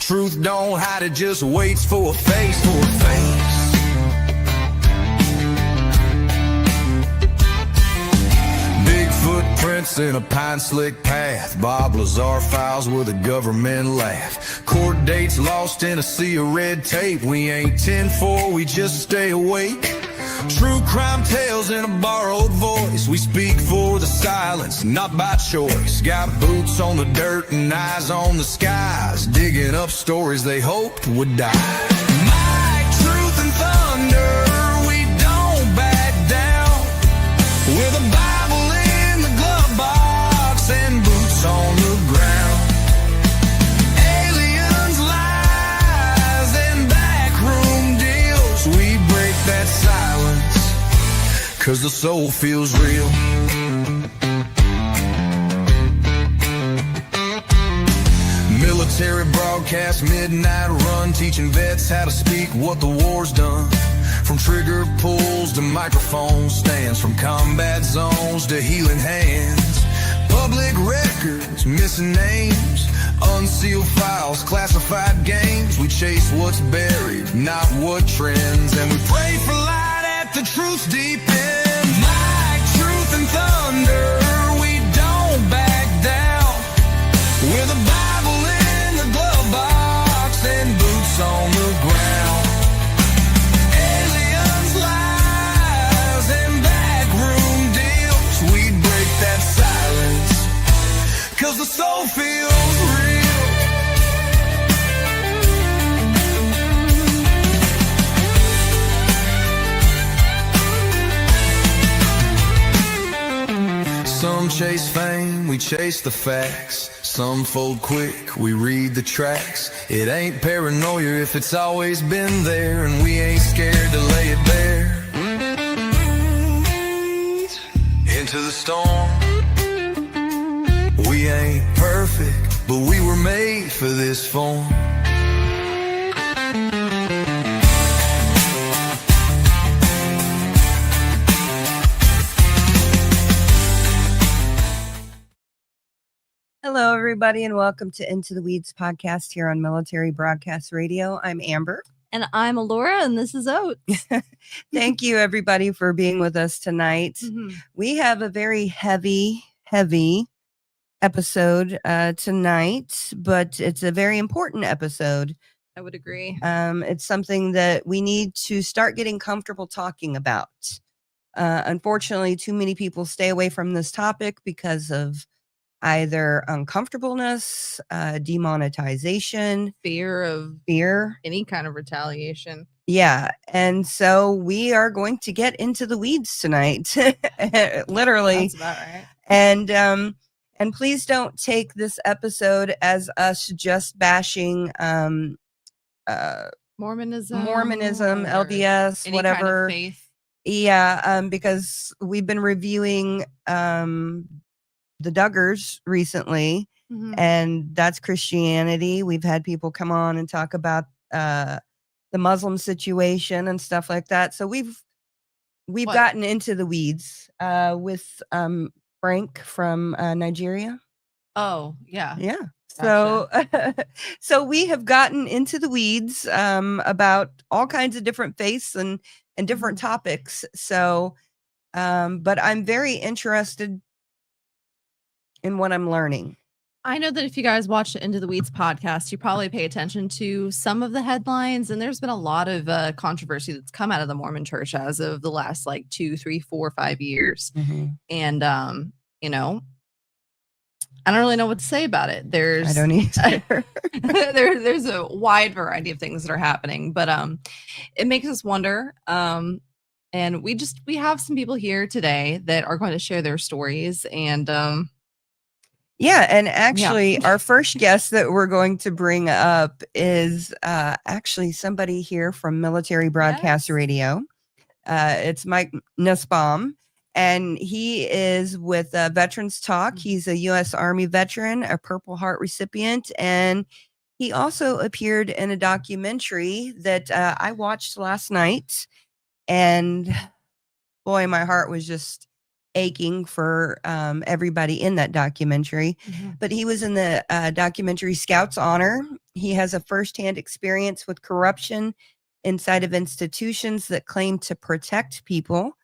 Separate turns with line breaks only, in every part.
Truth don't hide, it just waits for a face, Big footprints in a pine-slick path. Bob Lazar files with a government laugh. Court dates lost in a sea of red tape. We ain't 10-4, we just stay awake. True crime tales in a borrowed voice. We speak for the silence, not by choice. Got boots on the dirt and eyes on the skies, digging up stories they hoped would die. Might, truth, and thunder, we don't back down. With a Bible in the glove box and boots on the ground. Aliens, lies, and backroom deals. We break that silence, 'cause the soul feels real. Military broadcast, midnight run, teaching vets how to speak what the war's done. From trigger pulls to microphone stands, from combat zones to healing hands. Public records, missing names, unsealed files, classified games. We chase what's buried, not what trends, and we pray for light at the truth's deep end. Might, truth, and thunder, we don't back down. With a Bible in the glove box and boots on the ground. Aliens, lies, and backroom deals. We break that silence, 'cause the soul feels real. Some chase fame, we chase the facts. Some fold quick, we read the tracks. It ain't paranoia if it's always been there, and we ain't scared to lay it bare. Into the storm. We ain't perfect, but we were made for this form.
Hello, everybody, and welcome to Into the Weeds podcast here on Military Broadcast Radio. I'm Amber.
And I'm Alora, and this is Oates.
Thank you, everybody, for being with us tonight.
Mm-hmm.
We have a very heavy episode tonight, but it's a very important episode.
I would agree.
It's something that we need to start getting comfortable talking about. Unfortunately, too many people stay away from this topic because of either uncomfortableness, demonetization,
fear, any kind of retaliation.
Yeah. And so we are going to get into the weeds tonight. Literally.
That's about right.
And please don't take this episode as us just bashing
Mormonism,
LDS, whatever.
Kind of faith.
Yeah, because we've been reviewing the Duggars recently, and that's Christianity. We've had people come on and talk about the Muslim situation and stuff like that. So we've gotten into the weeds with Frank from Nigeria.
Oh, yeah.
Yeah.
Gotcha.
So we have gotten into the weeds about all kinds of different faiths and different topics. So, but I'm very interested in what I'm learning.
I know that if you guys watch the Into the Weeds podcast, you probably pay attention to some of the headlines, and there's been a lot of controversy that's come out of the Mormon church as of the last 2, 3, 4, 5 years. And, I don't really know what to say about it.
I don't either.
There's a wide variety of things that are happening, but it makes us wonder. And we have some people here today that are going to share their stories, and
yeah, and actually our first guest that we're going to bring up is actually somebody here from Military Broadcast Radio. It's Mike Nussbaum, and he is with Veterans Talk. He's a U.S. Army veteran, a Purple Heart recipient, and he also appeared in a documentary that I watched last night, and boy, my heart was just aching for everybody in that documentary. But he was in the documentary Scouts Honor. He has a firsthand experience with corruption inside of institutions that claim to protect people,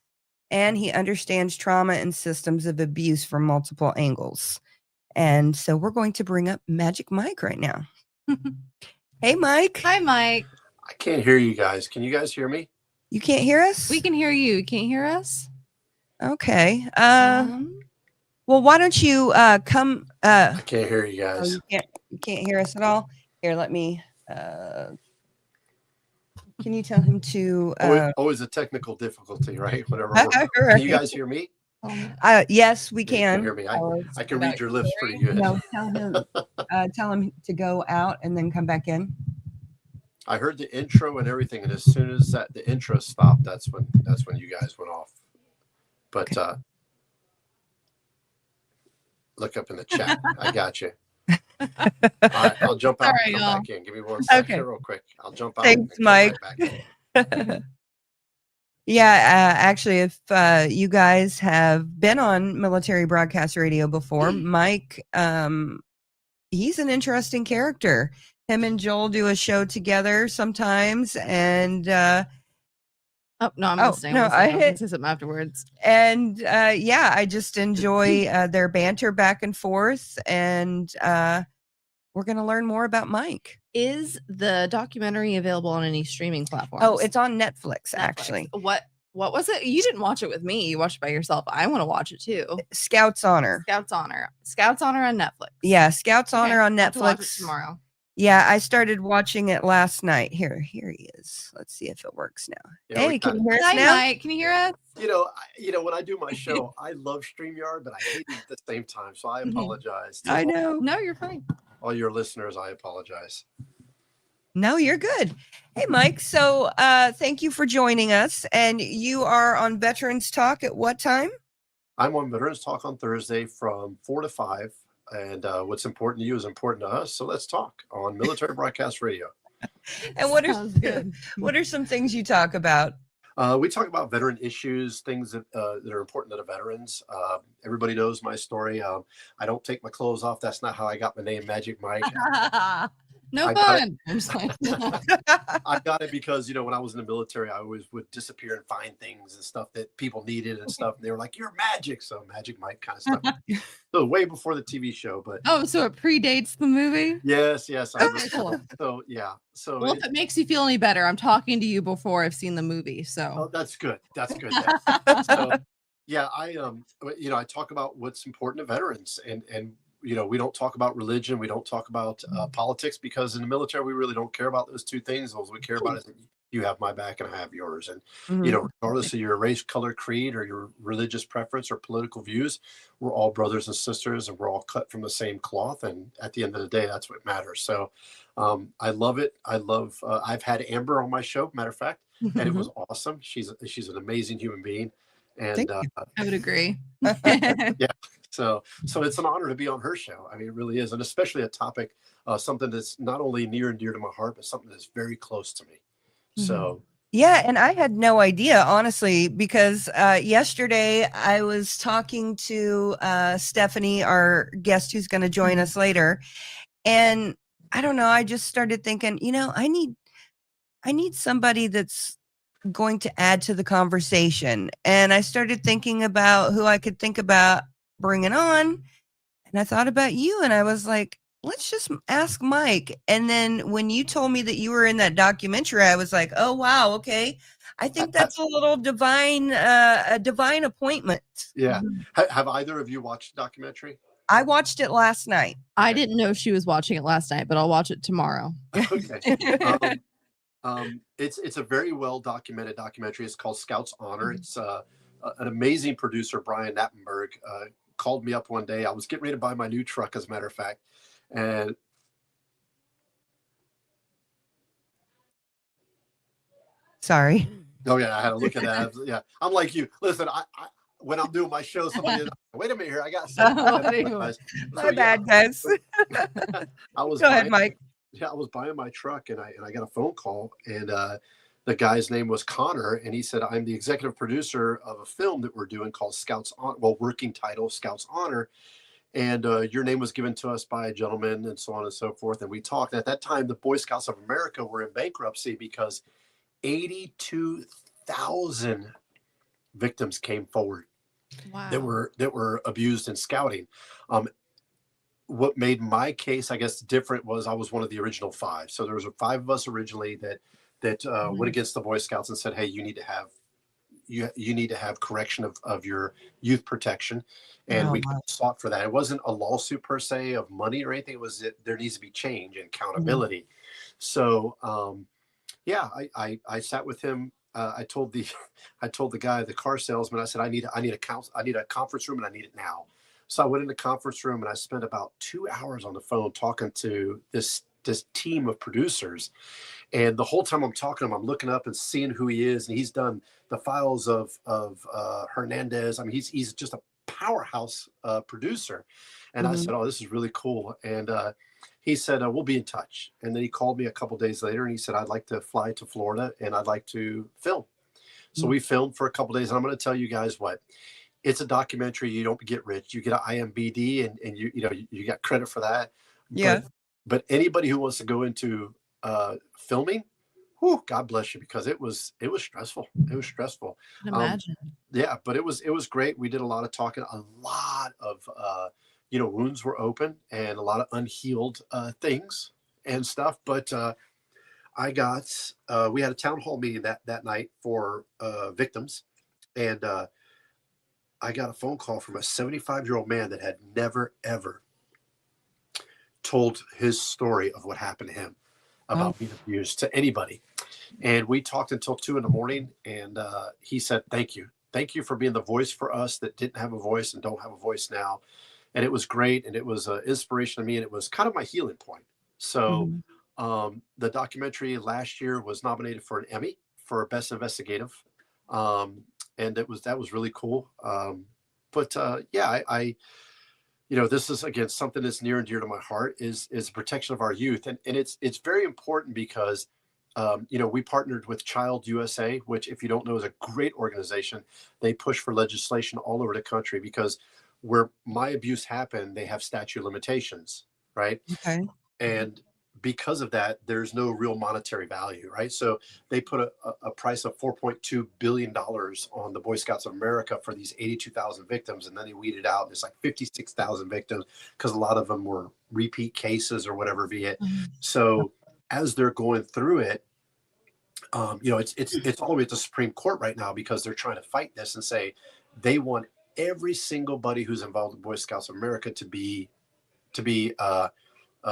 and he understands trauma and systems of abuse from multiple angles. And so we're going to bring up Magic Mike right now. Hey, Mike.
Hi, Mike.
I can't hear you guys. Can you guys hear me?
You can't hear us?
We can hear you. You can't hear us?
Okay. Well, why don't you come?
I can't hear you
Oh,
guys.
you can't hear us at all? Here, let me. Can you tell him to?
Always a technical difficulty, right? Whatever.
Right.
Can you guys hear me?
Yes, we
You can
can.
hear me. I can read your lips pretty good.
No, tell him to go out and then come back in.
I heard the intro and everything, and as soon as the intro stopped, that's when you guys went off. But look up in the chat. I got you. All right, I'll jump out and come back in. Give me 1 second real quick. I'll jump out.
Thanks,
and
Mike.
come right back in.
Yeah, actually, if you guys have been on Military Broadcast Radio before, Mike, he's an interesting character. Him and Joel do a show together sometimes, and
oh no, I'm listening.
No,
I can say something afterwards.
And yeah, I just enjoy their banter back and forth, and we're going to learn more about Mike.
Is the documentary available on any streaming platforms?
Oh, it's on Netflix. Actually.
What was it? You didn't watch it with me. You watched it by yourself. I want to watch it too.
Scouts Honor.
Scouts Honor. Scouts Honor on Netflix.
Yeah, Scouts Honor on
I'll have to watch it
Netflix
tomorrow.
Yeah, I started watching it last night. Here he is. Let's see if it works now.
Yeah,
Hey, can you hear us
Hi,
now?
Mike. Can you hear us?
You know, when I do my show, I love StreamYard, but I hate it at the same time. So I apologize.
I know.
No, you're fine.
All your listeners, I apologize.
No, you're good. Hey, Mike. So thank you for joining us. And you are on Veterans Talk at what time?
I'm on Veterans Talk on Thursday from 4 to 5. And what's important to you is important to us. So let's talk on Military Broadcast Radio.
And what are some things you talk about?
We talk about veteran issues, things that are important to the veterans. Everybody knows my story. I don't take my clothes off. That's not how I got my name, Magic Mike.
No
I
fun. I'm just like,
I got it because, when I was in the military, I always would disappear and find things and stuff that people needed and stuff. And they were like, "You're magic." So Magic Mike kind of stuff. So way before the TV show, but
so it predates the movie?
yes.
Cool.
So yeah. So
Well, if it makes you feel any better, I'm talking to you before I've seen the movie. So
that's good. That's good. So yeah, I talk about what's important to veterans, and we don't talk about religion. We don't talk about politics, because in the military, we really don't care about those two things. All we care about is that you have my back and I have yours. And, regardless of your race, color, creed, or your religious preference or political views, we're all brothers and sisters, and we're all cut from the same cloth. And at the end of the day, that's what matters. So I love it. I've had Amber on my show, matter of fact, and it was awesome. She's an amazing human being. And
I would agree.
yeah. So it's an honor to be on her show. I mean, it really is. And especially a topic, something that's not only near and dear to my heart, but something that's very close to me. So.
Yeah. And I had no idea, honestly, because yesterday I was talking to Stephanie, our guest who's going to join us later. And I don't know, I just started thinking, I need somebody that's going to add to the conversation. And I started thinking about who I could think about bringing on. And I thought about you, and I was like, let's just ask Mike. And then when you told me that you were in that documentary, I was like, oh, wow. Okay. I think that's a little divine appointment.
Yeah. Have either of you watched the documentary?
I watched it last night.
I didn't know she was watching it last night, but I'll watch it tomorrow.
Okay. It's a very well documented documentary. It's called Scouts Honor. It's an amazing producer, Brian Knappenberg, called me up one day. I was getting ready to buy my new truck, as a matter of fact. And
Sorry.
oh yeah, I had to look at that. Yeah, I'm like you. Listen, I when I'm doing my show, somebody wait a minute here. I got
My bad, guys.
I was
Go ahead, Mike.
Yeah, I was buying my truck, and I got a phone call, and the guy's name was Connor, and he said, I'm the executive producer of a film that we're doing called Scouts on, well, working title Scouts Honor. And your name was given to us by a gentleman, and so on and so forth. And we talked. At that time, the Boy Scouts of America were in bankruptcy because 82,000 victims came forward that were abused in scouting. What made my case, I guess, different was I was one of the original 5. So there was 5 of us originally that went against the Boy Scouts and said, hey, you need to have correction of your youth protection. And we sought for that. It wasn't a lawsuit per se of money or anything. It was that there needs to be change and accountability. So I sat with him. I told the guy, the car salesman, I said, I need a conference room, and I need it now. So I went in the conference room, and I spent about 2 hours on the phone talking to this team of producers. And the whole time I'm talking to him, I'm looking up and seeing who he is. And he's done the files of Hernandez. I mean, he's just a powerhouse producer. And I said, oh, this is really cool. And he said, we'll be in touch. And then he called me a couple days later, and he said, I'd like to fly to Florida, and I'd like to film. So we filmed for a couple days. And I'm going to tell you guys what. It's a documentary. You don't get rich. You get an IMBD, and you got credit for that.
Yeah.
But anybody who wants to go into filming, whew, God bless you, because it was stressful. It was stressful.
I can imagine.
Yeah, but it was great. We did a lot of talking. A lot of wounds were open, and a lot of unhealed things and stuff. But we had a town hall meeting that night for victims, and I got a phone call from a 75-year-old man that had never, ever told his story of what happened to him about being abused to anybody. And we talked until 2 a.m. And he said, thank you for being the voice for us that didn't have a voice and don't have a voice now. And it was great. And it was an inspiration to me. And it was kind of my healing point. So the documentary last year was nominated for an Emmy for Best Investigative. And that was really cool. This is, again, something that's near and dear to my heart is the protection of our youth. And it's very important because, we partnered with Child USA, which, if you don't know, is a great organization. They push for legislation all over the country because where my abuse happened, they have statute of limitations, right?
Okay.
And because of that, there's no real monetary value, right? So they put a price of $4.2 billion on the Boy Scouts of America for these 82,000 victims. And then they weeded out. There's like 56,000 victims because a lot of them were repeat cases or whatever be it. So as they're going through it, it's all the way to the Supreme Court right now because they're trying to fight this and say they want every single buddy who's involved in Boy Scouts of America to be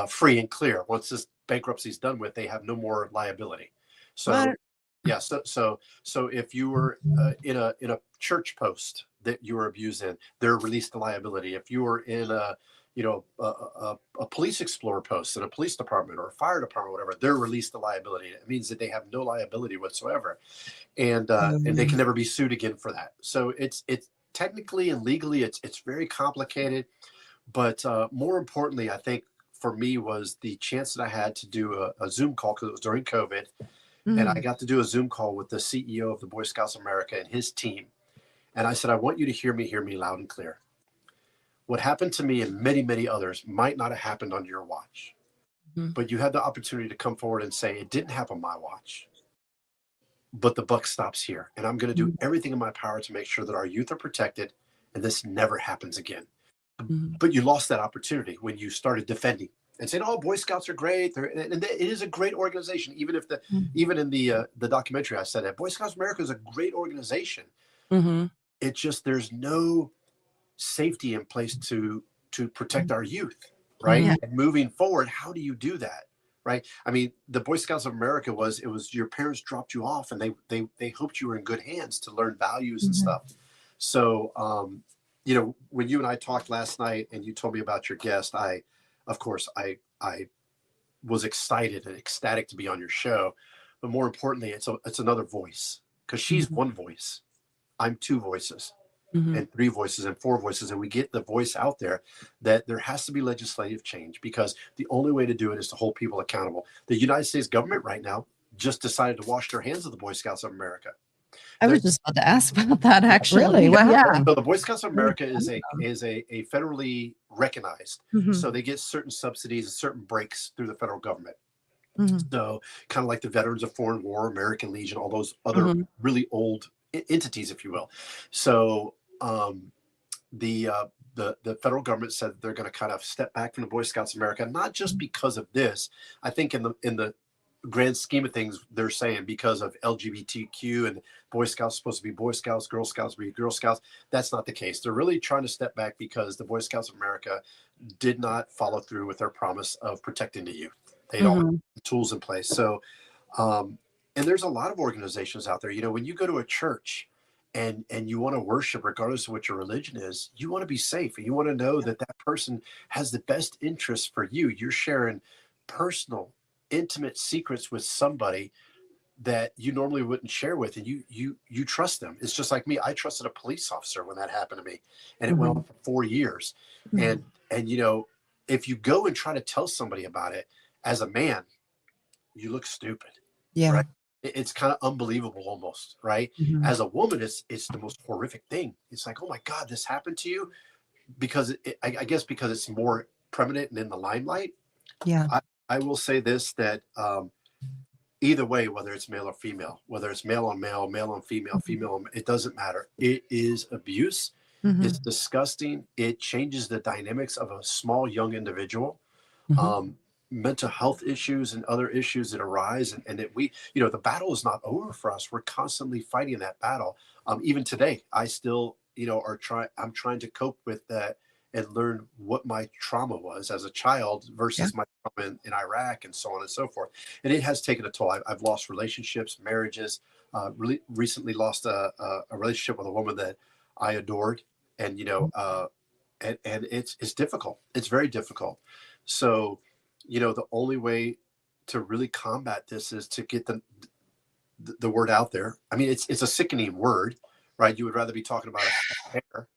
free and clear. Once this bankruptcy is done with, they have no more liability. So,
What?
yeah. So if you were in a church post that you were abused in, they're released the liability. If you were in a police explorer post in a police department or a fire department, whatever, they're released the liability. It means that they have no liability whatsoever, and they can never be sued again for that. So it's technically and legally it's very complicated, but more importantly, I think, for me was the chance that I had to do a Zoom call because it was during COVID. And I got to do a Zoom call with the CEO of the Boy Scouts of America and his team. And I said, I want you to hear me loud and clear. What happened to me and many, many others might not have happened on your watch, but you had the opportunity to come forward and say, it didn't happen on my watch, but the buck stops here. And I'm going to do everything in my power to make sure that our youth are protected and this never happens again. But you lost that opportunity when you started defending and saying, "Oh, Boy Scouts are great." And it is a great organization. Even if even in the documentary, I said that Boy Scouts of America is a great organization. It's just there's no safety in place to protect our youth, right? And moving forward, how do you do that, right? I mean, the Boy Scouts of America it was your parents dropped you off, and they hoped you were in good hands to learn values and stuff. So, when you and I talked last night and you told me about your guest, I was excited and ecstatic to be on your show. But more importantly, it's another voice because she's one voice. I'm 2 voices and 3 voices and 4 voices. And we get the voice out there that there has to be legislative change because the only way to do it is to hold people accountable. The United States government right now, just decided to wash their hands of the Boy Scouts of America.
I was just about to ask about that, actually.
Really? What happened?
So the Boy Scouts of America is a federally recognized.
Mhm.
So they get certain subsidies and certain breaks through the federal government.
Mhm.
So kind of like the Veterans of Foreign War, American Legion, all those other really old entities, if you will. So the federal government said that they're going to kind of step back from the Boy Scouts of America, not just because of this. I think in the grand scheme of things, they're saying because of LGBTQ and Boy Scouts supposed to be Boy Scouts, Girl Scouts be Girl Scouts. That's not the case. They're really trying to step back because the Boy Scouts of America did not follow through with their promise of protecting the youth. They don't have the tools in place. So, and there's a lot of organizations out there. You know, when you go to a church and you want to worship, regardless of what your religion is, you want to be safe and you want to know that that person has the best interest for you. You're sharing personal, intimate secrets with somebody that you normally wouldn't share with, and you trust them. It's just like me. I trusted a police officer when that happened to me, and it went on for 4 years. And you know, if you go and try to tell somebody about it as a man, you look stupid.
Yeah.
Right? It's kind of unbelievable almost, right? As a woman, it's the most horrific thing. It's like, oh my God, this happened to you, because I guess because it's more prominent and in the limelight.
Yeah.
I will say this, that either way, whether it's male or female, whether it's male on male, male on female, female on, it doesn't matter. It is abuse. It's disgusting. It changes the dynamics of a small young individual. Mental health issues and other issues that arise, and that we, you know, the battle is not over for us. We're constantly fighting that battle. Even today, I still, you know, I'm trying to cope with that and learn what my trauma was as a child versus my trauma in Iraq, and so on and so forth. And it has taken a toll. I've lost relationships, marriages. Really recently lost a relationship with a woman that I adored, and you know, and it's difficult. It's very difficult. So, you know, the only way to really combat this is to get the word out there. I mean, it's a sickening word, right? You would rather be talking about a hair,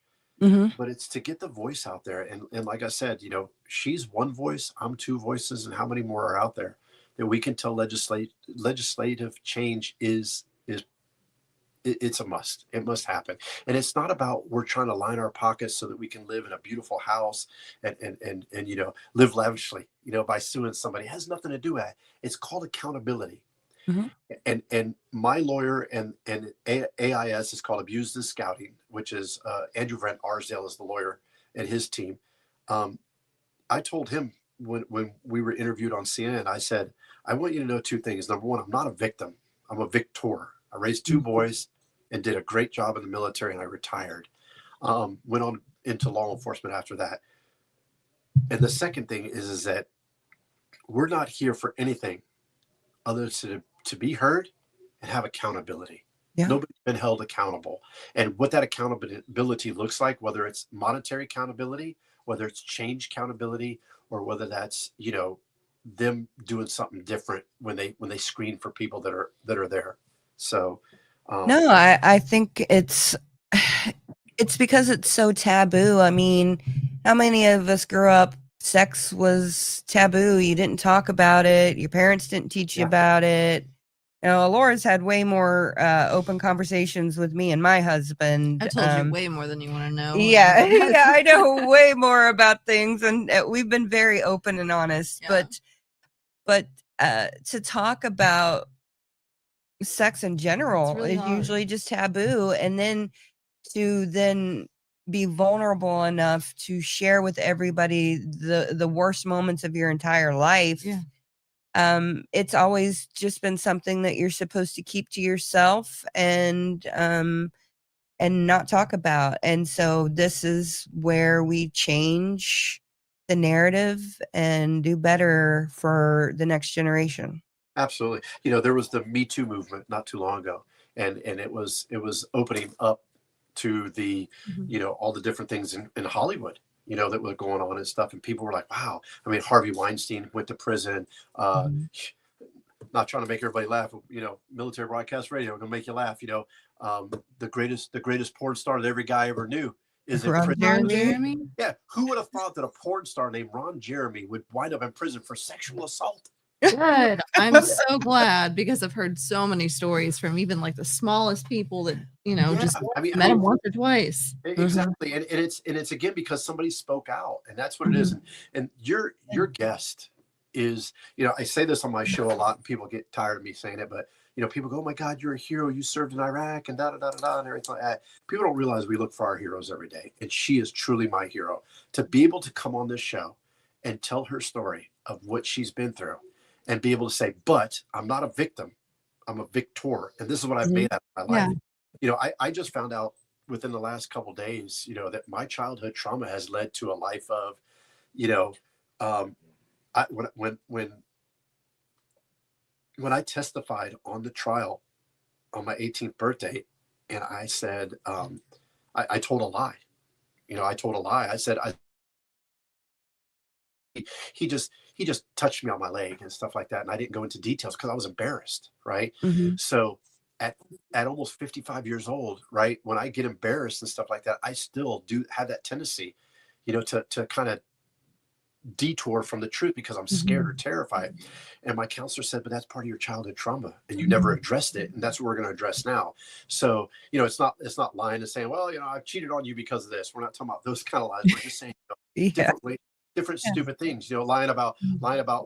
but it's to get the voice out there. And like I said, you know, she's one voice, I'm two voices, and how many more are out there that we can tell legislative change it's a must. It must happen. And it's not about we're trying to line our pockets so that we can live in a beautiful house and you know, live lavishly, you know, by suing somebody. It has nothing to do with it. It's called accountability. And my lawyer and AIS is called Abused as Scouting, which is Andrew Brent Arsdale is the lawyer and his team. I told him when we were interviewed on CNN, I said, I want you to know two things. Number one, I'm not a victim. I'm a victor. I raised two boys and did a great job in the military, and I retired. Went on into law enforcement after that. And the second thing is that we're not here for anything other than to be heard and have accountability. Nobody's been held accountable. And what that accountability looks like, whether it's monetary accountability, whether it's change accountability, or whether that's, you know, them doing something different when they screen for people that are there. So
no, I think it's because it's so taboo. I mean, how many of us grew up, sex was taboo, you didn't talk about it, your parents didn't teach you about it. You know, Laura's had way more open conversations with me and my husband.
I told you way more than you want to know.
Yeah, yeah, I know way more about things, and we've been very open and honest. But to talk about sex in general
really
is
hard.
usually just taboo, and then to be vulnerable enough to share with everybody the worst moments of your entire life. It's always just been something that you're supposed to keep to yourself and not talk about. And so this is where we change the narrative and do better for the next generation.
Absolutely. You know, there was the Me Too movement not too long ago, and it was opening up to the, you know, all the different things in Hollywood, you know, that were going on and stuff. And people were like, wow. I mean, Harvey Weinstein went to prison. Not trying to make everybody laugh, you know, military broadcast radio, going to make you laugh. You know, the greatest porn star that every guy ever knew is in prison.
Ron Jeremy?
Yeah. Who would have thought that a porn star named Ron Jeremy would wind up in prison for sexual assault?
Good. I'm so glad because I've heard so many stories from even like the smallest people that, just met him once or twice.
Exactly. And it's again because somebody spoke out, and that's what it is. And your guest is, I say this on my show a lot and people get tired of me saying it, but people go, "Oh my God, you're a hero. You served in Iraq and da da da da da," and everything like that. People don't realize we look for our heroes every day. And she is truly my hero. To be able to come on this show and tell her story of what she's been through and be able to say, "But I'm not a victim. I'm a victor. And this is what I've made out of my life." I just found out within the last couple of days, that my childhood trauma has led to a life of, when I testified on the trial on my 18th birthday, and I said, I told a lie. I told a lie. I said, he just touched me on my leg and stuff like that, and I didn't go into details because I was embarrassed, right? So at almost 55 years old, right, when I get embarrassed and stuff like that, I still do have that tendency, to kind of detour from the truth because I'm scared or terrified. And my counselor said, "But that's part of your childhood trauma and you never addressed it, and that's what we're going to address now." So it's not lying and saying, "Well, I've cheated on you because of this." We're not talking about those kind of lies. We're just saying different ways, different stupid things, lying about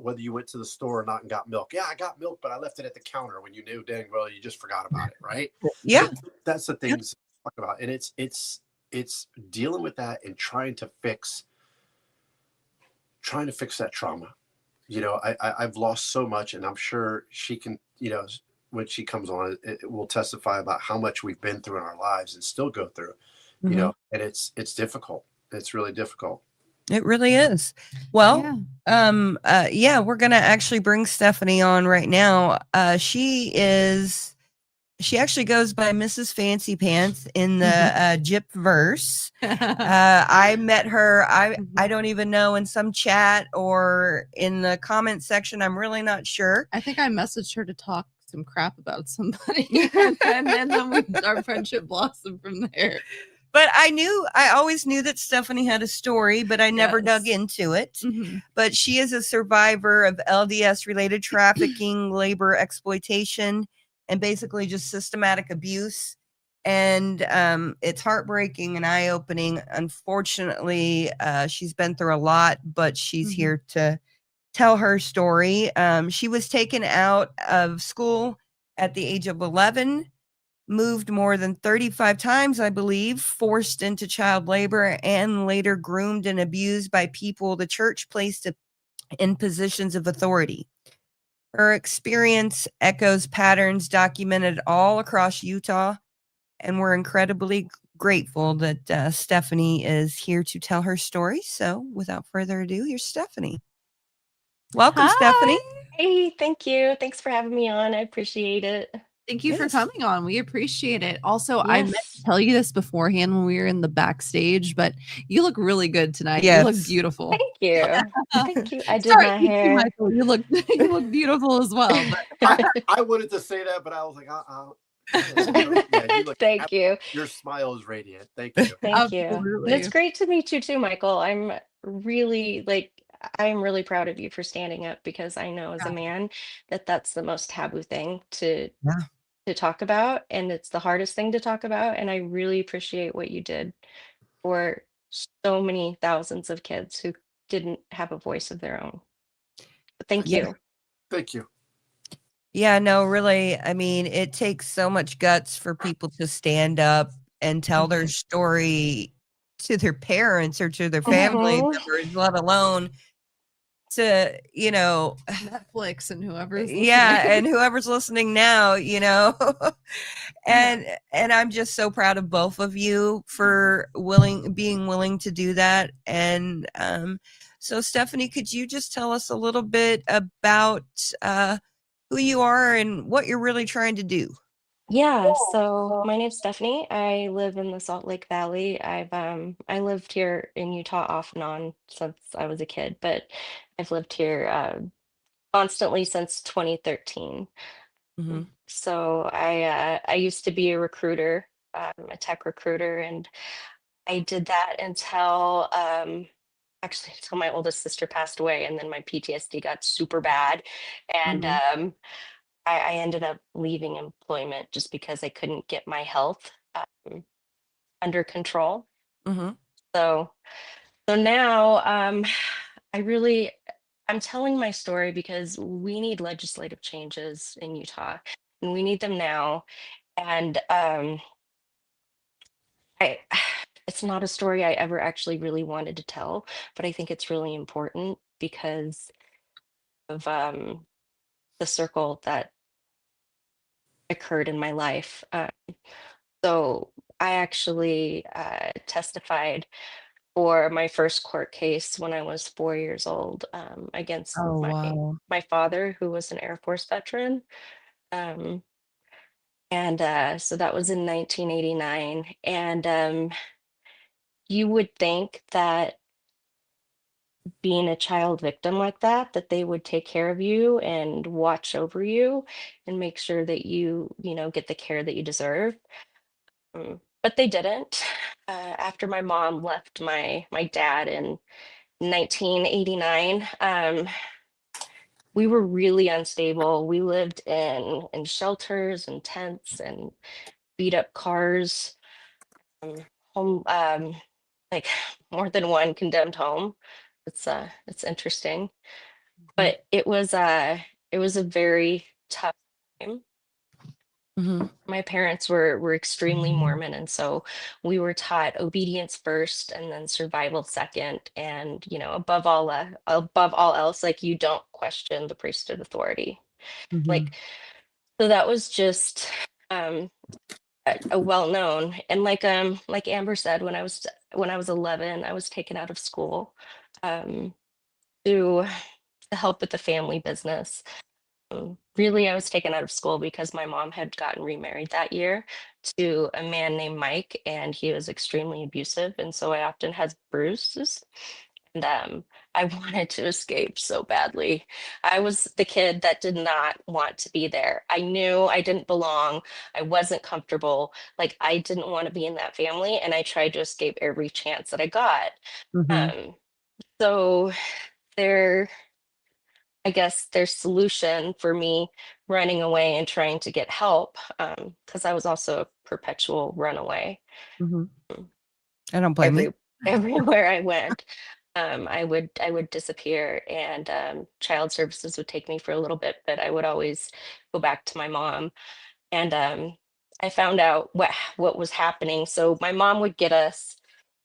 whether you went to the store or not and got milk. "Yeah, I got milk, but I left it at the counter," when you knew dang well you just forgot about it, right?
Yeah.
So that's the things to talk about. And it's dealing with that and trying to fix that trauma. I've lost so much, and I'm sure she can, when she comes on, it will testify about how much we've been through in our lives and still go through, and it's difficult. It's really difficult.
It really is. Well, we're going to actually bring Stephanie on right now. She actually goes by Mrs. Fancy Pants in the Jip verse. I met her. I don't even know, in some chat or in the comment section. I'm really not sure.
I think I messaged her to talk some crap about somebody, and then our friendship blossomed from there.
But I always knew that Stephanie had a story, but I never dug into it. But she is a survivor of LDS related trafficking, labor exploitation, and basically just systematic abuse. And it's heartbreaking and eye-opening. Unfortunately, she's been through a lot, but she's here to tell her story. She was taken out of school at the age of 11, moved more than 35 times, I believe, forced into child labor, and later groomed and abused by people the church placed in positions of authority. Her experience echoes patterns documented all across Utah, and we're incredibly grateful that Stephanie is here to tell her story. So without further ado, here's Stephanie. Welcome, Stephanie.
Hey, thank you. Thanks for having me on. I appreciate it.
Thank you for coming on. We appreciate it. Also, I meant to tell you this beforehand when we were in the backstage, but you look really good tonight. You look beautiful.
Thank you. Thank you. I did my hair.
Michael, you look beautiful as well.
But I wanted to say that, but I was like,
Thank you.
Your smile is radiant. Thank you.
Thank you. And it's great to meet you too, Michael. I'm really proud of you for standing up, because I know as a man that's the most taboo thing to talk about, and it's the hardest thing to talk about. And I really appreciate what you did for so many thousands of kids who didn't have a voice of their own. But thank you.
Thank you.
Yeah, no, really. I mean, it takes so much guts for people to stand up and tell their story to their parents or to their family members, let alone to,
Netflix and whoever's listening.
and whoever's listening now, and I'm just so proud of both of you for being willing to do that. And so Stephanie, could you just tell us a little bit about who you are and what you're really trying to do?
Yeah, so my name's Stephanie. I live in the Salt Lake Valley. I lived here in Utah off and on since I was a kid, but I've lived here constantly since 2013. So I used to be a recruiter, a tech recruiter, and I did that until actually until my oldest sister passed away, and then my PTSD got super bad, and
Mhm.
I ended up leaving employment just because I couldn't get my health under control.
Mhm.
So now I really I'm telling my story because we need legislative changes in Utah, and we need them now. And I it's not a story I ever actually really wanted to tell, but I think it's really important because of the circle that occurred in my life. So I actually testified for my first court case when I was 4 years old, against
Oh,
my
wow.
father, who was an Air Force veteran. Um, and so that was in 1989. And you would think that being a child victim like that, that they would take care of you and watch over you and make sure that you know, get the care that you deserve. But they didn't. After my mom left my dad in 1989, we were really unstable. We lived in shelters and tents and beat up cars, um, home like more than one condemned home. It's interesting,
Mhm.
but it was a very tough time.
Mhm.
My parents were extremely Mormon, and so we were taught obedience first and then survival second, and you know, above all else, like, you don't question the priesthood authority.
Mhm.
Like, so that was just um a well known. And like Amber said, when I was 11, I was taken out of school um to help with the family business. Really, I was taken out of school because my mom had gotten remarried that year to a man named Mike, and he was extremely abusive. And so I often had bruises. And I wanted to escape so badly. I was the kid that did not want to be there. I knew I didn't belong. I wasn't comfortable. Like, I didn't want to be in that family, and I tried to escape every chance that I got.
Mhm.
Um, so there I guess their solution for me running away and trying to get help, because I was also a perpetual runaway.
Mhm.
Mm,
I don't blame you.
Every everywhere I went, I would disappear, and child services would take me for a little bit, but I would always go back to my mom. And I found out what was happening. So my mom would get us,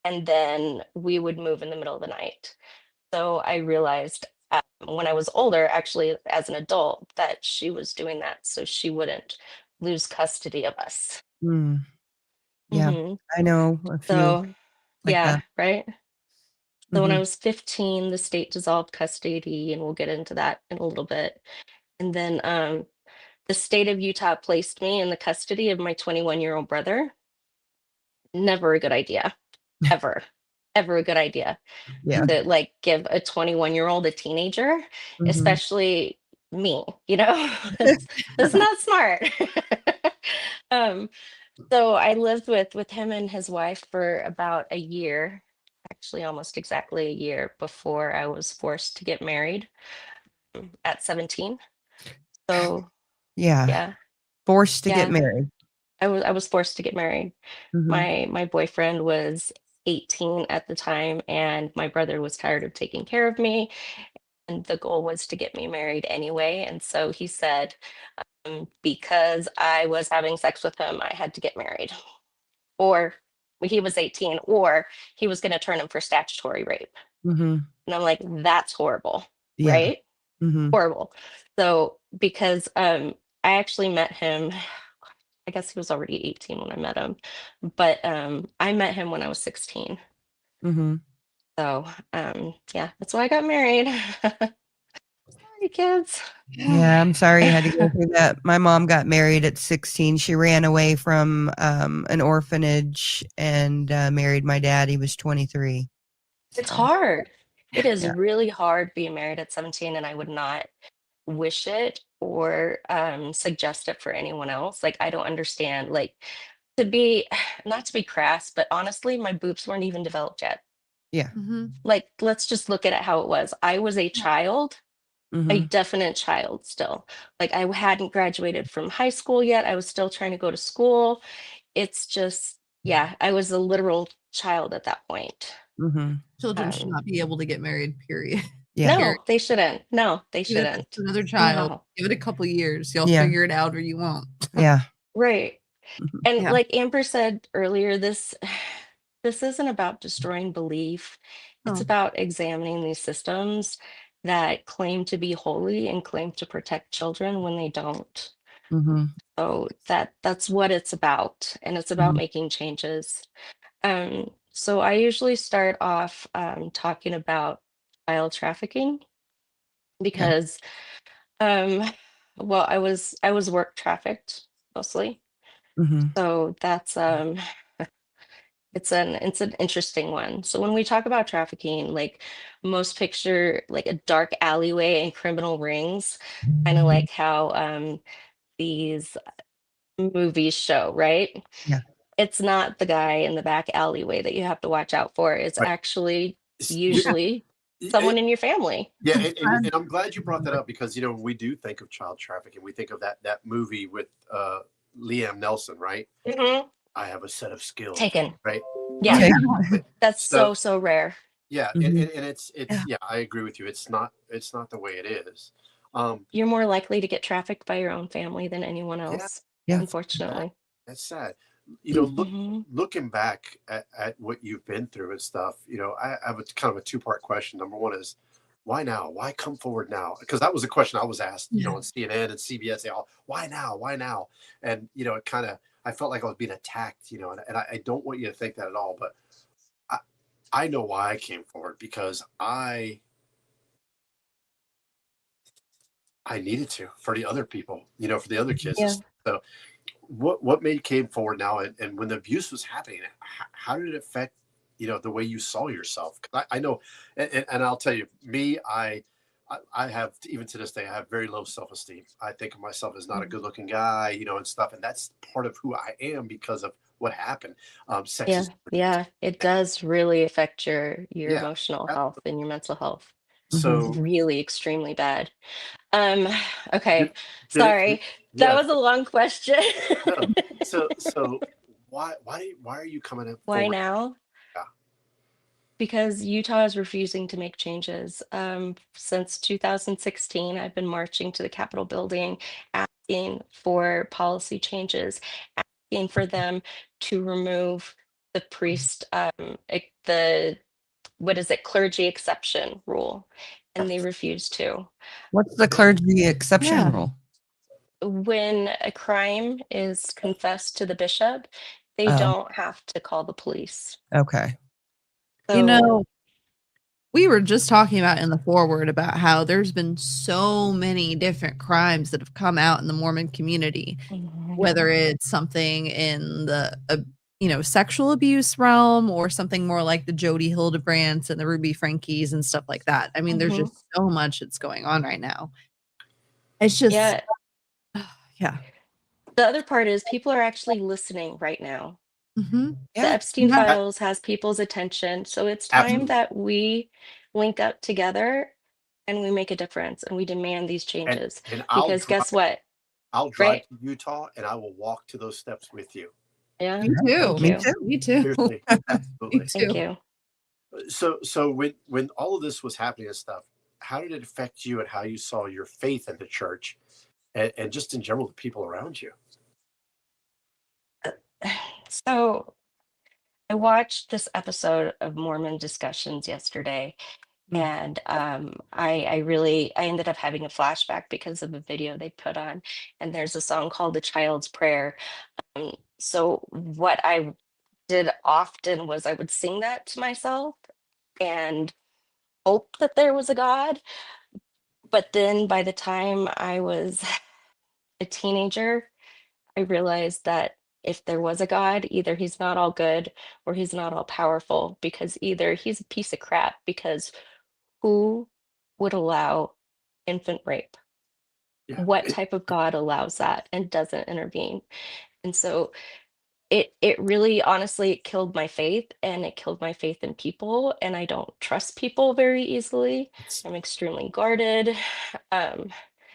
and then we would move in the middle of the night. So I realized when I was older, actually as an adult, that she was doing that so she wouldn't lose custody of us.
Mm. Yeah.
hmm
I know a few
So
like that.
yeah, right. So when I
Mhm.
was 15, the state dissolved custody, and we'll get into that in a little bit. And then the state of Utah placed me in the custody of my 21-year-old brother. Never a good idea, ever, ever a good idea.
Yeah.
To like give a 21-year-old a teenager,
Mhm.
especially me, you know. That's not smart. um so I lived with him and his wife for about a year, actually almost exactly a year, before I was forced to get married at 17. So
Yeah.
yeah,
Forced to get
yeah,
married.
I was forced to get married.
Mhm.
My boyfriend was 18 at the time, and my brother was tired of taking care of me, and the goal was to get me married anyway. And so he said, because I was having sex with him, I had to get married, or he was 18, or he was going to turn him for statutory rape.
Mhm.
And I'm like, that's horrible,
Yeah.
right?
Mhm.
Horrible. So because I actually met him, I guess he was already 18 when I met him, but I met him when I was 16.
Mhm.
So yeah, that's why I got married. Sorry, kids.
Yeah, I'm sorry you had to go through that. My mom got married at 16. She ran away from an orphanage and married my dad. He was 23.
It's
So,
hard. It is
yeah.
really hard being married at 17, and I would not wish it or suggest it for anyone else. Like, I don't understand. Like, to be, not to be crass, but honestly, my boobs weren't even developed yet.
Yeah.
Like, let's just look at it how it was. I was a child, a definite child still. Like, I hadn't graduated from high school yet. I was still trying to go to school. It's just, yeah, I was a literal child at that point.
Children should not be able to get married, period.
Yeah.
No, they shouldn't. No, they
Even if
shouldn't.
it's another child,
No.
give it a couple years. You'll
Yeah.
figure it out or you won't.
Yeah.
Right. And
Yeah.
like Amber said earlier, this isn't about destroying belief. It's
No.
about examining these systems that claim to be holy and claim to protect children when they don't. So that's what it's about, and it's about making changes. So I usually start off talking about child trafficking because well, I was work trafficked mostly. So that's it's an interesting one. So when we talk about trafficking, like most picture like a dark alleyway and criminal rings, kind of like how these movies show, right?
Yeah.
It's not the guy in the back alleyway that you have to watch out for. It's
Right.
actually
You-
usually
it-
someone in your family.
Yeah, and I'm glad you brought that up because when we do think of child trafficking, we think of that movie with Liam Nelson, right? I have a set of skills,
Taken.
right?
Yeah. That's
So-
so rare.
Yeah, and it's yeah, I agree with you. It's not the way it is.
You're more likely to get trafficked by your own family than anyone else,
Yeah.
unfortunately.
That's sad.
Mhm.
Looking back at what you've been through and stuff, I have a kind of a two-part question. Number one is, why now? Why come forward now? Because that was a question I was asked, on CNN and CBS. They all, why now? Why now? And it kind of, I felt like I was being attacked, and I don't want you to think that at all, but I know why I came forward because I needed to for the other people, for the other kids.
Yeah.
So what made you came forward now, and when the abuse was happening, how did it affect the way you saw yourself? 'Cause I know, and I'll tell you, me, I have, even to this day, I have very low self-esteem. I think of myself as not a good looking guy, and stuff, and that's part of who I am because of what happened. Sex
Yeah, it does really affect your
Yeah,
emotional health and your mental health.
so
Really extremely bad. Um, okay,
did it
sorry. That
yeah
was a long question.
no so why are you coming
Why
forward?
now?
Yeah.
Because Utah is refusing to make changes. Since 2016, I've been marching to the Capitol building, asking for policy changes, asking for them to remove the priest, the what is it, clergy exception rule, and they refuse to.
What's the clergy exception
Yeah.
rule?
When a crime is confessed to the bishop, they don't have to call the police.
Okay.
So,
We were just talking about in the forward about how there's been so many different crimes that have come out in the Mormon community, whether it's something in the sexual abuse realm or something more like the Jody Hildebrands and the Ruby Frankies and stuff like that. I mean, there's just so much that's going on right now. It's just
yeah.
yeah.
The other part is people are actually listening right now.
Mm-hmm.
The
Yeah.
Epstein files has people's attention. So it's time
Absolutely.
that we link up together and we make a difference and we demand these changes.
And
Because guess what?
I'll drive
Right?
to Utah and I will walk to those steps with you.
Yeah.
Me too.
Thank
Me
you.
too.
Me too.
Seriously,
Me
absolutely.
Thank
too.
you.
So when all of this was happening and stuff, how did it affect you and how you saw your faith in the church and just in general the people around you?
So I watched this episode of Mormon Discussions yesterday, and I ended up having a flashback because of a video they put on, and there's a song called "The Child's Prayer." So what I did often was I would sing that to myself and hope that there was a God. But then by the time I was a teenager, I realized that if there was a God, either he's not all good or he's not all powerful, because either he's a piece of crap, because who would allow infant rape?
Yeah.
What type of God allows that and doesn't intervene? And so it really honestly it killed my faith, and it killed my faith in people, and I don't trust people very easily. I'm extremely guarded. Um,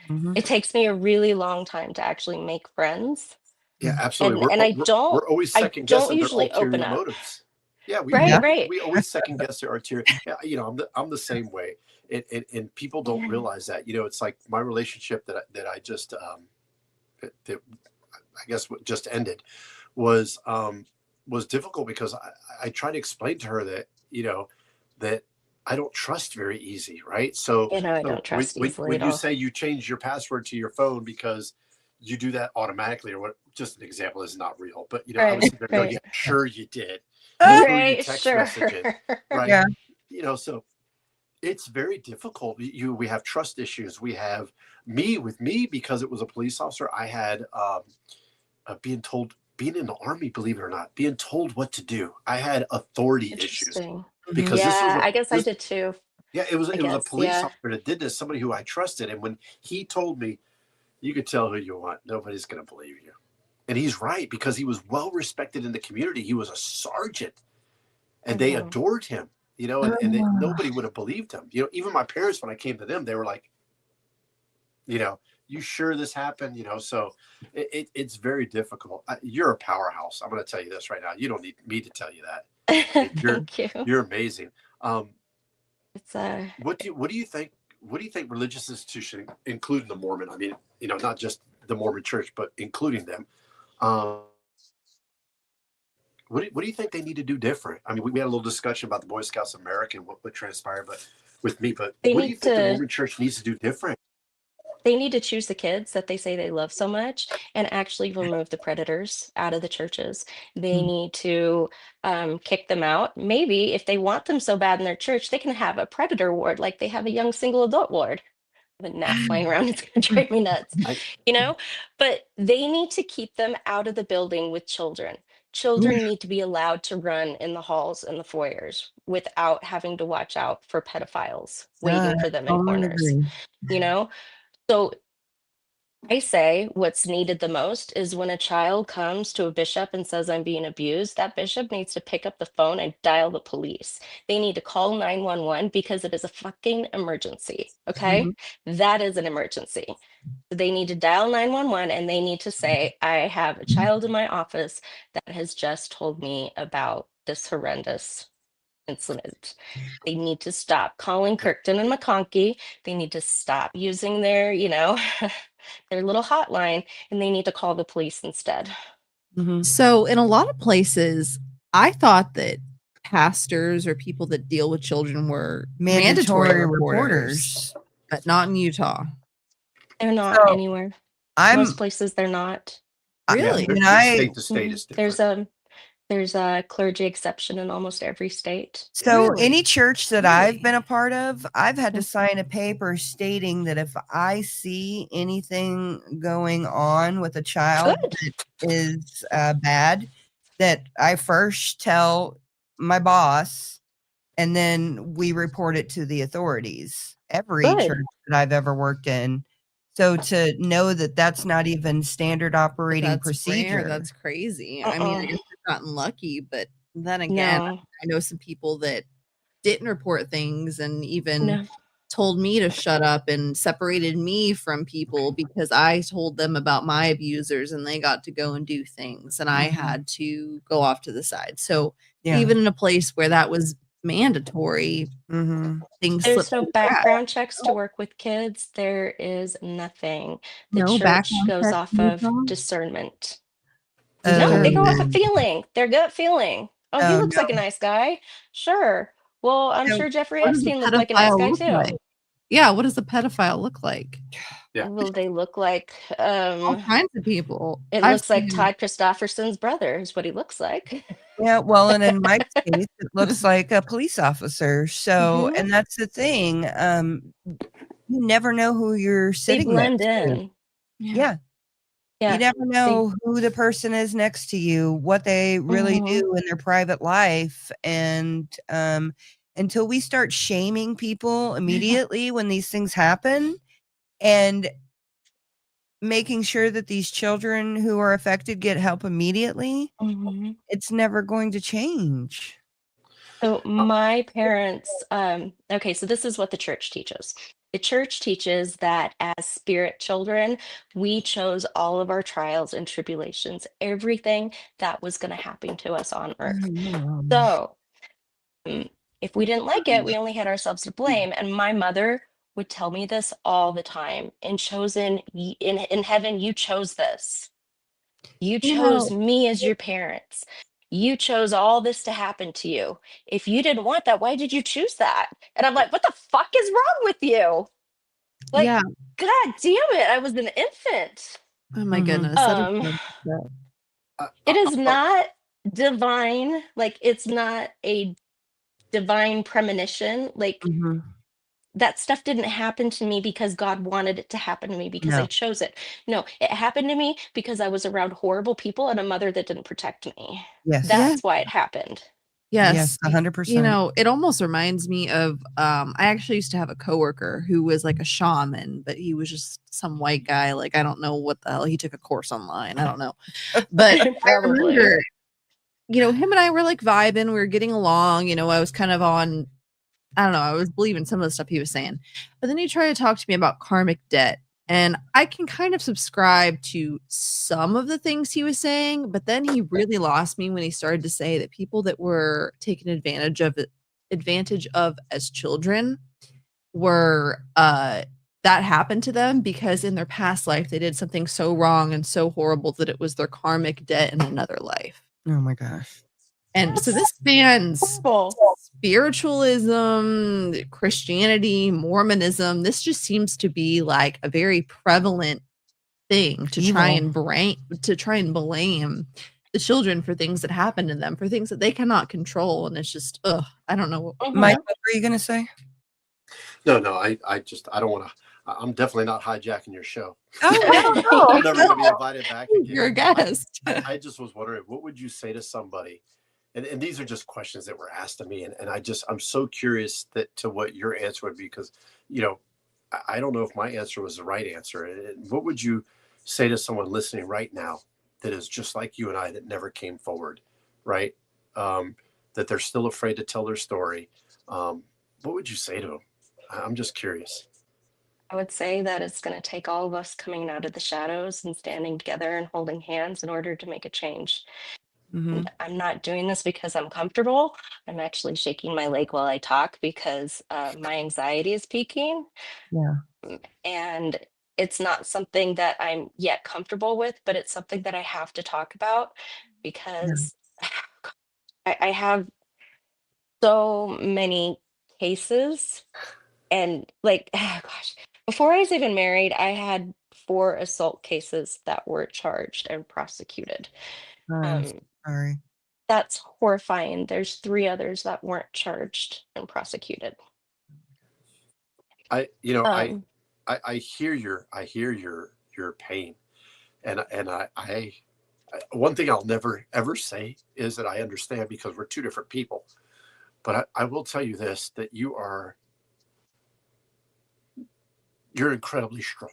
Mhm.
it takes me a really long time to actually make friends.
Yeah, absolutely.
And
We're always
I
second
don't
guessing their
usually open
ulterior
up.
motives. Yeah,
Yeah.
Right.
we always second guess their ulterior. Yeah, I'm the same way, and people don't
Yeah.
realize that. It's like my relationship that I just that I guess what just ended was difficult because I tried to explain to her that that I don't trust very easy, right? So
I
so
don't trust easily
when
at
you
all.
say you change your password to your phone because you do that automatically, or what? Just an example is not real, but I was
Right,
sitting there go,
right.
yeah, sure you did.
Uh,
Look who you
Right,
text
sure.
messages, right?
yeah.
So it's very difficult. We have trust issues. We have with me because it was a police officer. I had being in the army, believe it or not, being told what to do. I had authority issues
Interesting.
Mhm.
because this was
Yeah, I guess I
this
did too.
yeah,
I
it was a
guess,
police
yeah.
officer that did this, somebody who I trusted, and when he told me, you could tell who you want, nobody's going to believe you. And he's right, because he was well respected in the community. He was a sergeant, and they
Hmm.
adored him. Nobody would have believed him. Even my parents, when I came to them, they were like, you know, you sure this happened? So it's very difficult. You're a powerhouse. I'm going to tell you this right now. You don't need me to tell you that. You're
Thank you.
you're amazing. Um,
It's
what do you think? What do you think religious institutions, including the Mormon? I mean, not just the Mormon Church, but including them. Um, what do you think they need to do different? I mean, we had a little discussion about the Boy Scouts of America and what transpired, but with me. But
they
what do you
need
think the
to
Mormon Church needs to do different?
they need to choose the kids that they say they love so much and actually remove the predators out of the churches. They need to kick them out. Maybe if they want them so bad in their church, they can have a predator ward like they have a young single adult ward. The gnat flying around, it's going to drive me nuts,
I,
you know? But they need to keep them out of the building with children. Children need to be allowed to run in the halls and the foyers without having to watch out for pedophiles
I
waiting for them in
totally
corners,
agree.
you know? So I say what's needed the most is when a child comes to a bishop and says, I'm being abused, that bishop needs to pick up the phone and dial the police. They need to call 911 because it is a fucking emergency. Okay.
Mhm.
That is an emergency. They need to dial 911 and they need to say, I have a child in my office that has just told me about this horrendous incident. They need to stop calling Kirkton and McConkey. They need to stop using their, their little hotline, and they need to call the police instead.
Mhm.
So, in a lot of places, I thought that pastors or people that deal with children were mandatory reporters, but not in Utah.
They're not
So
anywhere.
I'm
Most places they're not.
yeah,
Really?
when
their
I
state to state is
There's
different.
a clergy exception in almost every state.
so
Really?
any church that I've
Really?
been a part of, I've had to
Mhm.
sign a paper stating that if I see anything going on with a child
Good.
that is bad, that I first tell my boss, and then we report it to the authorities. Every
Good.
church that I've ever worked in. So to know that that's not even standard operating
That's rare.
procedure.
That's crazy. I mean, I guess I've gotten lucky, but then again,
No.
I know some people that didn't report things and even
No.
told me to shut up and separated me from people because I told them about my abusers and they got to go and do things and I
Mhm.
had to go off to the side. So
Yeah.
even in a place where that was mandatory,
Mhm.
things
There's
slipped
no
through the cracks.
background checks to work with kids. There is nothing. The
No
church
background
goes
checks
off
in
of
Utah?
discernment. No, they go off of
Discernment.
feeling, their gut feeling. Oh, he
Oh,
looks
no.
like a nice guy. Sure. Well, I'm
So
sure Jeffrey
What does a
Epstein looked like a nice
pedophile
guy
look
too.
like? Yeah, what does a pedophile look like?
Yeah.
Will they look like
All kinds of people.
it
I've
looks like
seen
Todd Christofferson's brother is what he looks like.
yeah, well, and in Mike's case, it looks like a police officer. So,
Mhm.
and that's the thing. You never know who you're
They
sitting
blend
next to.
in.
Yeah. You
Yeah.
never
They
know who the person is next to you, what they really
Mhm.
do in their private life. And until we start shaming people immediately when these things happen, and making sure that these children who are affected get help immediately, it's never going to change.
So my parents, okay, so this is what the church teaches. The church teaches that as spirit children, we chose all of our trials and tribulations, everything that was going to happen to us on earth. So if we didn't like it, we only had ourselves to blame. And my mother would tell me this all the time. In heaven, you chose this. You chose me as your parents. You chose all this to happen to you. If you didn't want that, why did you choose that? And I'm like, what the fuck is wrong with you? Like,
Yeah.
God damn it, I was an infant.
Oh my goodness.
It is not divine. Like, it's not a divine premonition. Like, that stuff didn't happen to me because God wanted it to happen to me because I chose it. No, it happened to me because I was around horrible people and a mother that didn't protect me.
Yes.
That's why it happened.
Yes, 100%.
You know, it almost reminds me of I actually used to have a coworker who was like a shaman, but he was just some white guy. Like, I don't know what the hell. He took a course online. I don't know. But I remember, you know, him and I were like vibing. We were getting along. You know, I was kind of on, I don't know, I was believing some of the stuff he was saying. But then he tried to talk to me about karmic debt. And I can kind of subscribe to some of the things he was saying, but then he really lost me when he started to say that people that were taken advantage of as children were that happened to them because in their past life they did something so wrong and so horrible that it was their karmic debt in another life.
Oh my gosh.
And so this spans spiritualism, Christianity, Mormonism. This just seems to be like a very prevalent thing to try and blame the children for things that happen to them, for things that they cannot control. And it's just, I don't know.
Mike, what were you going to say?
No, I don't want to. I'm definitely not hijacking your show.
Oh,
I'm never going to be invited back again.
You're a guest.
I just was wondering, what would you say to somebody? And these are just questions that were asked to me. And I'm so curious to what your answer would be, because, you know, I don't know if my answer was the right answer. What would you say to someone listening right now that is just like you and I, that never came forward, right? That they're still afraid to tell their story. What would you say to them? I'm just curious.
I would say that it's going to take all of us coming out of the shadows and standing together and holding hands in order to make a change. I'm not doing this because I'm comfortable. I'm actually shaking my leg while I talk because my anxiety is peaking.
Yeah.
And it's not something that I'm yet comfortable with, but it's something that I have to talk about because I have so many cases. And like, oh gosh, before I was even married, I had 4 assault cases that were charged and prosecuted.
Sorry.
That's horrifying. There's 3 others that weren't charged and prosecuted.
I hear your pain, and I one thing I'll never ever say is that I understand, because we're 2 different people. But I will tell you this, that you're incredibly strong.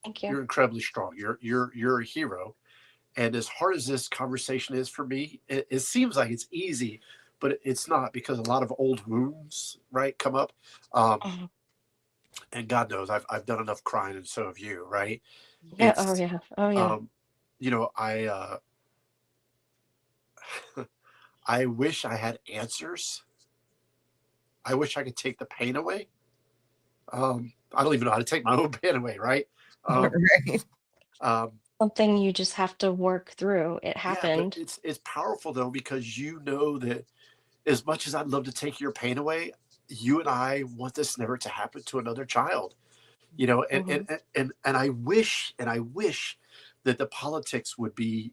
Thank you.
You're incredibly strong. You're a hero. And as hard as this conversation is for me, it seems like it's easy, but it's not, because a lot of old wounds, right, come up. And God knows I've done enough crying, and so have you, right?
Yeah. Oh yeah.
You know, I wish I had answers. I wish I could take the pain away. I don't even know how to take my own pain away, right?
Something you just have to work through. It happened.
Yeah, but it's powerful though, because you know that as much as I'd love to take your pain away, you and I want this never to happen to another child. You know, and I wish that the politics would be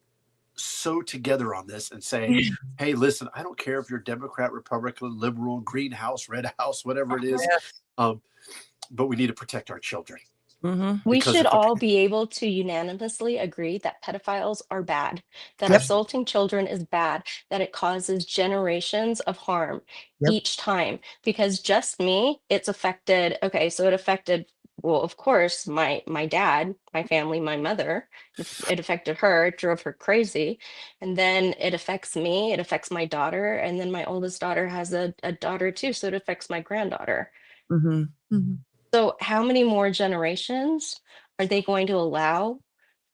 so together on this and say, hey, listen, I don't care if you're Democrat, Republican, liberal, green house, red house, whatever it is, but we need to protect our children.
We should all be able to unanimously agree that pedophiles are bad, that assaulting children is bad, that it causes generations of harm each time. Because just me, it's affected. Okay, so it affected well, of course, my dad, my family, my mother, it affected her, it drove her crazy. And then it affects me, it affects my daughter, and then my oldest daughter has a daughter too, so it affects my granddaughter.
Mm-hmm.
Mm-hmm.
So how many more generations are they going to allow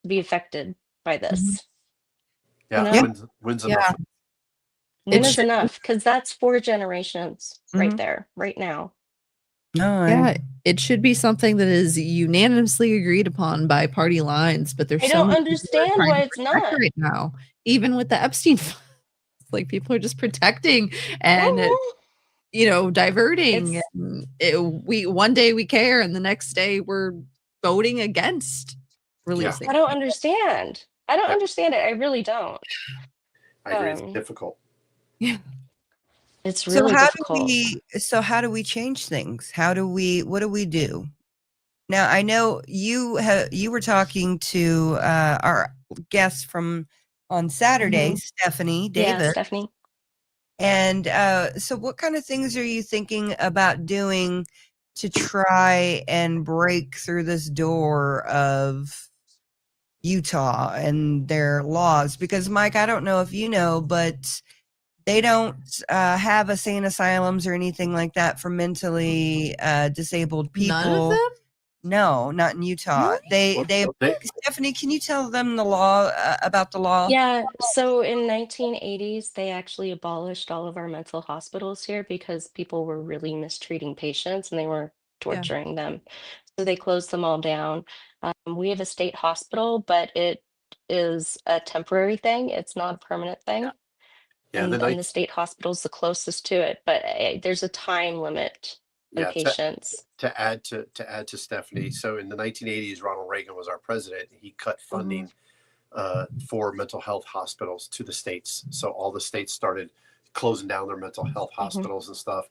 to be affected by this? You
Yeah.
know,
When's
Yeah.
enough?
when
It
is
should.
enough? Because that's 4 generations right
Mhm.
there, right now.
No,
Yeah, it should be something that is unanimously agreed upon by party lines, but there's
I
so
don't
many people who are
understand
trying
why
to
it's
protect
not.
right now, even with the Epstein files. Like people are just protecting and
Mhm.
diverting.
It's
And we one day we care, and the next day we're voting against
Yeah.
I
releasing.
don't understand. I don't
Yeah.
understand it. I really don't.
I agree. It's
Um,
difficult.
Yeah.
it's
So
really
how do
difficult.
we change things? What do we do? Now, I know you were talking to our guest from on Saturday,
Mhm.
Stephanie
Yeah,
Davis.
Stephanie.
And so what kind of things are you thinking about doing to try and break through this door of Utah and their laws? Because Mike, I don't know if you know, but they don't have insane asylums or anything like that for mentally disabled
None of
people.
them?
No, not in Utah.
Really?
They Stephanie, can you tell them the law about the law?
Yeah, so in 1980s, they actually abolished all of our mental hospitals here because people were really mistreating patients and they were
Yeah.
torturing them. So they closed them all down. We have a state hospital, but it is a temporary thing. It's not a permanent thing.
Yeah.
And the state hospital's the closest to it, but there's a time limit on
Yeah.
patients.
To add to Stephanie. So in the 1980s, Ronald Reagan was our president. He cut funding for mental health hospitals to the states. So all the states started closing down their mental health hospitals and stuff,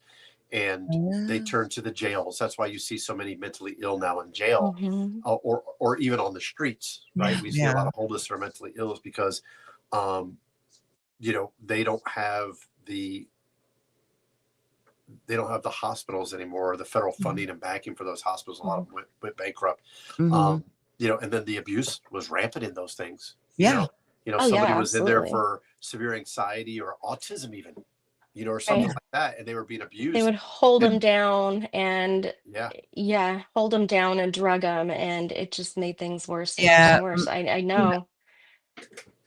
and they turned to the jails. That's why you see so many mentally ill now in jail,
Mhm.
or even on the streets. Right? We see a lot
Yeah.
of homeless or mentally ill because, they don't have the hospitals anymore, the federal funding and backing for those hospitals. A lot of them went bankrupt.
Mm-hmm.
And then the abuse was rampant in those things.
Yeah.
Oh yeah,
Somebody was in there
absolutely.
for severe anxiety or autism even, or something
Right.
like that, and they were being
They
abused.
would hold
Yeah.
them down and
Yeah.
hold them down and drug them, and it just made things worse and worse
Yeah.
and worse. I
Yeah.
know.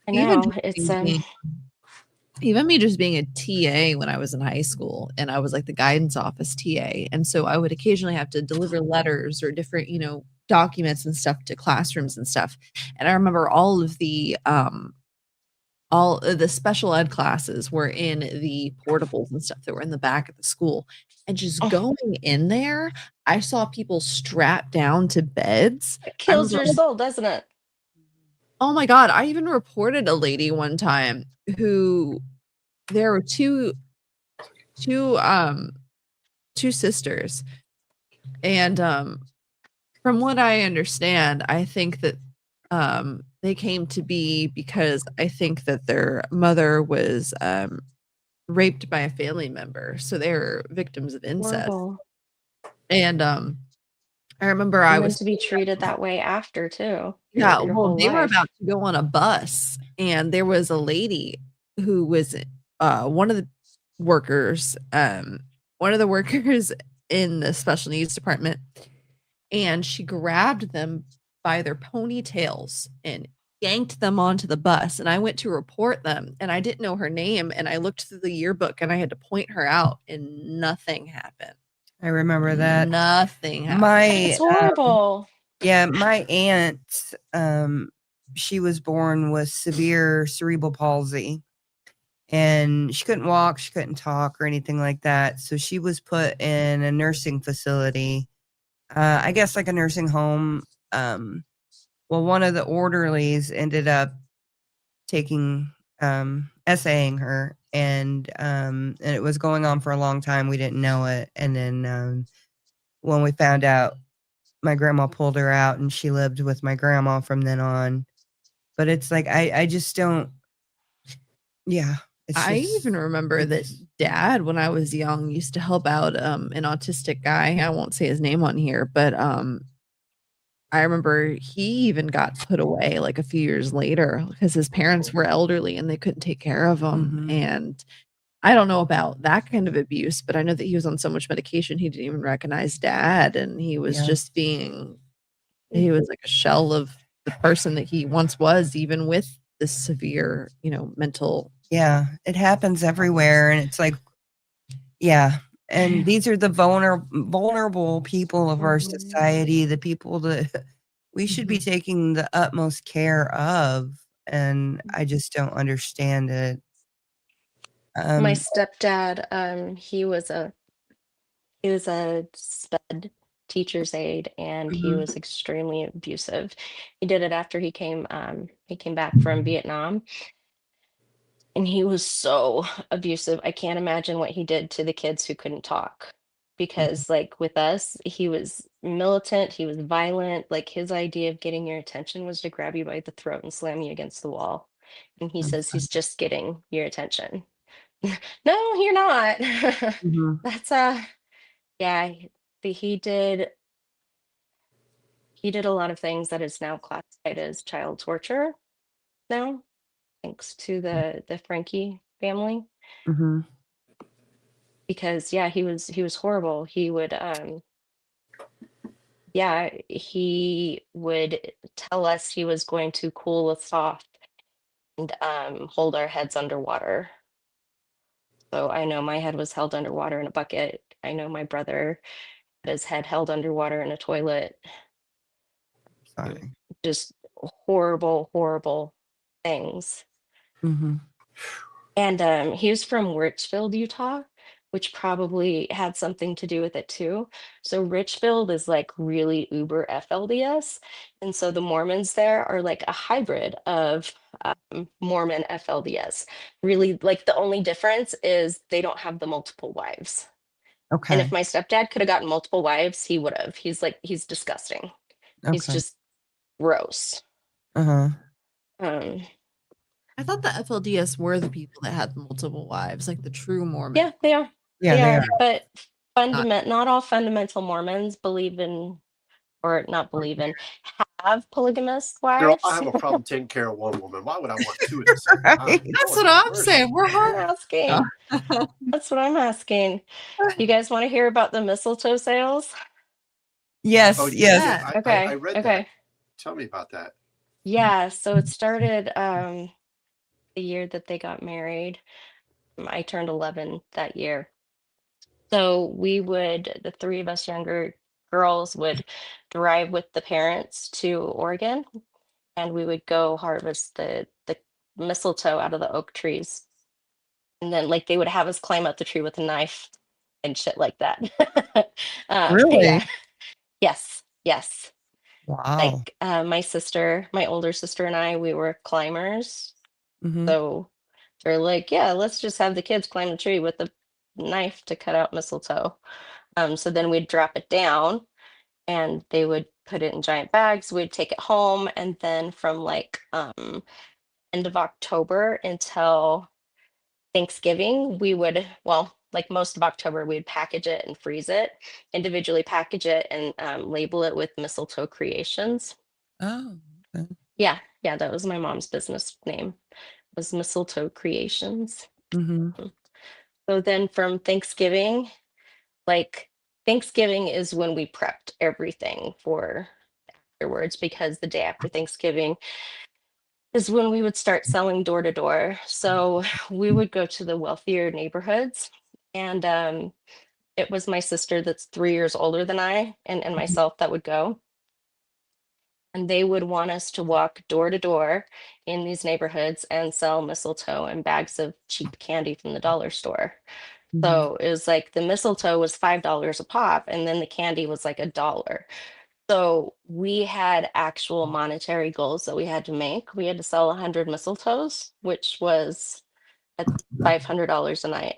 I
Even
know.
just
It's
even me just being a TA when I was in high school, and I was like the guidance office TA. And so I would occasionally have to deliver letters or different, documents and stuff to classrooms and stuff. And I remember all of the special ed classes were in the portables and stuff that were in the back of the school. And just
oh,
going in there, I saw people strapped down to beds.
it
I
kills
remember,
your soul, doesn't it?
oh my God, I even reported a lady one time who there were two sisters, and from what I understand, I think that they came to be because I think that their mother was raped by a family member, so they were victims of incest.
Horrible.
And I remember I
And then
was
to be treated that way after too,
yeah,
your
well,
whole
they were
life.
about to go on a bus, and there was a lady who was one of the workers, in the special needs department, and she grabbed them by their ponytails and yanked them onto the bus. And I went to report them, and I didn't know her name, and I looked through the yearbook, and I had to point her out, and nothing happened.
I remember that.
Nothing happened.
It's horrible.
My aunt, she was born with severe cerebral palsy, and she couldn't walk, she couldn't talk or anything like that. So she was put in a nursing facility, I guess like a nursing home. Well, one of the orderlies ended up essaying her, and it was going on for a long time. We didn't know it. And then when we found out, my grandma pulled her out, and she lived with my grandma from then on. But it's like I just don't. Yeah,
I even remember that Dad, when I was young, used to help out an autistic guy. I won't say his name on here, but I remember he even got put away like a few years later because his parents were elderly and they couldn't take care of him. And I don't know about that kind of abuse, but I know that he was on so much medication he didn't even recognize dad, and he was just being, he was like a shell of the person that he once was, even with this severe, mental.
Yeah, it happens everywhere, and it's like, yeah. And these are the vulnerable people of our society, the people that we should be taking the utmost care of. And I just don't understand it.
My stepdad, he was a sped teacher's aide, and he was extremely abusive. He did it after he came back from Vietnam, and he was so abusive. I can't imagine what he did to the kids who couldn't talk. Because like with us, he was militant, he was violent. Like his idea of getting your attention was to grab you by the throat and slam you against the wall. And he says he's just getting your attention. No, you're not. That's yeah, he did a lot of things that is now classified as child torture now, thanks to the Frankie family. Because yeah, he was horrible. He would he would tell us he was going to cool us off and hold our heads underwater. So I know my head was held underwater in a bucket. I know my brother had his head held underwater in a toilet.
Sorry.
Just horrible, horrible things. And he was from Richfield, Utah, which probably had something to do with it too. So Richfield is like really uber FLDS. And so the Mormons there are like a hybrid of Mormon FLDS. Really, like the only difference is they don't have the multiple wives. And if my stepdad could have gotten multiple wives, he would have. He's disgusting. He's just gross.
I thought the FLDS were the people that had multiple wives, like the true Mormon.
Yeah, they are.
Yeah,
they
they
are.
are.
But not all fundamental Mormons believe in, or not believe in, have polygamous
Girl,
wives.
I have a problem taking care of one woman. Why would I want two at the same time?
That's what I'm saying. We're
I'm
hard.
asking. That's what I'm asking. You guys want to hear about the mistletoe sales?
Yes,
Oh,
yes.
Okay.
I read that. Tell me about that.
Yeah, so it started the year that they got married. I turned 11 that year. So the three of us younger girls would drive with the parents to Oregon, and we would go harvest the mistletoe out of the oak trees. And then like they would have us climb up the tree with a knife and shit like that.
Really?
Yeah. Yes. Yes.
Wow.
Like my older sister and I, we were climbers. So they're like, yeah, let's just have the kids climb the tree with a knife to cut out mistletoe. So then we'd drop it down and they would put it in giant bags. We'd take it home. And then from like end of October until Thanksgiving, like most of October, we'd package it and freeze it, individually package it and label it with Mistletoe Creations.
Oh, okay.
Yeah, that was my mom's business name, was Mistletoe Creations. So then from Thanksgiving, like Thanksgiving is when we prepped everything for afterwards, because the day after Thanksgiving is when we would start selling door to door. So we would go to the wealthier neighborhoods, and it was my sister that's 3 years older than I and myself that would go. And they would want us to walk door to door in these neighborhoods and sell mistletoe and bags of cheap candy from the dollar store. So it was like the mistletoe was $5 a pop, and then the candy was like $1. So we had actual monetary goals that we had to make. We had to sell 100 mistletoes, which was at $500 a night.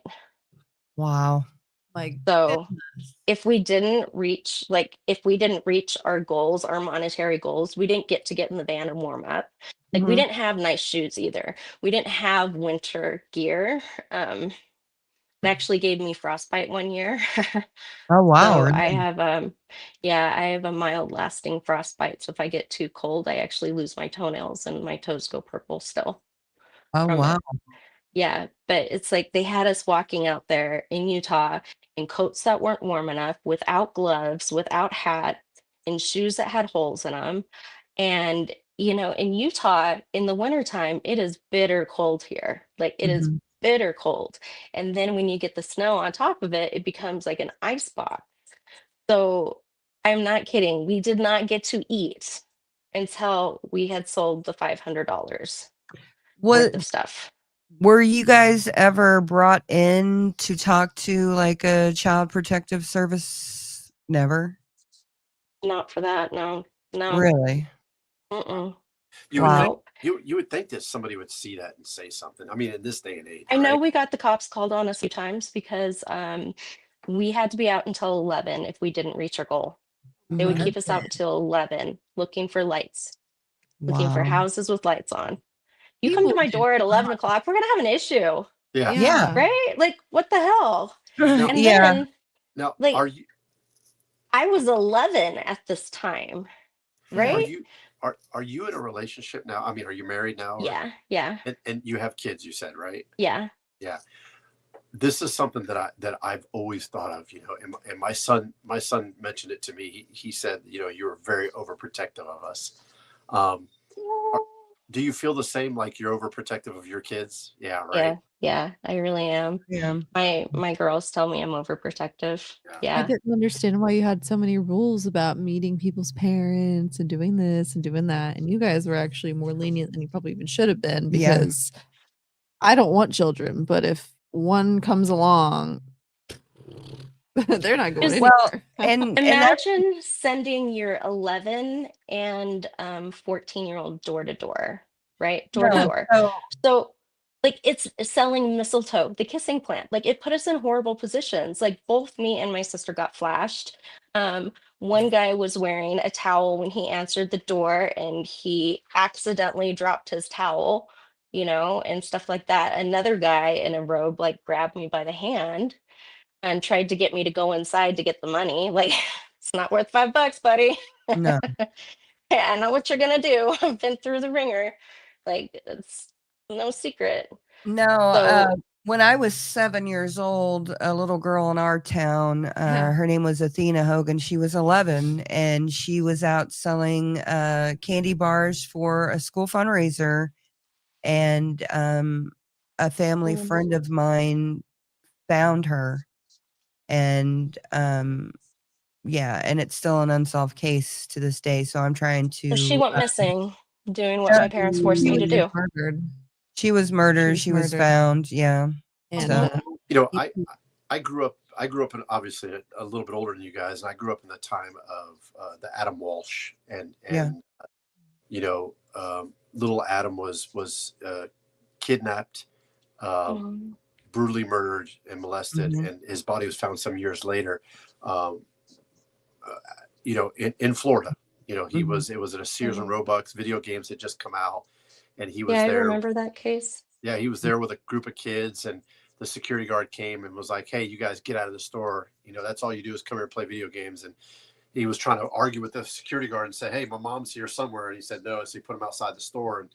Wow.
Like,
So if we didn't reach our goals, our monetary goals, we didn't get in the van and warm up. Like we didn't have nice shoes either. We didn't have winter gear. It actually gave me frostbite one year.
Oh wow,
So
really?
I have a mild lasting frostbite. So if I get too cold, I actually lose my toenails and my toes go purple still
Oh
from
wow.
it. Yeah, but it's like they had us walking out there in Utah in coats that weren't warm enough, without gloves, without hats, in shoes that had holes in them. And, in Utah in the wintertime, it is bitter cold here. Like it is
Mhm.
bitter cold. And then when you get the snow on top of it, it becomes like an ice box. So I'm not kidding. We did not get to eat until we had sold the $500
What
worth of stuff.
were you guys ever brought in to talk to like a child protective service? Never?
Not for that. No, no.
Really?
Mm-mm.
You would think
Wow.
No.
you would think that somebody would see that and say something. I mean, in this day and age,
I know
right?
we got the cops called on us a few times because we had to be out until 11 if we didn't reach our goal.
Oh
They
my
would keep us out
goodness.
until 11 looking for lights, looking for
Wow.
houses with lights on. You come to
People
my
do
door at
not.
11 o'clock, we're going to have an issue,
Yeah.
Yeah.
Yeah.
right? Like, what the hell?
Now,
And
Yeah.
then,
now,
like,
are you
I was 11 at this time,
Yeah.
are
right?
you are you in a relationship now? I mean, are you married now, or
Yeah, yeah,
and you have kids? You said, right?
yeah.
Yeah. This is something that I've always thought of, and my son mentioned it to me. He said, you were very overprotective of us. Um, are- do you feel the same? Like you're overprotective of your kids? Yeah, right.
Yeah, yeah, I really am.
Yeah.
My girls tell me I'm overprotective.
Yeah.
I
Yeah.
didn't understand why you had so many rules about meeting people's parents and doing this and doing that. And you guys were actually more lenient than you probably even should have been,
Yeah.
because I don't want children, but if one comes along, they're not going
Just
Well,
anywhere.
and that's
imagine sending your 11 and 14-year-old door to door, right? Door to
no.
door.
So
So, like, it's selling mistletoe, the kissing plant. Like, it put us in horrible positions. Like, both me and my sister got flashed. One guy was wearing a towel when he answered the door, and he accidentally dropped his towel, and stuff like that. Another guy in a robe, like, grabbed me by the hand and tried to get me to go inside to get the money. Like, it's not worth $5, buddy.
no.
I know what you're gonna do. I've been through the ringer. Like, it's no secret.
No,
So,
when I was 7 years old, a little girl in our town,
Yeah.
her name was Athena Hogan. She was 11 and she was out selling candy bars for a school fundraiser. And a family friend of mine found her. And yeah, and it's still an unsolved case to this day. So I'm trying
so she
to.
went missing, doing what
Yeah,
my parents forced
She
me
was
to do.
murdered.
she was
She
murdered.
was
She was
murdered.
found. Yeah.
And
So,
he-
I grew up in, obviously, a little bit older than you guys, and I grew up in the time of the Adam Walsh, and
yeah.
little Adam was kidnapped, um,
Mhm.
brutally murdered and molested,
Mhm.
and his body was found some years later. Um, in Florida. He
Mhm.
was it was at a Sears and Roebuck's. Video games had just come out, and he
Yeah,
was
I
there.
remember that case.
Yeah, he was there with a group of kids, and the security guard came and was like, "Hey, you guys get out of the store. That's all you do is come here and play video games." And he was trying to argue with the security guard and say, "Hey, my mom's here somewhere," and he said no. So he put him outside the store,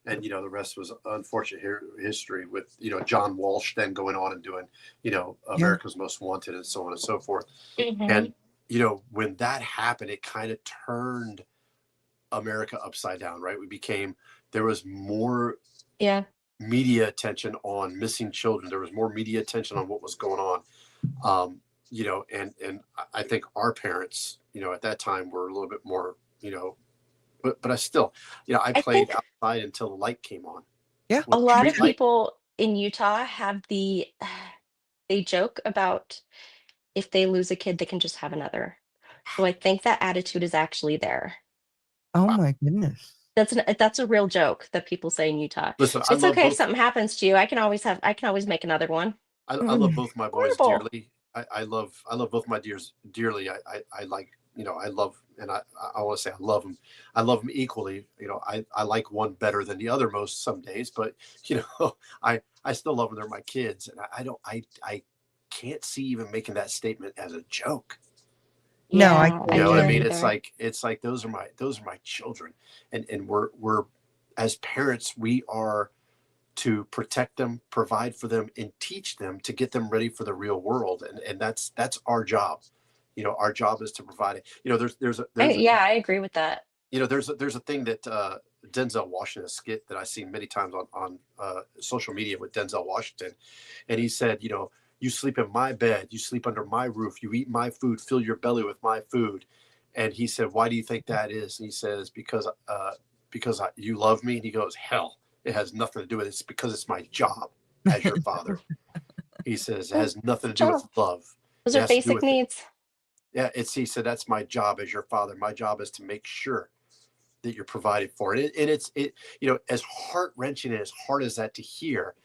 and the rest was unfortunate history with John Walsh then going on and doing
Yeah.
America's Most Wanted and so on and so forth.
Hmm.
And when that happened, it kind of turned America upside down, right? There was more
Yeah.
media attention on missing children. There was more media attention on what was going on. And I think our parents, at that time were a little bit more, but I still, I
I
played
think
outside until the light came on.
Yeah.
a
With
lot of
street light.
people in Utah have they joke about if they lose a kid, they can just have another. So I think that attitude is actually there.
Oh my goodness.
That's a real joke that people say in Utah.
Listen,
It's okay if something happens to you. I can always make another one.
I love both my boys
Horrible.
dearly. I love both my dears dearly. I like, I love, and I want to say I love them. I love them equally. I like one better than the other most some days, but I still love them. They're my kids, and I don't, I can't see even making that statement as a joke.
No, I
Yeah,
can't
You know what I mean?
either.
It's like those are my children, and we're as parents, we are to protect them, provide for them, and teach them to get them ready for the real world, and that's our job. You know, our job is to provide it. You know,
Yeah, I agree with that.
you know, there's a thing that Denzel Washington, a skit that I've seen many times on social media with Denzel Washington, and he said, you know, you sleep in my bed, you sleep under my roof, you eat my food, fill your belly with my food, and he said, why do you think that is? And he says, because you love me, and he goes, hell, it has nothing to do with it. It's because it's my job as your father. He says it has nothing to do with
Job.
love.
Those
It
are
has to do
basic
with it.
needs.
Yeah, he said that's my job as your father. My job is to make sure that you're provided for. And it's you know, as heart wrenching and as hard as that to hear,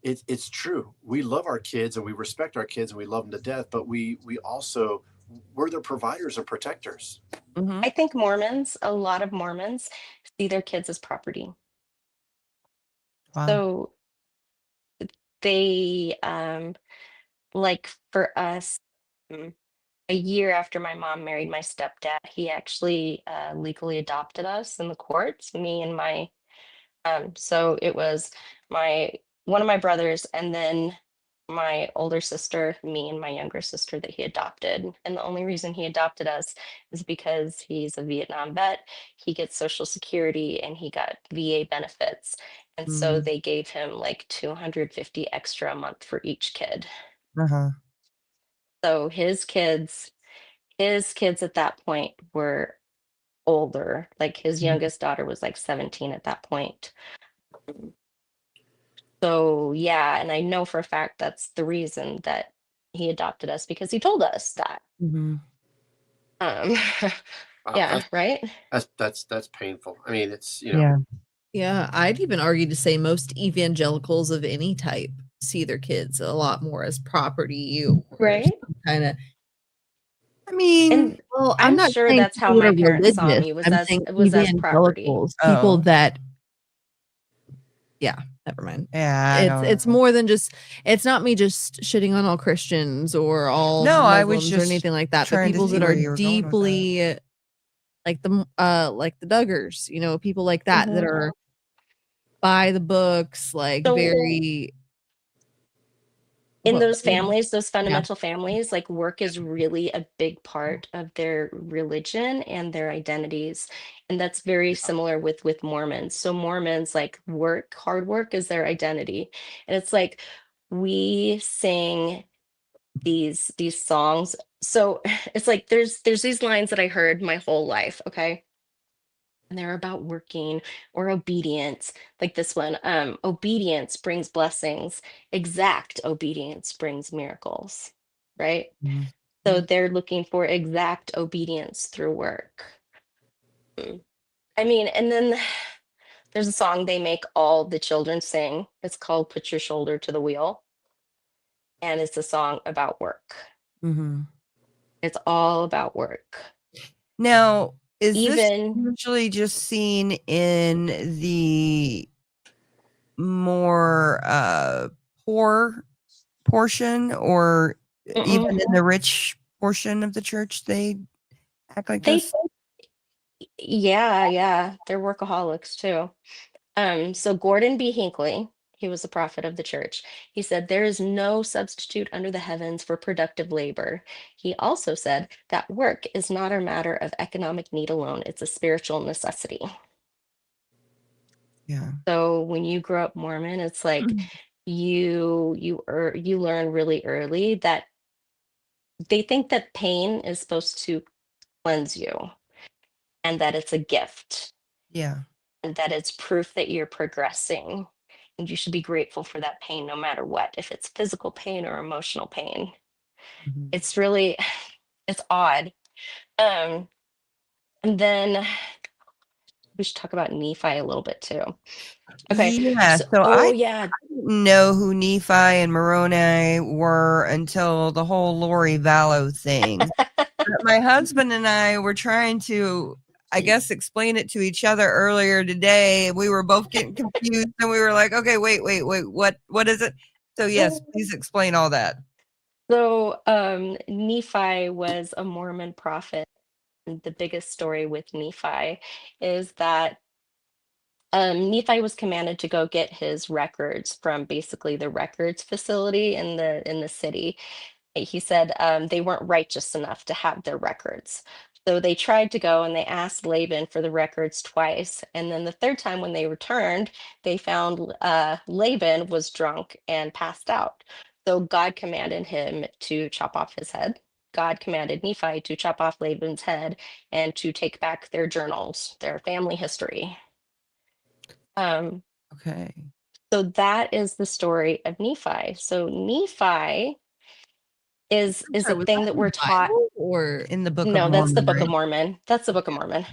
it's true. We love our kids and we respect our kids and we love them to death, but we also, we're their providers and protectors.
Mm-hmm.
I think a lot of Mormons see their kids as property.
Wow.
So they, like for us, a year after my mom married my stepdad, he actually legally adopted us in the courts, me and my so it was my one of my brothers and then my older sister, me and my younger sister that he adopted. And the only reason he adopted us is because he's a Vietnam vet. He gets Social Security and he got VA benefits. And so
Mm.
they gave him like 250 extra a month for each kid.
Uh-huh.
So his kids at that point were older. Like his youngest daughter was like 17 at that point. So yeah, and I know for a fact that's the reason that he adopted us because he told us that.
Mm-hmm.
Um,
Wow,
yeah, right?
that's painful. I mean, it's, you know,
Yeah.
Yeah, I'd even argue to say most evangelicals of any type see their kids a lot more as property or
Right?
kind of.
I mean,
And
Well, I'm
I'm
not
sure
saying
that's how
people that
my
are
parents saw
religious.
me
I'm saying
was as property.
evangelicals, people
oh,
that, yeah, never mind.
yeah, I don't
It's
know.
more than just. It's not me just shitting on all Christians or all
No, I was
Muslims or
just
anything like that. The
trying to
people
see
that
where
are
you were going with that.
deeply like the Duggars, you know, people like that that
Mhm.
are by the books, like
So
very
in
what
those families, those
yeah.
fundamental families, like work is really a big part of their religion and their identities. And that's very similar with Mormons. So Mormons like hard work is their identity. And it's like we sing these songs. So it's like there's these lines that I heard my whole life, okay? And they're about working or obedience, like this one. Obedience brings blessings, exact obedience brings miracles, right?
Mhm.
So they're looking for exact obedience through work. Mm. I mean, and then there's a song they make all the children sing. It's called Put Your Shoulder to the Wheel, and it's a song about work.
Mhm.
It's all about work.
Now, is this
Even
usually just seen in the more poor portion, or
mm-mm,
even in the rich portion of the church they act like
they
this?
yeah, they're workaholics too. So Gordon B. Hinckley, he was a prophet of the church. He said, there is no substitute under the heavens for productive labor. He also said that work is not a matter of economic need alone, it's a spiritual necessity.
Yeah.
So when you grow up Mormon, it's like you learn really early that they think that pain is supposed to cleanse you and that it's a gift
Yeah.
and that it's proof that you're progressing. And you should be grateful for that pain no matter what, if it's physical pain or emotional pain.
Mhm.
It's really, it's odd. Um, and then we should talk about Nephi a little bit too. Okay.
Yeah,
So,
so
oh
I
yeah.
didn't know who Nephi and Moroni were until the whole Lori Vallow thing. But my husband and I were trying to, I guess, explain it to each other earlier today. We were both getting confused, and we were like, "Okay, wait, what is it?" So yes, please explain all that.
So Nephi was a Mormon prophet. And the biggest story with Nephi is that Nephi was commanded to go get his records from basically the records facility in the city. He said they weren't righteous enough to have their records. So they tried to go and they asked Laban for the records twice. And then the third time when they returned, they found Laban was drunk and passed out. So God commanded him to chop off his head. God commanded Nephi to chop off Laban's head and to take back their journals, their family history.
Okay.
So that is the story of Nephi. So Nephi is a
Was
thing
that
that
in
we're
the
taught.
Bible or
In the Book of
No, that's the
Mormon,
Book of
right?
Mormon. That's the Book of Mormon.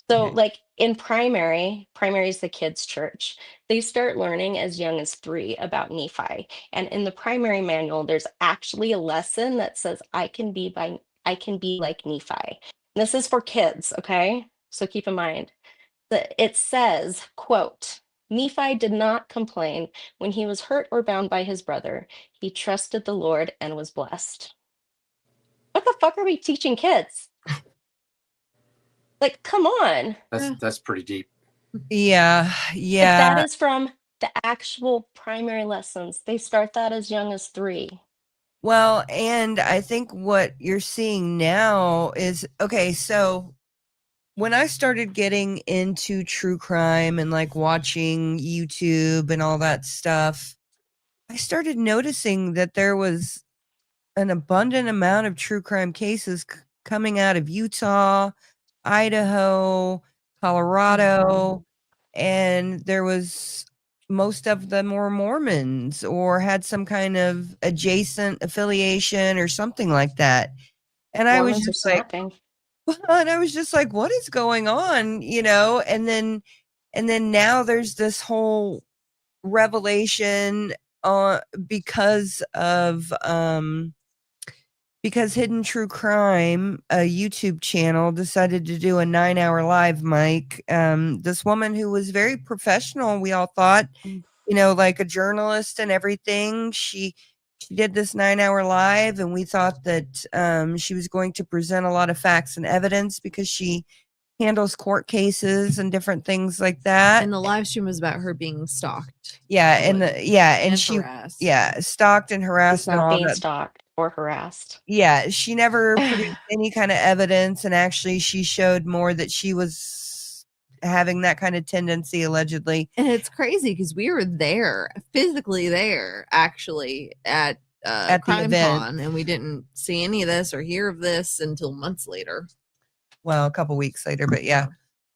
So,
Okay.
like in primary is the kids' church. They start learning as young as 3 about Nephi. And in the primary manual, there's actually a lesson that says, I can be like Nephi. This is for kids, okay? So keep in mind that it says, quote, Nephi did not complain when he was hurt or bound by his brother. He trusted the Lord and was blessed. What the fuck are we teaching kids? Like, come on.
That's pretty deep.
Yeah.
Like,
Yeah.
that is from the actual primary lessons. They start that as young as 3.
Well, and I think what you're seeing now is okay. So when I started getting into true crime and like watching YouTube and all that stuff, I started noticing that there was an abundant amount of true crime cases coming out of Utah, Idaho, Colorado, and there was most of them were Mormons or had some kind of adjacent affiliation or something like that. And I was
Mormons are
just like,
snapping.
and I was just like, what is going on? And then now there's this whole revelation because of because Hidden True Crime, a YouTube channel, decided to do a 9-hour live mic. This woman who was very professional, we all thought, like a journalist and everything. She did this 9-hour live, and we thought that she was going to present a lot of facts and evidence because she handles court cases and different things like that.
And the live stream was about her being stalked.
Yeah, and she
harassed.
stalked and harassed
She's
and
not
all
being
that.
stalked or harassed.
Yeah, she never produced any kind of evidence, and actually she showed more that she was having that kind of tendency allegedly.
And it's crazy because we were there, physically there, actually at
the
Crime
event.
Con, and we didn't see any of this or hear of this until months later.
Well, a couple weeks later, but yeah.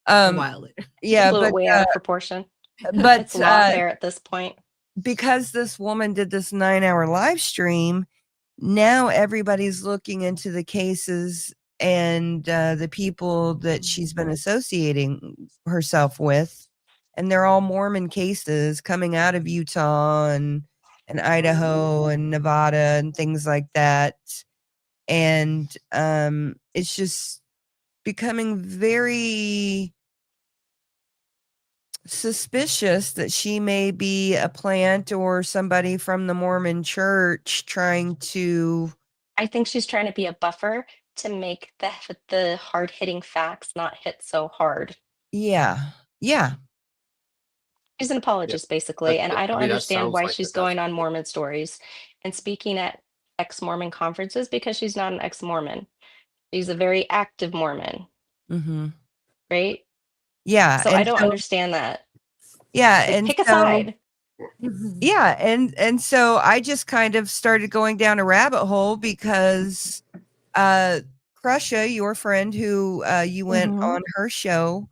A while later.
Yeah,
Blew
but
it way out of proportion.
but
It's lawfare at this point.
because this woman did this 9-hour live stream, now everybody's looking into the cases and the people that she's been associating herself with, and they're all Mormon cases coming out of Utah and Idaho and Nevada and things like that. And it's just becoming very suspicious that she may be a plant or somebody from the Mormon church trying to.
I think she's trying to be a buffer to make the hard-hitting facts not hit so hard.
Yeah.
She's an apologist, basically, and I don't
that
understand
sounds
why
like
she's
it. That's
going on Mormon stories and speaking at ex-Mormon conferences because she's not an ex-Mormon. She's a very active Mormon,
Mm-hmm.
right?
Yeah.
So I don't understand that.
Yeah.
Like,
and
pick a
so,
side.
Yeah. And so I just kind of started going down a rabbit hole because Crusha, your friend who you went on her show,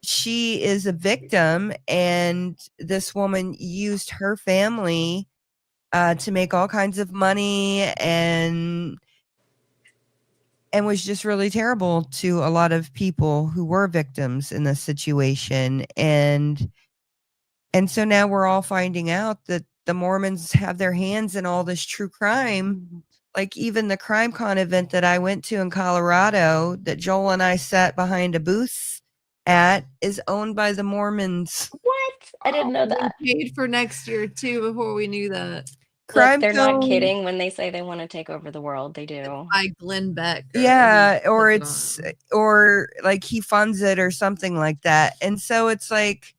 she is a victim, and this woman used her family to make all kinds of money and was just really terrible to a lot of people who were victims in this situation. And so now we're all finding out that the Mormons have their hands in all this true crime. Like even the CrimeCon event that I went to in Colorado that Joel and I sat behind a booth at is owned by the Mormons.
What? I didn't know that.
We paid for next year too before we knew that.
Look,
Crime
they're not
Film.
kidding when they say they want to take over the world. They do.
By Glenn Beck.
Yeah, or like he funds it or something like that. And so it's like,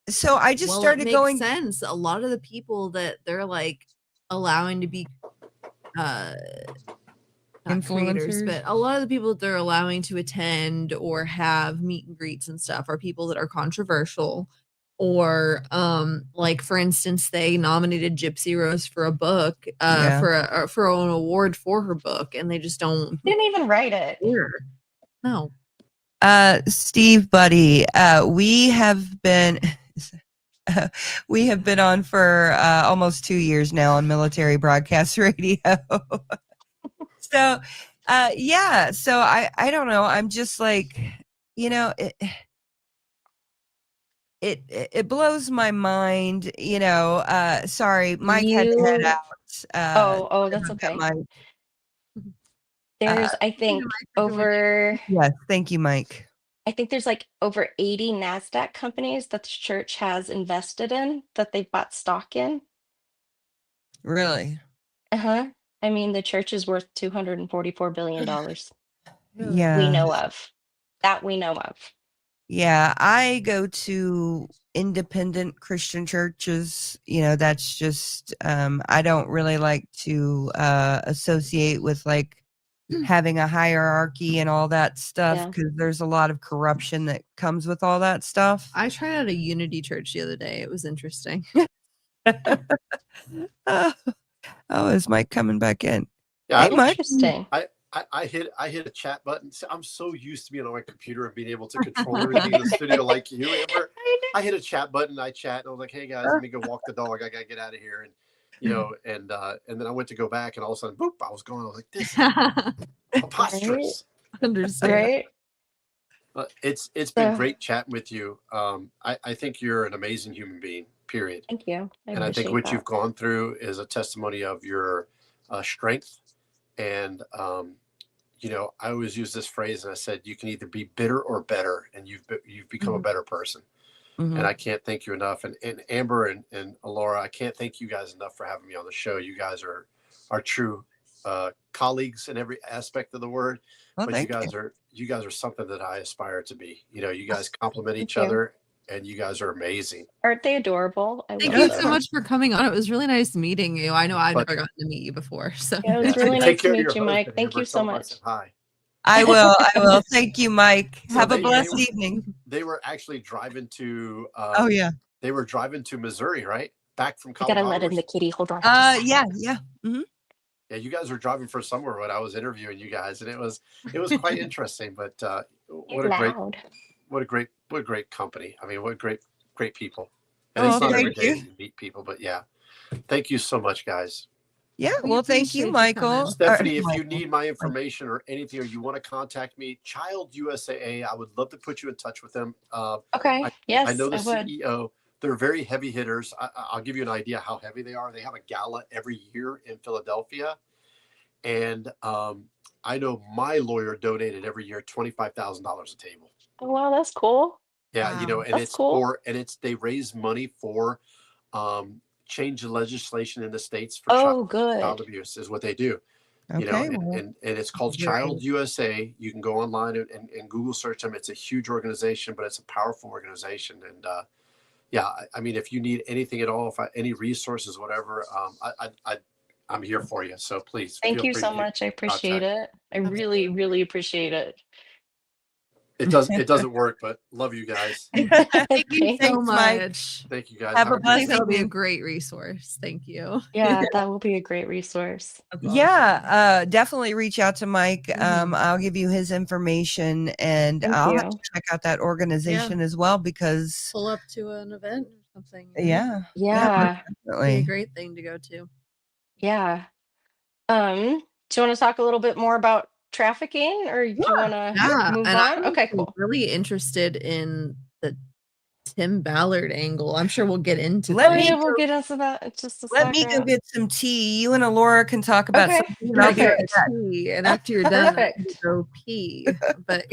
so I just started
it makes
going.
sense. A lot of the people that they're like allowing to be not creators,
Influencers?
but a lot of the people that they're allowing to attend or have meet and greets and stuff are people that are controversial, or like for instance, they nominated Gypsy Rose for a book for an award for her book, and they just don't
Didn't even write it.
no.
Steve, buddy, we have been on for almost 2 years now on Military Broadcast Radio. So, yeah. So I don't know. I'm just like, you know, it blows my mind. You know. Sorry, Mike had to head out.
Oh, that's okay.
Uh,
There's, I think, over.
Yes, thank you, Mike.
I think there's like over 80 NASDAQ companies that the church has invested in that they've bought stock in.
Really?
Uh-huh. I mean, the church is worth $244 billion.
Yeah.
We know of. That we know of.
Yeah, I go to independent Christian churches. You know, that's just I don't really like to associate with like having a hierarchy and all that stuff, because there's a lot of corruption that comes with all that stuff.
I tried out a Unity church the other day. It was interesting.
Oh, is Mike coming back in?
Yeah,
Hey, Mike.
Interesting.
I hit a chat button. I'm so used to being on my computer and being able to control everything in the studio like you, Amber. I hit a chat button, I chat, and I was like, "Hey guys, let me go walk the dog. I gotta get out of here." And you know, and then I went to go back, and all of a sudden, boop! I was gone. I was like, "This is preposterous."
Understand.
Right?
It's been great chatting with you. I think you're an amazing human being. Period.
Thank you.
I think what you've gone through is a testimony of your strength. And you know, I always use this phrase, and I said, you can either be bitter or better, and you've become a better person. And I can't thank you enough. And Amber and Alora, I can't thank you guys enough for having me on the show. You guys are true colleagues in every aspect of the word.
Well,
but you guys are something that I aspire to be. You know, you guys complement each other, and you guys are amazing.
Aren't they adorable?
Thank you so much for coming on. It was really nice meeting you. I know I've never gotten to meet you before. So
yeah, it was really nice to meet you, Mike. Thank you so much.
Hi.
I will. Thank you, Mike. Have a blessed evening.
They were actually driving to
oh yeah.
They were driving to Missouri, right? Back from Colorado.
I gotta let in the kitty. Hold on.
Yeah. Mm-hmm.
Yeah, you guys were driving for somewhere when I was interviewing you guys, and it was quite interesting. But what a great company. I mean, what great people. And it's not every day you meet people, but yeah. Thank you so much, guys.
Yeah, well, thank you, Michael.
Stephanie, if you need my information or anything, or you want to contact me, Child USAA, I would love to put you in touch with them.
Okay. Yes,
I know the CEO. They're very heavy hitters. I'll give you an idea how heavy they are. They have a gala every year in Philadelphia. And I know my lawyer donated every year $25,000 a table.
Oh, wow, that's cool.
Yeah,
wow.
You know, and
that's
it's
cool.
they raise money for change the legislation in the states for child abuse is what they do. You know, and it's called Child USA. You can go online and Google search them. It's a huge organization, but it's a powerful organization. And yeah, I mean, if you need anything at all, any resources, whatever, I'm here for you. So please.
Thank you so much. I appreciate it. I really, really appreciate it.
It doesn't work, but love you guys.
Thank you so much.
Thank you guys.
Have a blessed.
That'll be a great resource. Thank you.
Yeah, that will be a great resource.
Yeah, definitely reach out to Mike. I'll give you his information, and I'll have to check out that organization as well, because
pull up to an event or something.
Yeah,
definitely. Be a great thing to go to.
Yeah. Do you want to talk a little bit more about trafficking, or do you want to move on? Okay, cool.
Really interested in the Tim Ballard angle. I'm sure we'll get into
that. We'll get into that in just a second.
Let me go get some tea. You and Alora can talk about something.
I'll get tea, and after you're done, go pee. But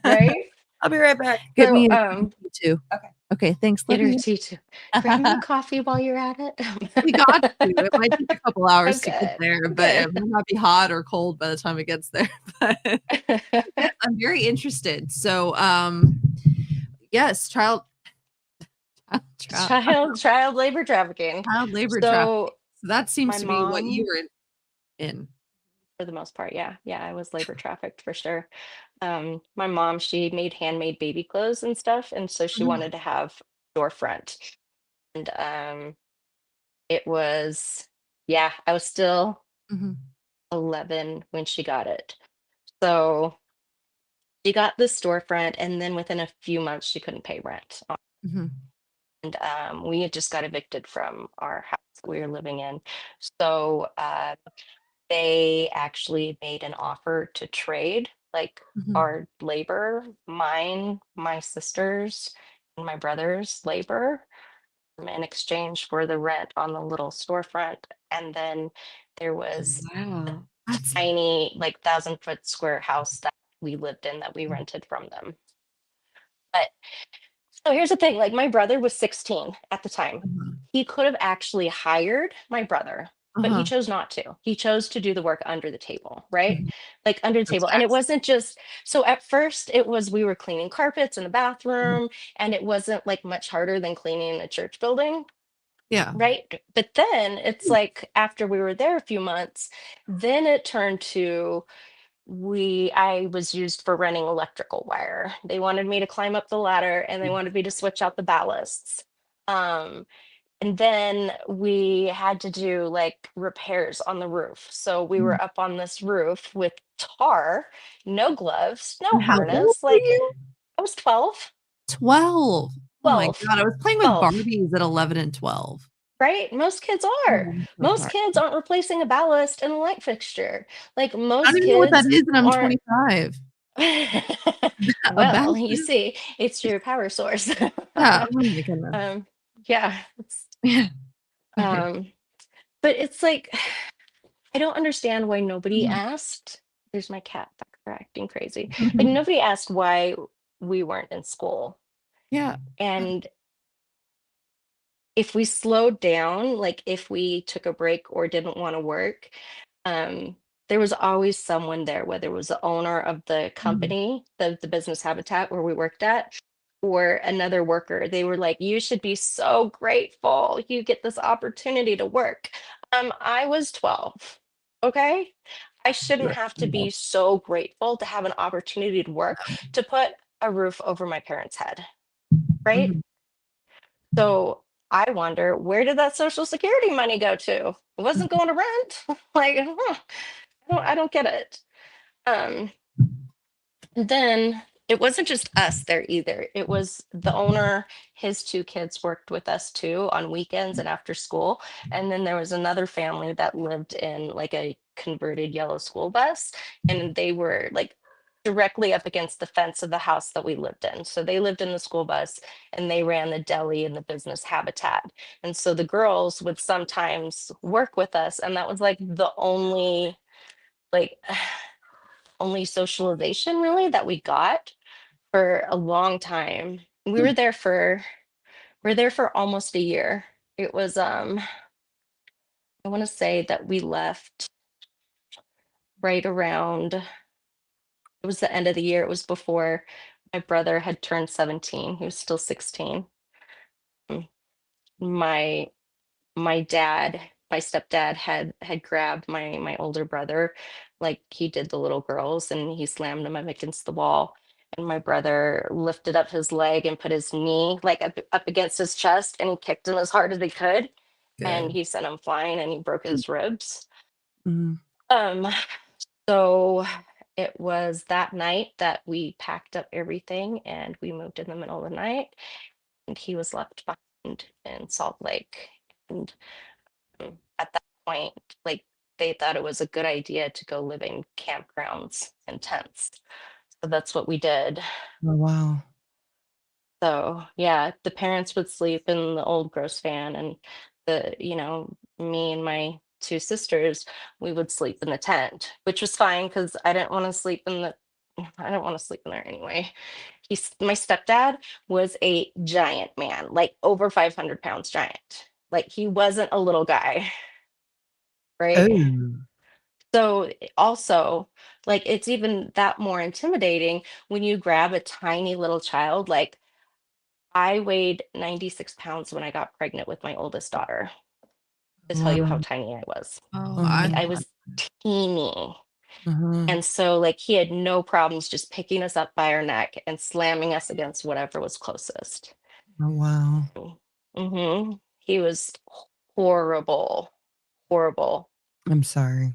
right,
I'll be right back.
Get me a tea too.
Okay.
Okay, thanks.
Get
Love
her
you.
tea too. Grab me coffee while you're at it.
We got to. It might take a couple hours to get
Okay.
there, but it might not be hot or cold by the time it gets there. But yes, I'm very interested. So, yes,
Child labor trafficking.
child labor trafficking.
So
So that seems
my
to be what you
mom,
were in.
for the most part, yeah, I was labor trafficked for sure. My mom, she made handmade baby clothes and stuff, and so she
Mm,
wanted to have storefront. And it was, yeah, I was still
mhm,
11 when she got it. So she got the storefront, and then within a few months, she couldn't pay rent.
mhm,
And we had just got evicted from our house that we were living in. So they actually made an offer to trade like
mhm.
our labor, mine, my sister's, and my brother's labor in exchange for the rent on the little storefront. And then there was
Wow. That's
tiny, like 1,000-foot square house that we lived in that we rented from them. But so here's the thing, like my brother was 16 at the time.
uh-huh.
He could have actually hired my brother, but he
Uh-huh.
chose not to. He chose to do the work under the table, right?
Mhm.
Like under the
That's
table. And it
facts.
wasn't just, so at first it was we were cleaning carpets in the
Mhm.
bathroom, and it wasn't like much harder than cleaning a church building,
Yeah.
right? But then it's like after we were there a few months, then it turned to I was used for running electrical wire. They wanted me to climb up the ladder, and they wanted me to switch out the ballasts. Um, and then we had to do like repairs on the roof. So we
Mhm.
were up on this roof with tar, no gloves, no
And how old
harness.
were
Like
you?
I was 12,
12. Oh my
12,
God. I was playing with
12.
Barbies at 11 and 12.
Right? Most kids
Oh,
are.
I'm so
Most
sorry.
kids aren't replacing a ballast and a light fixture. Like
I don't
most
even know what that
kids
is, and I'm
aren't.
25. About
Well, you see, it's your power source.
yeah. Oh my goodness.
Yeah.
Yeah. Okay.
Um, but it's like I don't understand why nobody
Mhm.
asked. There's my cat back there acting crazy. Like nobody asked why we weren't in school.
Yeah.
And if we slowed down, like if we took a break or didn't want to work, um, there was always someone there, whether it was the owner of the
Mhm.
company, the business habitat where we worked at, or another worker. They were like, "You should be so grateful you get this opportunity to work." I was 12. Okay. I shouldn't have to be so grateful to have an opportunity to work to put a roof over my parents' head. Right.
Mhm.
So I wonder, where did that social security money go to? It wasn't going to rent. Like, I don't get it. Um, and then it wasn't just us there either. It was the owner, his two kids worked with us too on weekends and after school. And then there was another family that lived in like a converted yellow school bus, and they were like directly up against the fence of the house that we lived in. So they lived in the school bus, and they ran the deli and the business habitat. And so the girls would sometimes work with us, and that was like the like only socialization really that we got for a long time. We were there for almost a year. It was I want to say that we left right around, it was the end of the year. It was before my brother had turned 17. He was still 16. Mm, My my dad, my stepdad had grabbed my older brother like he did the little girls, and he slammed him up against the wall, and my brother lifted up his leg and put his knee like up against his chest, and he kicked him as hard as he could, and
Good.
he sent him flying, and he broke his ribs.
Mhm.
um so it was that night that we packed up everything and we moved in the middle of the night, and he was left behind in Salt Lake. And at that point, like they thought it was a good idea to go live in campgrounds and tents. So that's what we did.
Oh, wow.
So yeah, the parents would sleep in the old gross van, and me and my two sisters, we would sleep in the tent, which was fine because I didn't want to sleep in there anyway. my stepdad was a giant man, like over 500 pounds giant. Like he wasn't a little guy, right?
Oh.
So also, like it's even that more intimidating when you grab a tiny little child. Like I weighed 96 pounds when I got pregnant with my oldest daughter, to tell you how
Wow.
tiny I was.
Oh,
Mhm.
Like I was teeny.
Mhm.
And so like he had no problems just picking us up by our neck and slamming us against whatever was closest.
Oh, wow.
He was horrible, horrible.
I'm sorry.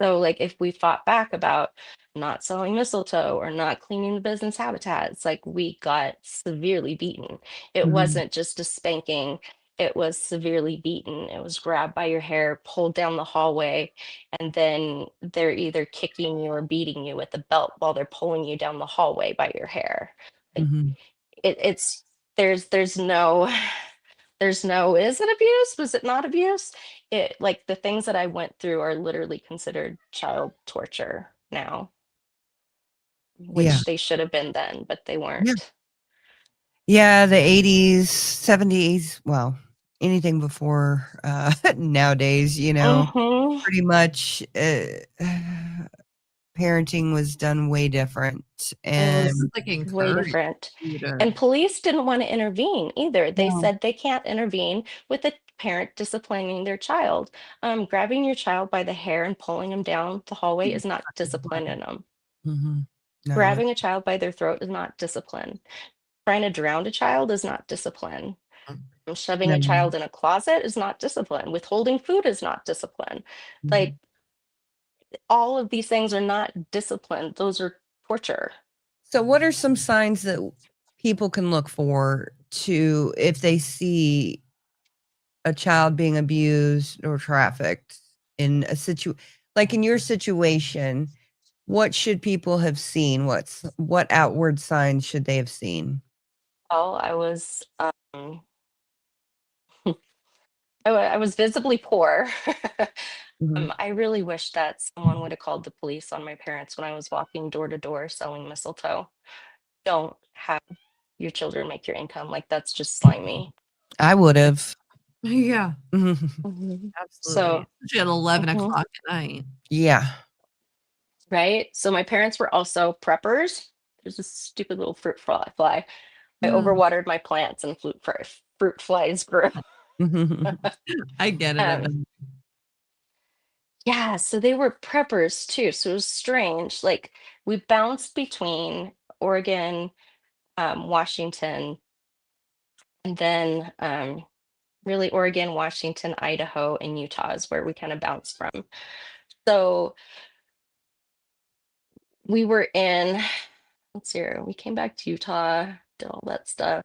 So, like, if we fought back about not selling mistletoe or not cleaning the business habitats, like, we got severely beaten. It
Mhm.
wasn't just a spanking, it was severely beaten. It was grabbed by your hair, pulled down the hallway, and then they're either kicking you or beating you with a belt while they're pulling you down the hallway by your hair. Like,
Mhm.
it's there's no there's no, is it abuse? Was it not abuse? It like the things that I went through are literally considered child torture now,
Yeah.
which they should have been then, but they
Yeah.
weren't.
Yeah, the 80s, 70s, well, anything before nowadays,
Mm-hmm.
pretty much parenting was done way different.
It
And
was
like
way
encourage
different.
you to.
And police didn't want to intervene either. They
no.
said they can't intervene with a parent disciplining their child. Grabbing your child by the hair and pulling them down the hallway is not disciplining them.
Mhm. No,
Grabbing a child by their throat is not discipline. Trying to drown a child is not discipline. Shoving a
no.
child in a closet is not discipline. Withholding food is not discipline. Like
Mhm.
all of these things are not discipline. Those are torture.
So what are some signs that people can look for to if they see a child being abused or trafficked in a like in your situation, what should people have seen? What outward signs should they have seen?
Well, I was visibly poor.
Mhm.
I really wish that someone would have called the police on my parents when I was walking door to door selling mistletoe. Don't have your children make your income. Like that's just slimy.
I would have.
Yeah, absolutely.
So,
Especially at 11
mhm.
o'clock at night.
Yeah.
Right? So my parents were also preppers. There's this stupid little fruit fly. I
Mm,
overwatered my plants and fruit flies grew.
I get it. I've
Um,
been.
yeah, so they were preppers too. So it was strange. Like we bounced between Oregon, Washington, and then really Oregon, Washington, Idaho, and Utah is where we kind of bounced from. So we were in, let's see here, we came back to Utah, did all that stuff.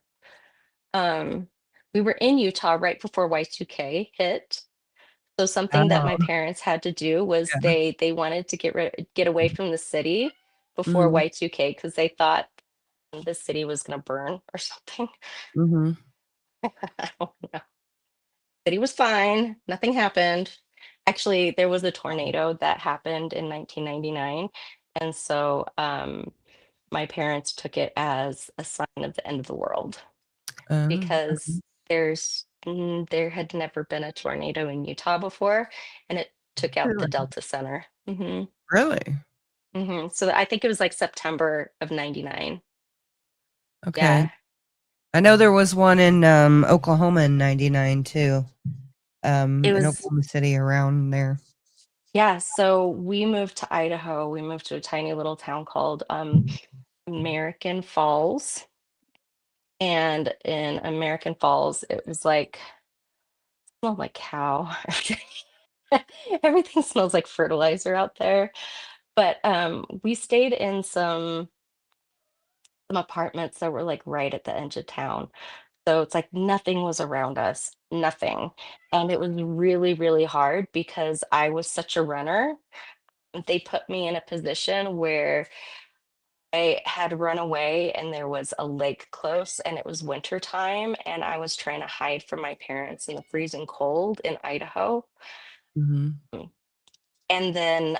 Um, we were in Utah right before Y2K hit. So something that my
Oh,
parents had to do was
yeah.
they wanted to get away from the city before
Mhm.
Y2K because they thought the city was going to burn or something.
Mhm.
I don't know. City was fine. Nothing happened. Actually, there was a tornado that happened in 1999, and so my parents took it as a sign of the end of the world
Okay.
because there had never been a tornado in Utah before, and it took out the
Really?
Delta Center.
Really?
So I think it was like September of 99.
Okay.
Yeah.
I know there was one in Oklahoma in 99 too.
It
In
was,
Oklahoma City around there.
yeah. So we moved to Idaho. We moved to a tiny little town called American Falls. And in American Falls, it was like, smelled like cow. Everything smells like fertilizer out there. But we stayed in some apartments that were like right at the edge of town. So it's like nothing was around us, nothing. And it was really, really hard because I was such a runner. They put me in a position where I had run away and there was a lake close and it was winter time and I was trying to hide from my parents in the freezing cold in Idaho.
Mhm.
And then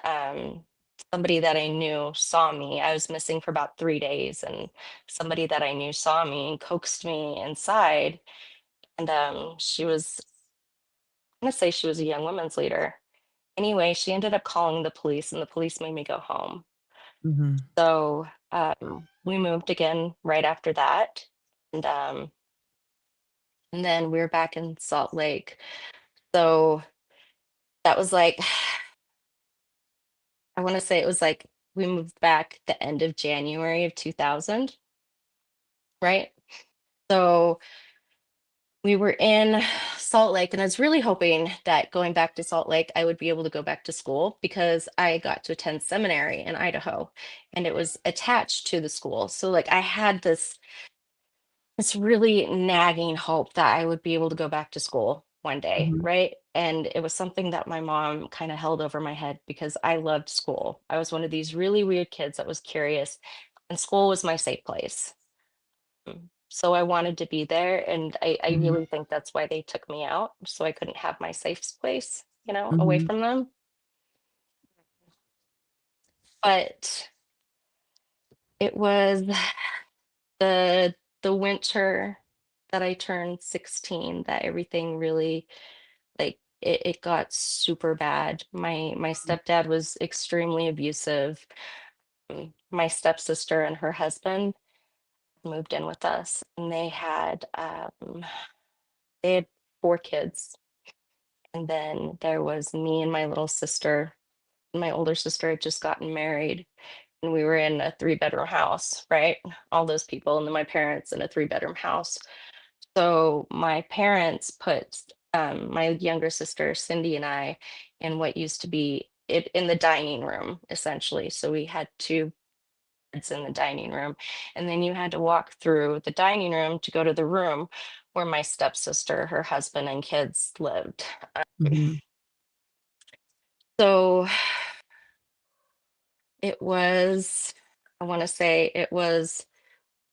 somebody that I knew saw me. I was missing for about 3 days, and somebody that I knew saw me and coaxed me inside. And she was, I'm gonna say she was a young women's leader. Anyway, she ended up calling the police, and the police made me go home.
Mm-hmm.
So we moved again right after that, and then we were back in Salt Lake. So that was like, I want to say it was like we moved back the end of January of 2000, right? So we were in Salt Lake, and I was really hoping that going back to Salt Lake, I would be able to go back to school because I got to attend seminary in Idaho, and it was attached to the school. So like I had this really nagging hope that I would be able to go back to school one day,
Mm-hmm.
right? And it was something that my mom kind of held over my head because I loved school. I was one of these really weird kids that was curious, and school was my safe place. So I wanted to be there, and I
Mm-hmm.
really think that's why they took me out, so I couldn't have my safe place, away
Mm-hmm.
from them. But it was the winter that I turned 16 that everything really, like, it got super bad. My stepdad was extremely abusive. My stepsister and her husband moved in with us, and they had 4 kids. And then there was me and my little sister. My older sister had just gotten married, and we were in a 3-bedroom house, right? All those people, and then my parents in a 3-bedroom house. So my parents put my younger sister Cindy and I in what used to be it in the dining room, essentially. So we had 2 beds in the dining room, and then you had to walk through the dining room to go to the room where my stepsister, her husband, and kids lived.
Mm-hmm.
So it was, I want to say it was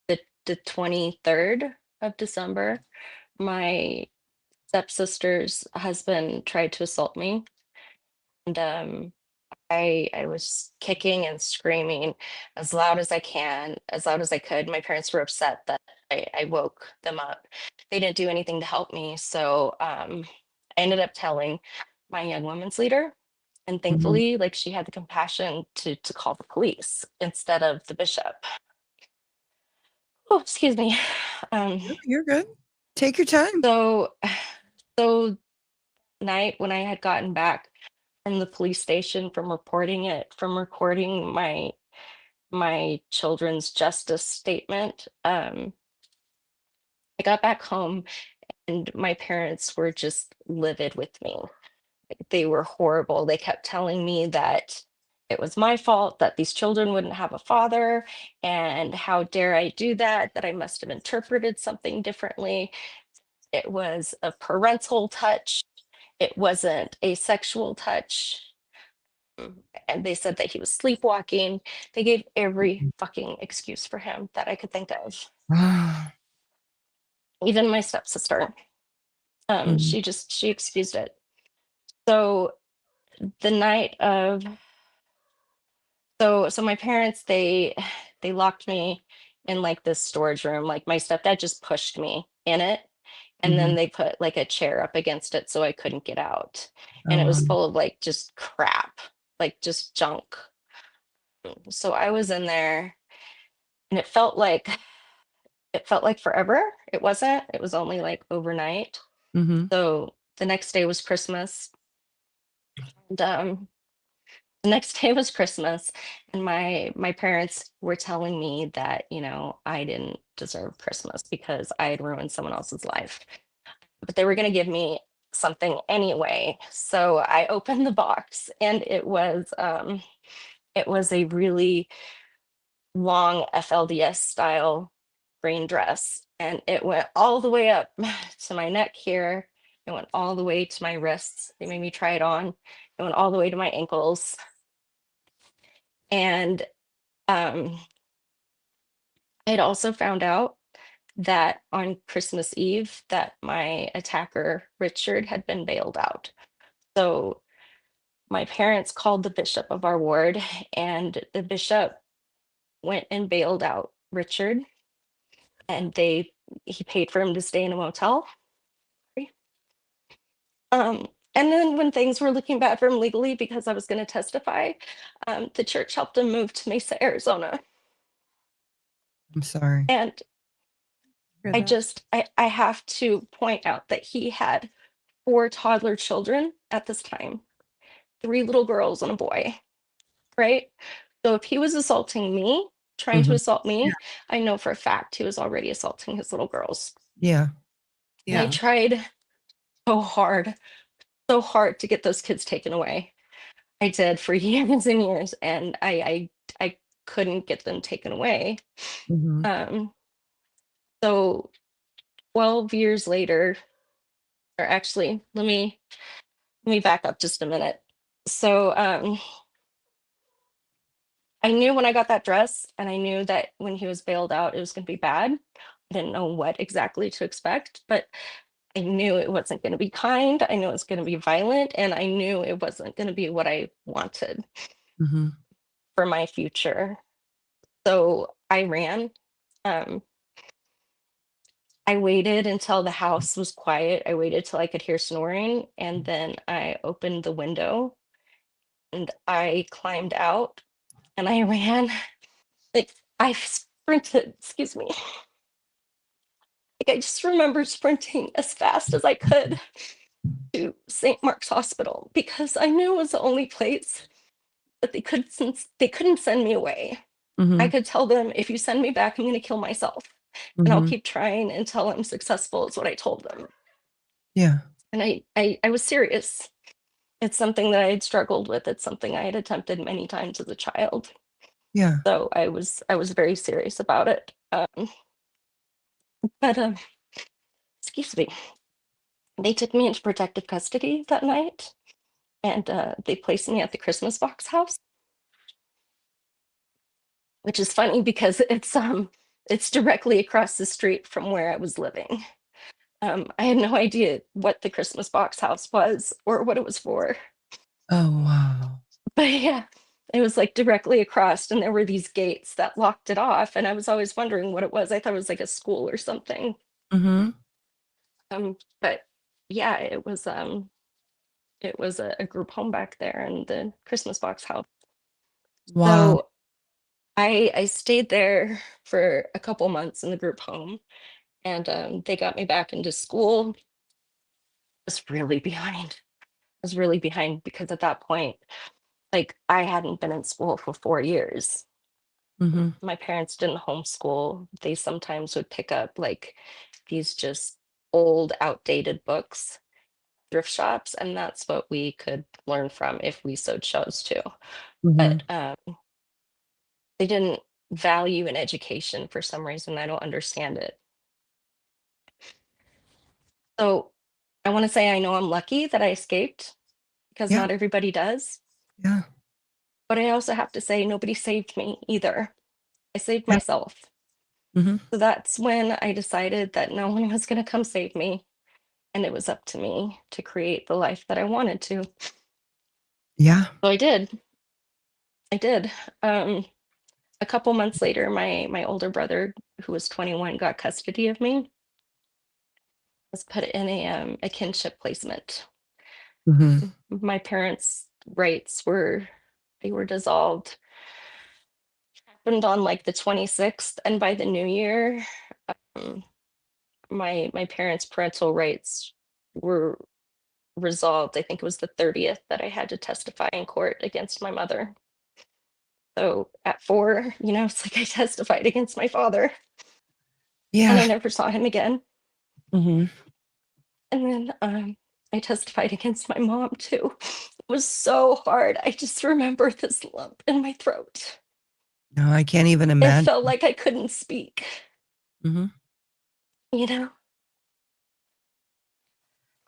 the 23rd of December. My stepsister's husband tried to assault me, and I was kicking and screaming as loud as I can, as loud as I could. My parents were upset that I woke them up. They didn't do anything to help me, so I ended up telling my young women's leader, and
Mm-hmm.
thankfully, like, she had the compassion to call the police instead of the bishop. Oh, excuse me. Um,
You're good. Take your time.
so so night when I had gotten back from the police station from reporting it, from recording my children's justice statement, I got back home, and my parents were just livid with me. They were horrible. They kept telling me that it was my fault that these children wouldn't have a father, and how dare I do that, that I must have interpreted something differently. It was a parental touch. It wasn't a sexual touch. And they said that he was sleepwalking. They gave every fucking excuse for him that I could think of. Even my stepsister,
Mhm.
she excused it. So the night of, so my parents, they locked me in like this storage room. Like my stepdad just pushed me in it, and then
Mhm.
they put like a chair up against it so I couldn't get out. And
Oh,
it was
wow.
full of like just crap, like just junk. So I was in there, and it felt like forever. It wasn't. It was only like overnight.
Mhm.
So the next day was Christmas. And the next day was Christmas, and my parents were telling me that, I didn't deserve Christmas because I had ruined someone else's life. But they were going to give me something anyway. So I opened the box, and it was a really long FLDS style green dress, and it went all the way up to my neck here. It went all the way to my wrists. They made me try it on. It went all the way to my ankles. And I had also found out that on Christmas Eve that my attacker Richard had been bailed out. So my parents called the bishop of our ward, and the bishop went and bailed out Richard, and he paid for him to stay in a motel. And then when things were looking bad for him legally because I was going to testify, the church helped him move to Mesa, Arizona.
I'm sorry.
And I have to point out that he had 4 toddler children at this time, 3 little girls and a boy, right? So if he was assaulting me, trying to assault me, I know for a fact he was already assaulting his little girls.
Yeah.
And I tried so hard to get those kids taken away. I did for years and years, and I couldn't get them taken away. So 12 years later, or actually, let me back up just a minute. So I knew when I got that dress, and I knew that when he was bailed out, it was going to be bad. I didn't know what exactly to expect, but I knew it wasn't going to be kind. I knew it was going to be violent, and I knew it wasn't going to be what I wanted for my future. So I ran. I waited until the house was quiet. I waited till I could hear snoring, and then I opened the window and I climbed out and I ran. Like I sprinted, excuse me. Like I just remember sprinting as fast as I could to St. Mark's Hospital because I knew it was the only place that they couldn't send me away. I could tell them, if you send me back, I'm going to kill myself. And I'll keep trying until I'm successful, is what I told them.
Yeah.
And I was serious. It's something that I had struggled with. It's something I had attempted many times as a child.
Yeah.
So I was very serious about it. But excuse me. They took me into protective custody that night, and they placed me at the Christmas box house, which is funny because it's directly across the street from where I was living. I had no idea what the Christmas box house was or what it was for.
Oh, wow.
But yeah, it was like directly across, and there were these gates that locked it off. And I was always wondering what it was. I thought it was like a school or something. But yeah, it was a group home back there in the Christmas box house.
Wow.
So I stayed there for a couple months in the group home, and they got me back into school. I was really behind. I was really behind because at that point, like I hadn't been in school for 4 years. My parents didn't homeschool. They sometimes would pick up like these just old, outdated books, thrift shops, and that's what we could learn from if we so chose to. But they didn't value an education for some reason. I don't understand it. So I want to say I know I'm lucky that I escaped because not everybody does.
Yeah.
But I also have to say nobody saved me either. I saved myself. So that's when I decided that no one was going to come save me. And it was up to me to create the life that I wanted to.
Yeah.
So I did. A couple months later, my older brother, who was 21, got custody of me. Was put in a kinship placement. My parents' rights were dissolved. Happened on like the 26th, and by the new year, my parents' parental rights were resolved. I think it was the 30th that I had to testify in court against my mother. So at 4, it's like I testified against my father.
Yeah.
And I never saw him again.
And
then I testified against my mom too. It was so hard. I just remember this lump in my throat.
No, I can't even imagine.
It felt like I couldn't speak.
No,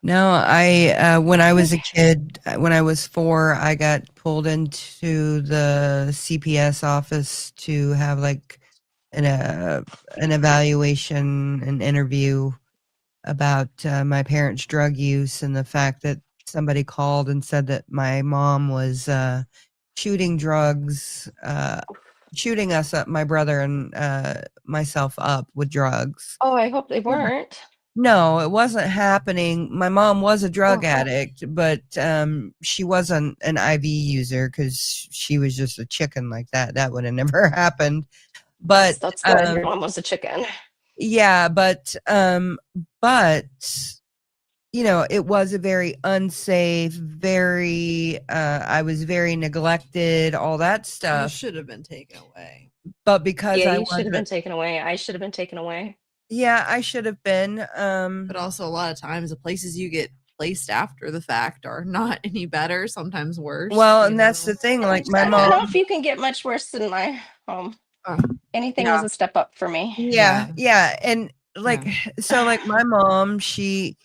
when I was a kid, when I was 4, I got pulled into the CPS office to have like an evaluation, an interview about my parents' drug use and the fact that somebody called and said that my mom was shooting us up, my brother and myself up with drugs.
Oh, I hope they weren't.
No, it wasn't happening. My mom was a drug
Oh.
addict, but she wasn't an IV user because she was just a chicken like that. That would have never happened. But
That's good. Your mom was a chicken.
yeah, but you know, it was a very unsafe, very I was very neglected, all that
You
stuff.
should have been taken away.
But because
Yeah,
I
you should have been
wasn't,
taken away. I should have been taken away.
yeah, I should have been.
But also, a lot of times, the places you get placed after the fact are not any better, sometimes worse.
Well,
you
and that's
know?
the thing. Like my
I don't know
mom,
if you can get much worse than my home. Anything
yeah.
was a step up for me.
Yeah, and like so, like my mom, she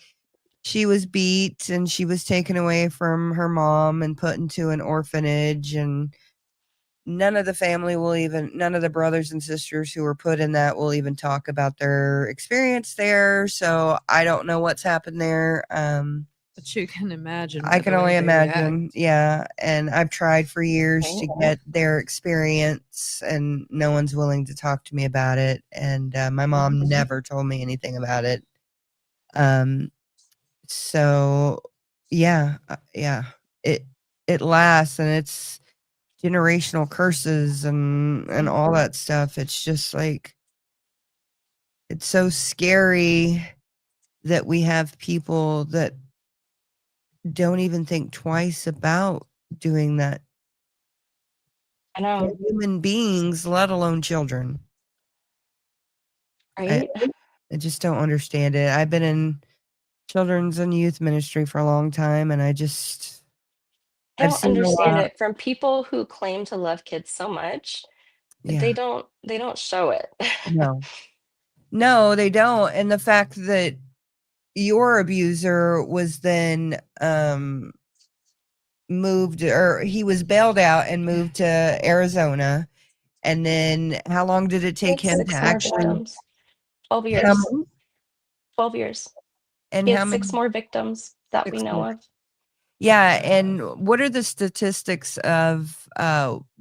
was beat and she was taken away from her mom and put into an orphanage, and none of the brothers and sisters who were put in that will even talk about their experience there. So I don't know what's happened there.
But you can imagine.
I can only imagine. Yeah. And I've tried for years to get their experience, and no one's willing to talk to me about it. And my mom never told me anything about it. So yeah, it lasts, and it's generational curses and all that stuff. It's just like, it's so scary that we have people that don't even think twice about doing that.
I know.
For human beings, let alone children.
Right?
I just don't understand it. I've been in children's and youth ministry for a long time, and
I
I've
don't
seen a
understand
lot.
it from people who claim to love kids so much, but
Yeah.
they don't show it.
No, they don't. And the fact that your abuser was then moved, or he was bailed out and moved to Arizona. And then how long did it
He
take
had
him to
6 more
actually,
victims. 12
how
years.
many,
12 years.
and
He
how
had
many?
6 more victims that we
6
know
more.
of.
Yeah, and what are the statistics of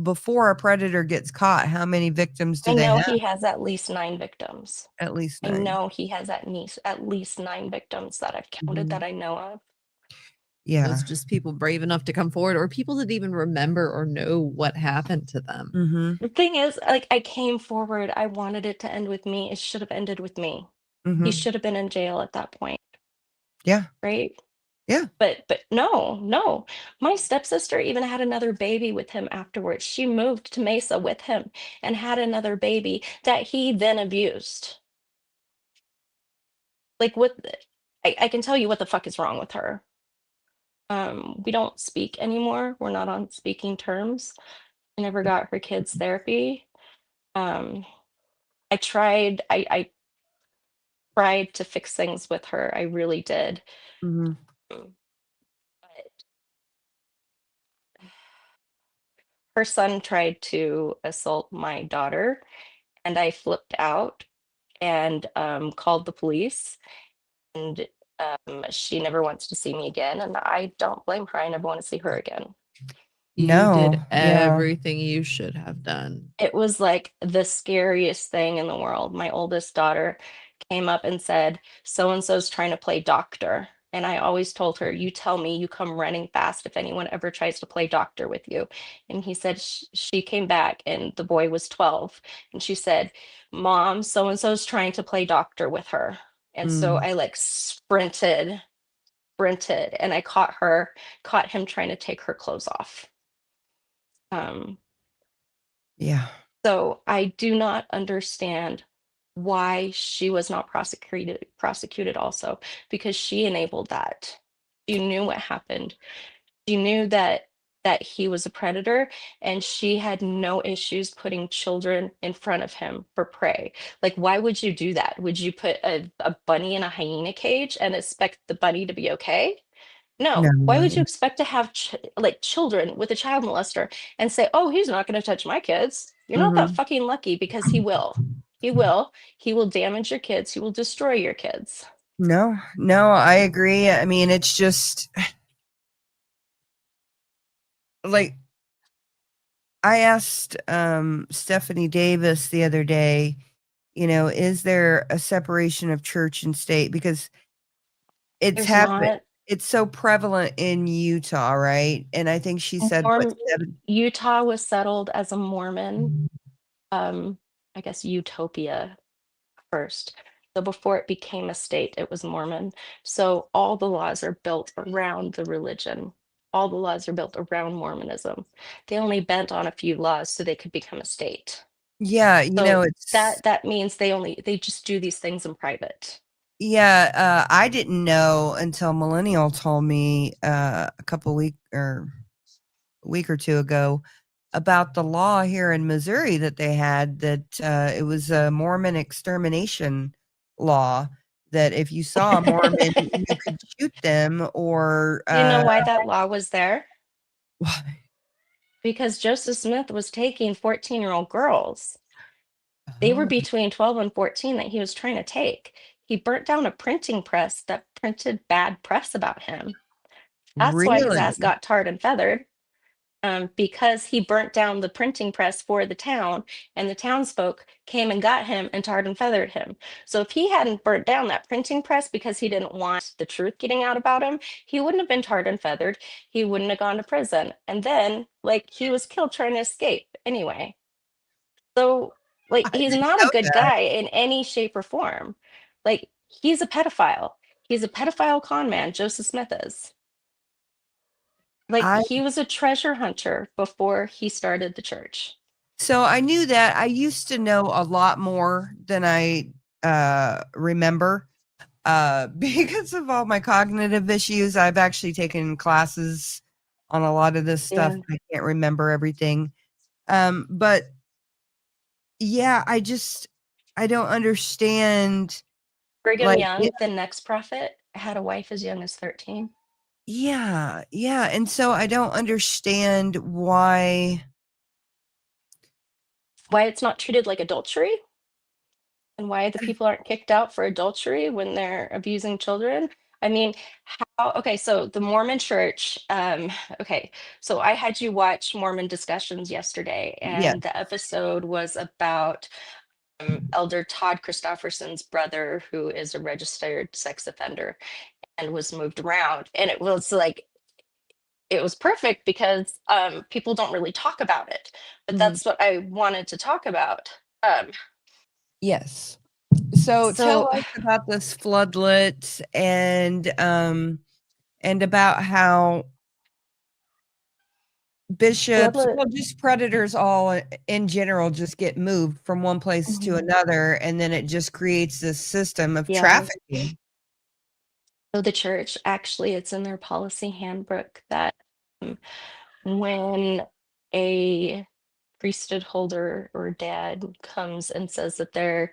before a predator gets caught, how many victims do
I
they
know
have?
he has at least 9 victims.
At least
I
9.
know he has at least 9 victims that I've counted that I know of.
Yeah.
It's just people brave enough to come forward, or people that even remember or know what happened to them.
Mm-hmm.
The thing is, like, I came forward. I wanted it to end with me. It should have ended with me.
Mm-hmm.
He should have been in jail at that point.
Yeah.
Right?
Yeah.
But no. My stepsister even had another baby with him afterwards. She moved to Mesa with him and had another baby that he then abused. Like, what I can tell you what the fuck is wrong with her. We don't speak anymore. We're not on speaking terms. I never got her kids therapy. I tried tried to fix things with her. I really did.
Mm-hmm.
But her son tried to assault my daughter, and I flipped out and called the police. And she never wants to see me again, and I don't blame her. I never want to see her again.
You
No.
did everything you should have done.
It was like the scariest thing in the world. My oldest daughter came up and said, so and so's trying to play doctor. And I always told her, you tell me, you come running fast if anyone ever tries to play doctor with you. And he said, she came back, and the boy was 12. And she said, Mom, so and so's trying to play doctor with her. And so I like sprinted, and I caught him trying to take her clothes off.
Yeah.
So I do not understand why she was not prosecuted also, because she enabled that. She knew what happened. She knew that he was a predator, and she had no issues putting children in front of him for prey. Like, why would you do that? Would you put a bunny in a hyena cage and expect the bunny to be okay? No. Why would you expect to have children with a child molester and say, "Oh, he's not going to touch my kids"? You're not that fucking lucky, because he will. He will. He will damage your kids. He will destroy your kids.
No, I agree. I mean, it's just, like I asked Stephanie Davis the other day, is there a separation of church and state? Because it's
There's
happened.
not.
It's so prevalent in Utah, right? And I think she said
Utah was settled as a Mormon, I guess utopia first. So before it became a state, it was Mormon. So all the laws are built around the religion. All the laws are built around Mormonism. They only bent on a few laws so they could become a state.
Yeah,
So
it's
that means they just do these things in private.
yeah, I didn't know until Millennial told me a week or two ago about the law here in Missouri that they had that it was a Mormon extermination law that if you saw a Mormon, you could shoot them or
You know why that law was there?
why?
Because Joseph Smith was taking 14-year-old girls. They were
Oh,
between 12 and 14 that he was trying to take. He burnt down a printing press that printed bad press about him. That's why his
really?
ass got tarred and feathered, because he burnt down the printing press for the town, and the townsfolk came and got him and tarred and feathered him. So if he hadn't burnt down that printing press because he didn't want the truth getting out about him, he wouldn't have been tarred and feathered. He wouldn't have gone to prison. And then, like, he was killed trying to escape anyway. So, like,
I
he's
didn't
not a
know
good
that.
guy in any shape or form. Like, he's a pedophile. He's a pedophile con man, Joseph Smith is. Like,
I
he was a treasure hunter before he started the church.
So I knew that. I used to know a lot more than I remember because of all my cognitive issues. I've actually taken classes on a lot of this stuff.
Yeah.
I can't remember everything. But yeah, I don't understand.
Brigham
Like,
Young, the next prophet, had a wife as young as 13.
yeah. And so I don't understand why.
Why it's not treated like adultery, and why the people aren't kicked out for adultery when they're abusing children. I mean, okay, so the Mormon church, okay, so I had you watch Mormon discussions yesterday,
Yeah.
and the episode was about Elder Todd Christofferson's brother, who is a registered sex offender and was moved around. And it was like, it was perfect because people don't really talk about it, but
Mhm.
that's what I wanted to talk about.
Yes. So
So
tell us about this floodlit and about how bishops,
Bloodlet,
well, just predators all in general just get moved from one place to
mhm,
another, and then it just creates this system of
yeah.
trafficking.
So the church, actually, it's in their policy handbook that um, when a priesthood holder or dad comes and says that they're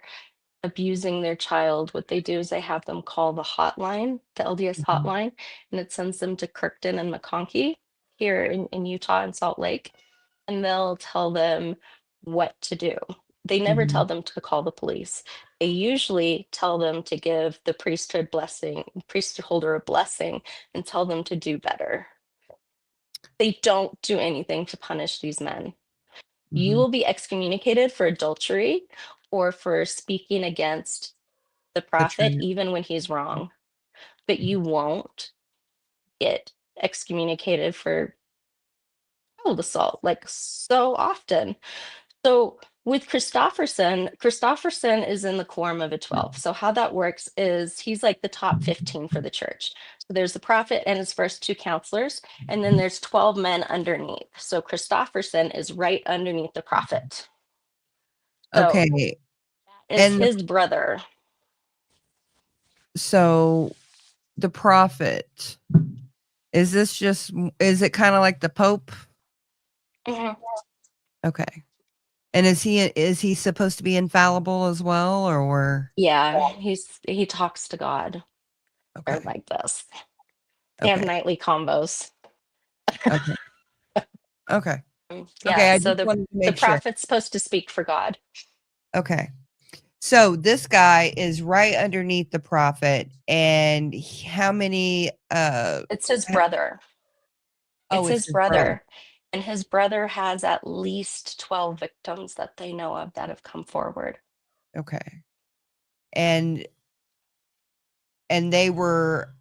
abusing their child, what they do is they have them call the hotline, the LDS
Mhm.
hotline, and it sends them to Kirkton and McConkey here in Utah and Salt Lake, and they'll tell them what to do. They never tell
Mhm.
them to call the police. They usually tell them to give the priesthood holder a blessing and tell them to do better. They don't do anything to punish these men. You
Mhm.
will be excommunicated for adultery or for speaking against the
The
prophet,
truth.
even when he's wrong, but you won't get excommunicated for child assault like so often. So with Christofferson is in the quorum of a 12. So how that works is he's like the top 15 for the church. So there's the prophet and his first two counselors, and then there's 12 men underneath. So Christofferson is right underneath the prophet. So
Okay.
is
And
his brother.
so the prophet, is it kind of like the Pope?
Mhm.
Okay. And is he supposed to be infallible as well, or
Yeah, he talks to God. They're
okay.
like this. They have
Okay.
nightly combos.
Okay. Okay. Okay,
Yeah,
I
so
just wanted to
the
make sure.
prophet's supposed to speak for God.
Okay. So this guy is right underneath the prophet, and how many
It's his brother.
oh,
It's
it's
his
his brother.
brother. And his brother has at least 12 victims that they know of that have come forward.
Okay. And they were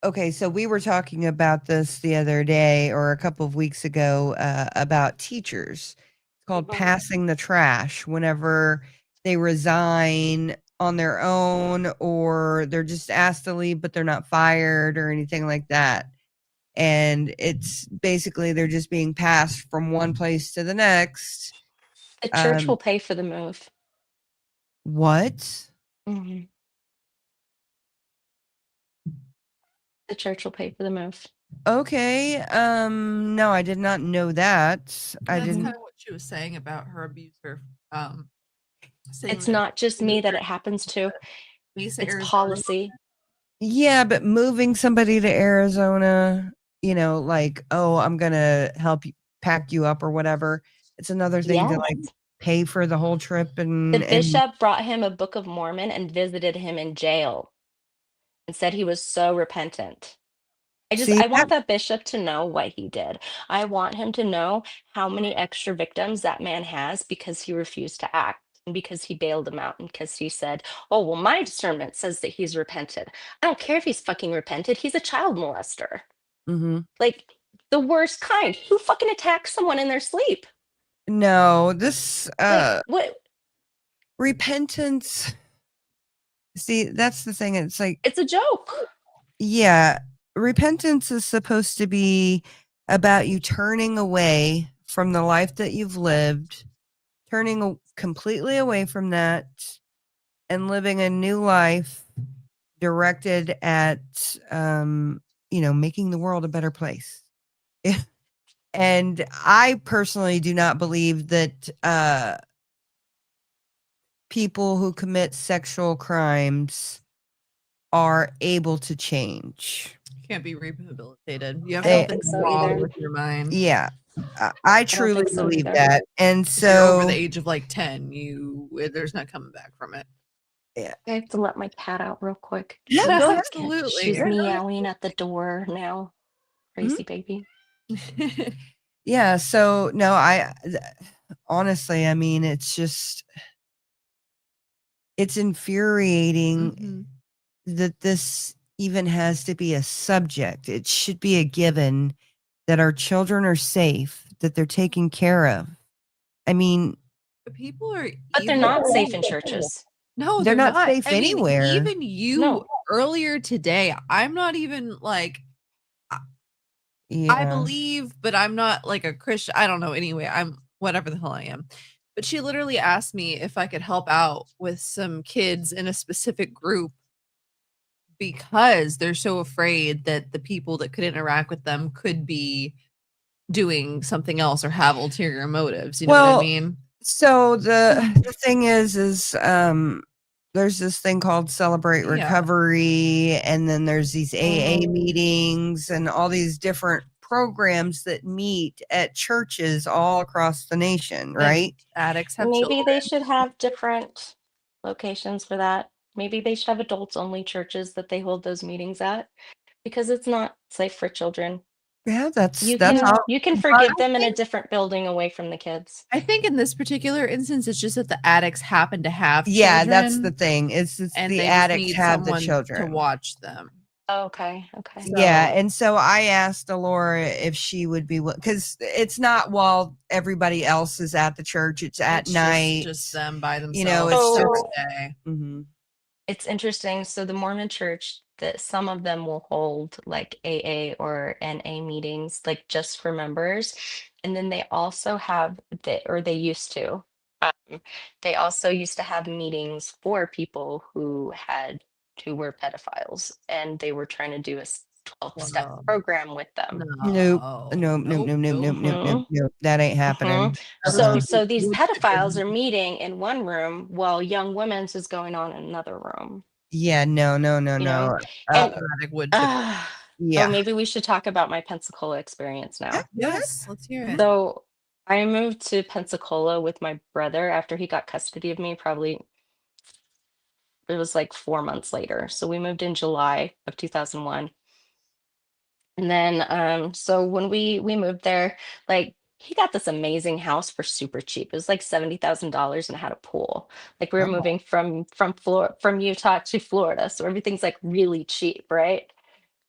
okay, so we were talking about this the other day or a couple of weeks ago about teachers. It's called passing the trash whenever they resign on their own or they're just asked to leave, but they're not fired or anything like that. And it's basically they're just being passed from one place to the next.
The church will pay for the move.
What?
Mm-hmm. The church will pay for the move.
Okay. No, I did not know that. I
That's
didn't.
kind of what she was saying about her abuser.
It's not just me that it happens to. It's policy.
Yeah, but moving somebody to Arizona, you know, like, oh, I'm gonna help you pack you up or whatever. It's another thing to like pay for the whole trip. And
the bishop brought him a Book of Mormon and visited him in jail and said he was so repentant. I want that bishop to know what he did. I want him to know how many extra victims that man has because he refused to act and because he bailed him out and because he said, oh, well, my discernment says that he's repented. I don't care if he's fucking repented. He's a child molester. Like the worst kind. Who fucking attacks someone in their sleep?
No, this
like, what?
Repentance. See, that's the thing. It's like
it's a joke.
Yeah. Repentance is supposed to be about you turning away from the life that you've lived, turning completely away from that and living a new life directed at making the world a better place. And I personally do not believe that people who commit sexual crimes are able to change.
Can't be rehabilitated. You have
I don't think so either.
With your mind.
Yeah. I truly believe that. And so
if you're over the age of like 10, there's not coming back from it.
Yeah.
I have to let my cat out real quick.
Yeah,
absolutely.
She's meowing at the door now. Crazy baby.
Yeah. So no, honestly, I mean, it's infuriating that this even has to be a subject. It should be a given that our children are safe, that they're taken care of. I mean,
people are,
but they're not safe in churches.
No, they're not safe anywhere.
Even you earlier today, I'm not even like, I believe, but I'm not like a Christian. I don't know. Anyway, I'm whatever the hell I am. But she literally asked me if I could help out with some kids in a specific group because they're so afraid that the people that could interact with them could be doing something else or have ulterior motives. You know what I mean?
So the thing is there's this thing called Celebrate Recovery, and then there's these AA meetings and all these different programs that meet at churches all across the nation, right?
Addicts have
Maybe they should have different locations for that. Maybe they should have adults only churches that they hold those meetings at because it's not safe for children.
Yeah,
you can forgive them in a different building away from the kids.
I think in this particular instance, it's just that the addicts happen to have children.
Yeah, that's the thing. It's
and
the
they
addicts
need
have the
someone
children
to watch them.
Okay.
Yeah, and so I asked Alora if she would be, because it's not while everybody else is at the church; it's at night,
just them by themselves.
You know,
it's It's interesting. So the Mormon Church, that some of them will hold like AA or NA meetings, like just for members, and then they also have they used to. They also used to have meetings for people who were pedophiles, and they were trying to do a 12-step program with them.
Nope. That ain't happening.
So these pedophiles are meeting in one room while Young Women's is going on in another room.
Yeah, no.
And,
yeah.
maybe we should talk about my Pensacola experience now.
Yes, let's hear it.
So I moved to Pensacola with my brother after he got custody of me. Probably it was like 4 months later. So we moved in July of 2001. And then so when we moved there, like he got this amazing house for super cheap. It was like $70,000 and it had a pool. Like we were
Oh,
moving from Utah to Florida, so everything's like really cheap, right?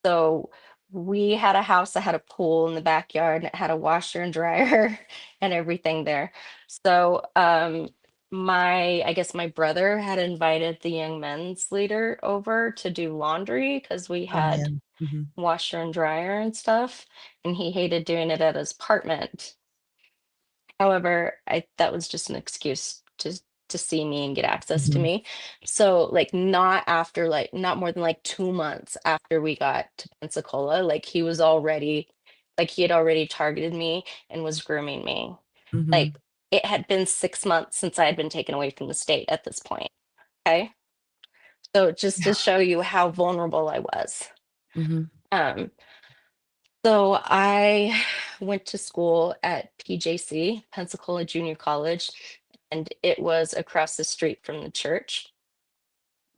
So we had a house that had a pool in the backyard and it had a washer and dryer and everything there. So I guess my brother had invited the young men's leader over to do laundry because we
oh
had
man. Hmm.
washer and dryer and stuff, and he hated doing it at his apartment. However, I that was just an excuse to see me and get access to
Hmm.
me. So not more than like 2 months after we got to Pensacola, like he had already targeted me and was grooming me.
Hmm.
Like it had been 6 months since I had been taken away from the state at this point. Okay. So just to
Yeah.
show you how vulnerable I was.
Hmm.
Um, So I went to school at PJC, Pensacola Junior College, and it was across the street from the church.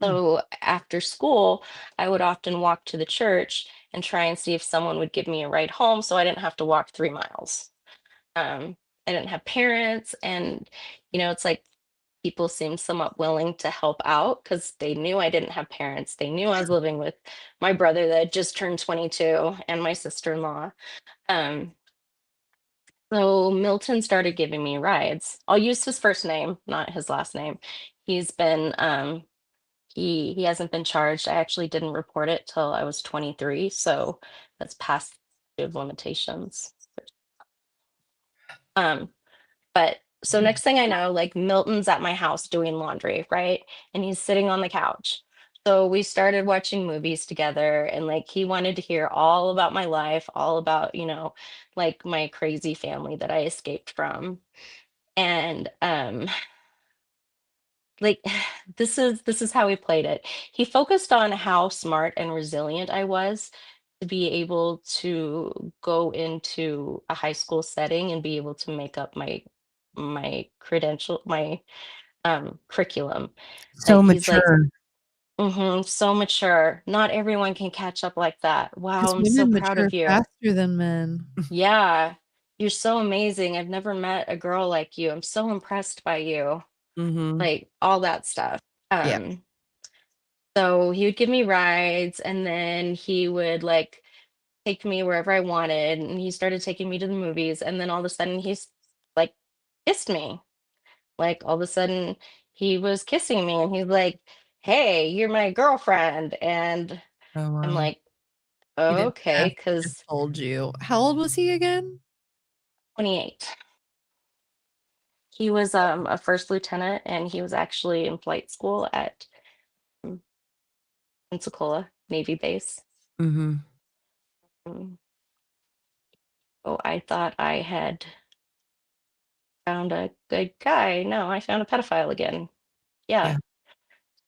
So after school, I would often walk to the church and try and see if someone would give me a ride home so I didn't have to walk 3 miles. I didn't have parents, and it's like people seemed somewhat willing to help out because they knew I didn't have parents. They knew I was living with my brother that had just turned 22 and my sister-in-law. Um, So Milton started giving me rides. I'll use his first name, not his last name. He's been he hasn't been charged. I actually didn't report it till I was 23, so that's past statute of limitations. Um, but so next thing I know, like Milton's at my house doing laundry, right? And he's sitting on the couch. So we started watching movies together, and like he wanted to hear all about my life, all about, like my crazy family that I escaped from. And like this is how he played it. He focused on how smart and resilient I was to be able to go into a high school setting and be able to make up my curriculum.
So
Like he's like,
mature.
so mature. Not everyone can catch up like that. Wow,
Because
I'm so
women
proud
mature
of you.
faster than men.
Yeah, you're so amazing. I've never met a girl like you. I'm so impressed by you.
Hmm.
Like all that stuff.
Yeah.
Um, so he would give me rides, and then he would like take me wherever I wanted, and he started taking me to the movies, and then all of a sudden like kissed me. Like all of a sudden he was kissing me and he's like, "Hey, you're my girlfriend." And
Oh
I'm
wow.
like,
He didn't
"Okay,"
have to have
because
told you. How old was he again?
28. He was a first lieutenant, and he was actually in flight school at um, Pensacola Navy base.
Hmm.
Um, so I thought I had found a good guy. No, I found a pedophile again.
Yeah.
Yeah.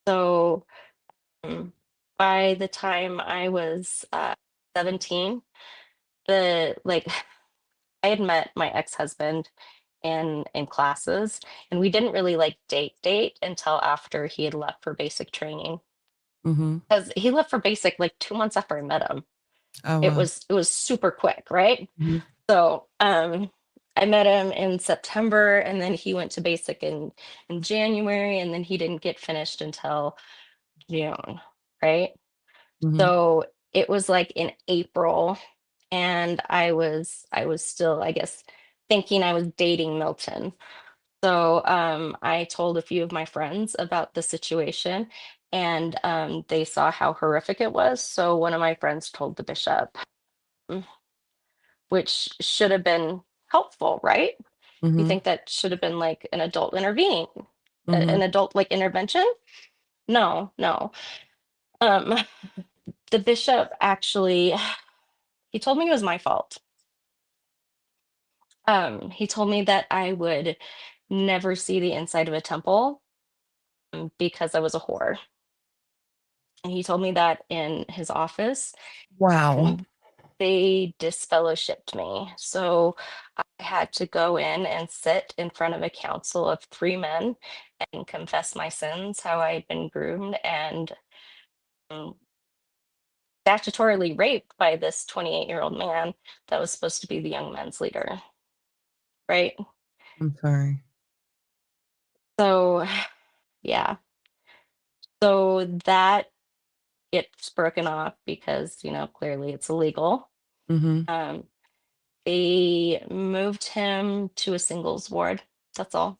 So by the time I was 17, the like I had met my ex-husband in classes, and we didn't really like date until after he had left for basic training.
Hmm.
Because he left for basic like 2 months after I met him.
Oh
It
wow.
was it was super quick, right?
Hmm.
So I met him in September, and then he went to basic in January, and then he didn't get finished until June, right?
Hmm.
So it was like in April, and I was still, I guess, thinking I was dating Milton. So I told a few of my friends about the situation, and they saw how horrific it was. So one of my friends told the bishop, mm, which should have been helpful, right? You
Hmm.
think that should have been like an adult intervening,
Hmm.
an adult like intervention? No, no. Um, the bishop actually, he told me it was my fault. He told me that I would never see the inside of a temple because I was a whore. And he told me that in his office,
Wow.
and they disfellowshipped me. So I had to go in and sit in front of a council of three men and confess my sins, how I had been groomed, and um, statutorily raped by this 28-year-old man that was supposed to be the young men's leader. Right?
I'm sorry.
So, yeah. So that gets broken off because, clearly it's illegal.
Mm-hmm.
They moved him to a singles ward. That's all.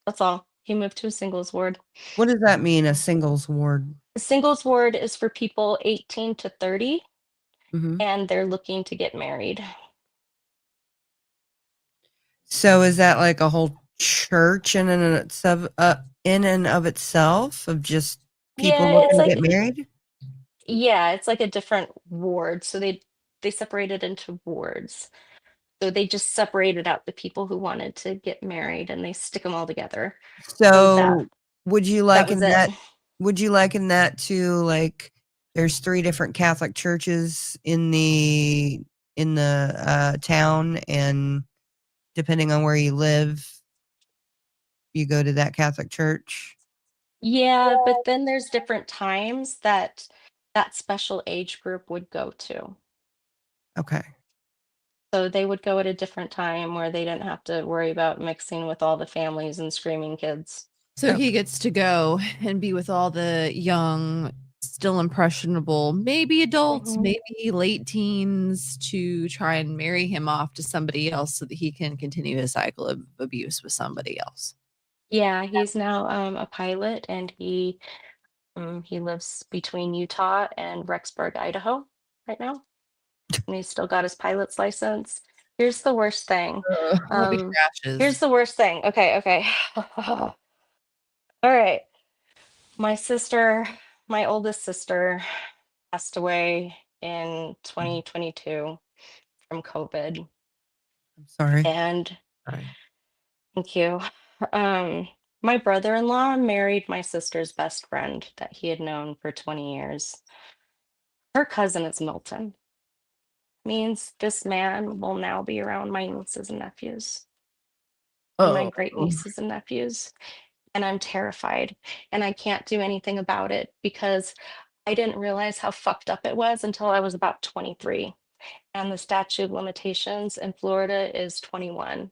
That's all. He moved to a singles ward.
What does that mean, a singles ward?
A singles ward is for people 18 to 30,
Mm-hmm.
and they're looking to get married.
So is that like a whole church in and of itself of just people
Yeah,
looking to get married?
it's like a different ward. So they separated into wards. So they just separated out the people who wanted to get married and they stick them all together.
So would you
that was
liken
it.
that? Would you liken that to like there's 3 different Catholic churches in the town, and depending on where you live, you go to that Catholic church?
Yeah, but then there's different times that special age group would go to.
Okay.
So they would go at a different time where they didn't have to worry about mixing with all the families and screaming kids.
So he gets to go and be with all the young, still impressionable, maybe adults, maybe late teens, to try and marry him off to somebody else so that he can continue his cycle of abuse with somebody else.
Yeah, he's now a pilot, and he lives between Utah and Rexburg, Idaho right now. And he's still got his pilot's license. Here's the worst thing.
Hope he crashes.
Here's the worst thing. Okay. All right. My oldest sister passed away in 2022 from COVID.
I'm sorry.
And thank you. My brother-in-law married my sister's best friend that he had known for 20 years. Her cousin is Milton. Means this man will now be around my nieces and nephews. And my great nieces and nephews. And I'm terrified. And I can't do anything about it because I didn't realize how fucked up it was until I was about 23. And the statute of limitations in Florida is 21.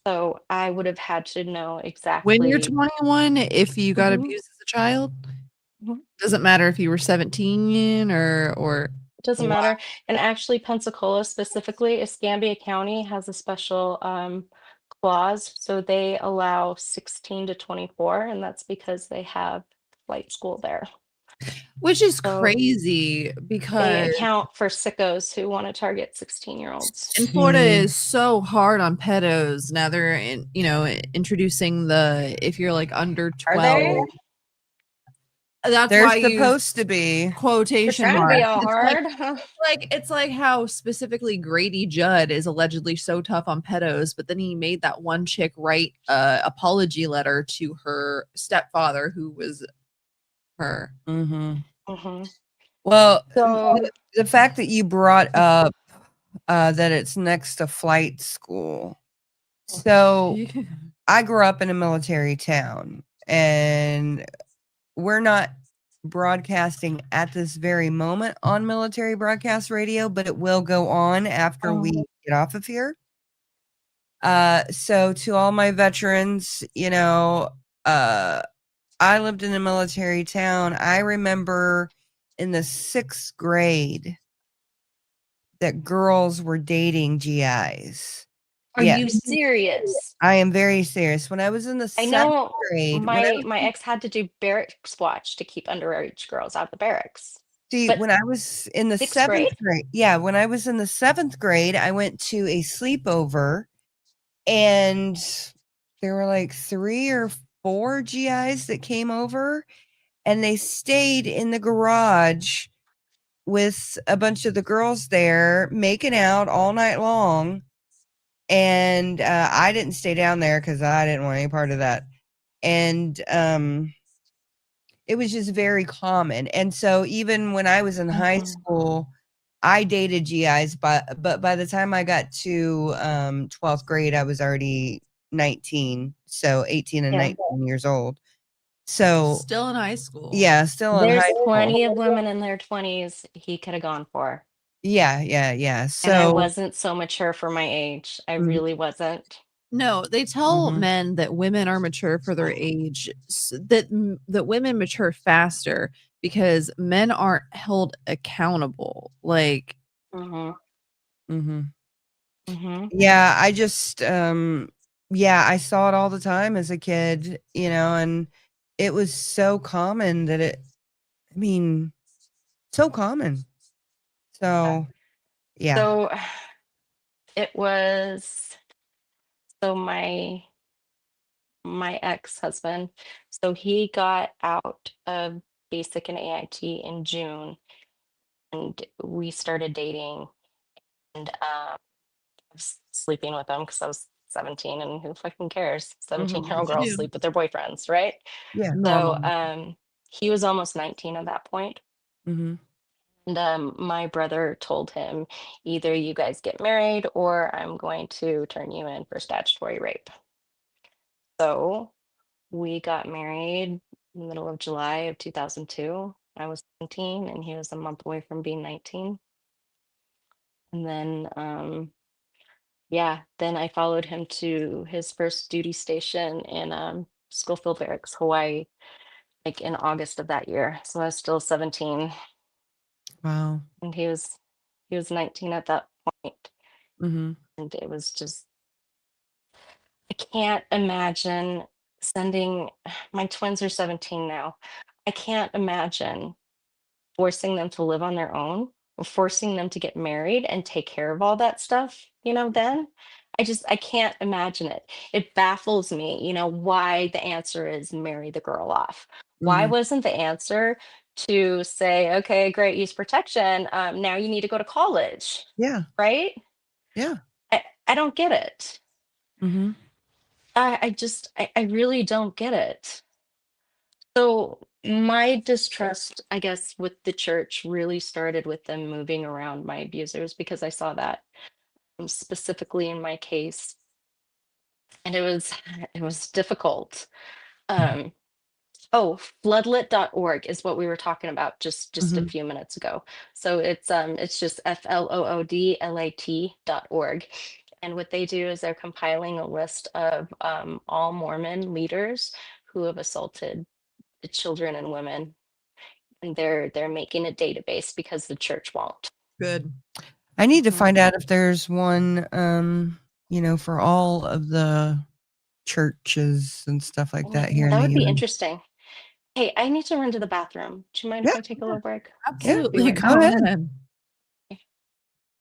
So I would have had to know exactly.
When you're 21, if you got abused as a child, doesn't matter if you were 17 or
it doesn't matter. And actually, Pensacola specifically, Escambia County has a special clause. So they allow 16 to 24, and that's because they have flight school there.
Which is crazy because
they account for sickos who want to target 16-year-olds.
And Florida is so hard on pedos. Now they're introducing the if you're like under 12. That's
they're
why
supposed to be
quotation
marks. Be
all
hard.
It's like how specifically Grady Judd is allegedly so tough on pedos, but then he made that one chick write a apology letter to her stepfather who was her.
Well, so the fact that you brought up that it's next to flight school. So I grew up in a military town, and we're not broadcasting at this very moment on military broadcast radio, but it will go on after we get off of here. So to all my veterans, I lived in a military town. I remember in the 6th grade that girls were dating GIs.
Are you serious?
I am very serious. When I was in the 7th grade,
my ex had to do barracks watch to keep underage girls out of the barracks.
See, when I was in the 7th grade, when I was in the 7th grade, I went to a sleepover, and there were like 3 or 4 GIs that came over, and they stayed in the garage with a bunch of the girls there making out all night long. And I didn't stay down there because I didn't want any part of that. And it was just very common. And so even when I was in high school, I dated GIs, but by the time I got to 12th grade, I was already 19. So 18 and 19 years old. So
Still in high school.
yeah, still in
There's
high school.
plenty of women in their 20s he could have gone for.
Yeah.
And I
So
wasn't so mature for my age. I
Mhm.
really wasn't.
No, they tell
Mhm.
men that women are mature for their age, that women mature faster because men aren't held accountable. Like,
Mhm.
Mhm.
Mhm.
Yeah, I just yeah, I saw it all the time as a kid, and it was so common that I mean, so common. So, yeah.
So it was so my ex-husband, so he got out of basic and AIT in June, and we started dating, and I was sleeping with him because I was 17, and who fucking cares?
Mhm.
17-year-old
you
girls
do.
sleep with their boyfriends, right?
Yeah.
So
Normal.
he was almost 19 at that point.
Mhm.
And my brother told him, either you guys get married or I'm going to turn you in for statutory rape. So we got married in the middle of July of 2002. I was 17 and he was a month away from being 19. And then, yeah, then I followed him to his first duty station in Schofield Barracks, Hawaii, like in August of that year. So I was still 17
Wow.
and he was 19 at that point.
Mhm.
And it was just, I can't imagine sending my twins are 17 now. I can't imagine forcing them to live on their own or forcing them to get married and take care of all that stuff, then I can't imagine it. It baffles me, why the answer is marry the girl off. Why
Mhm.
wasn't the answer to say, okay, great, use protection. Now you need to go to college,
Yeah.
right?
Yeah.
I don't get it.
Mhm.
I really don't get it. So my distrust, I guess, with the church really started with them moving around my abusers because I saw that specifically in my case, and it was difficult. Um, oh, floodlit.org is what we were talking about just a
Mhm.
few minutes ago. So it's just floodlat.org. And what they do is they're compiling a list of all Mormon leaders who have assaulted the children and women, and they're making a database because the church won't.
Good.
I need to
Mhm.
find out if there's one for all of the churches and stuff like that here in
That
the
would be
US.
interesting. Hey, I need to run to the bathroom. Do you mind if
Yeah.
I take a little break?
Yeah.
Absolutely.
right
Go
back.
ahead.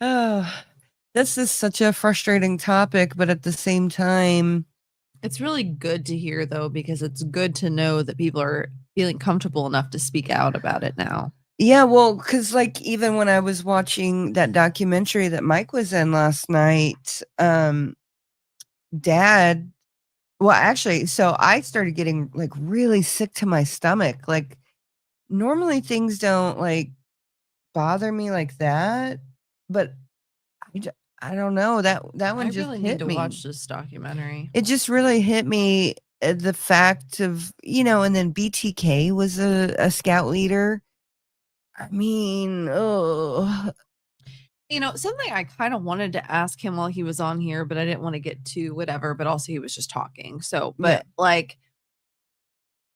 Oh, this is such a frustrating topic, but at the same time,
It's really good to hear, though, because it's good to know that people are feeling comfortable enough to speak out about it now.
yeah, well, because like even when I was watching that documentary that Mike was in last night, Dad, well, actually, so I started getting like really sick to my stomach. Like normally things don't like bother me like that, but I don't know that
I
one just
really need
hit
to
me.
watch this documentary.
It just really hit me, the fact of, and then BTK was a scout leader. I mean, oh,
Something I kind of wanted to ask him while he was on here, but I didn't want to get too whatever, but also he was just talking. So,
yeah,
but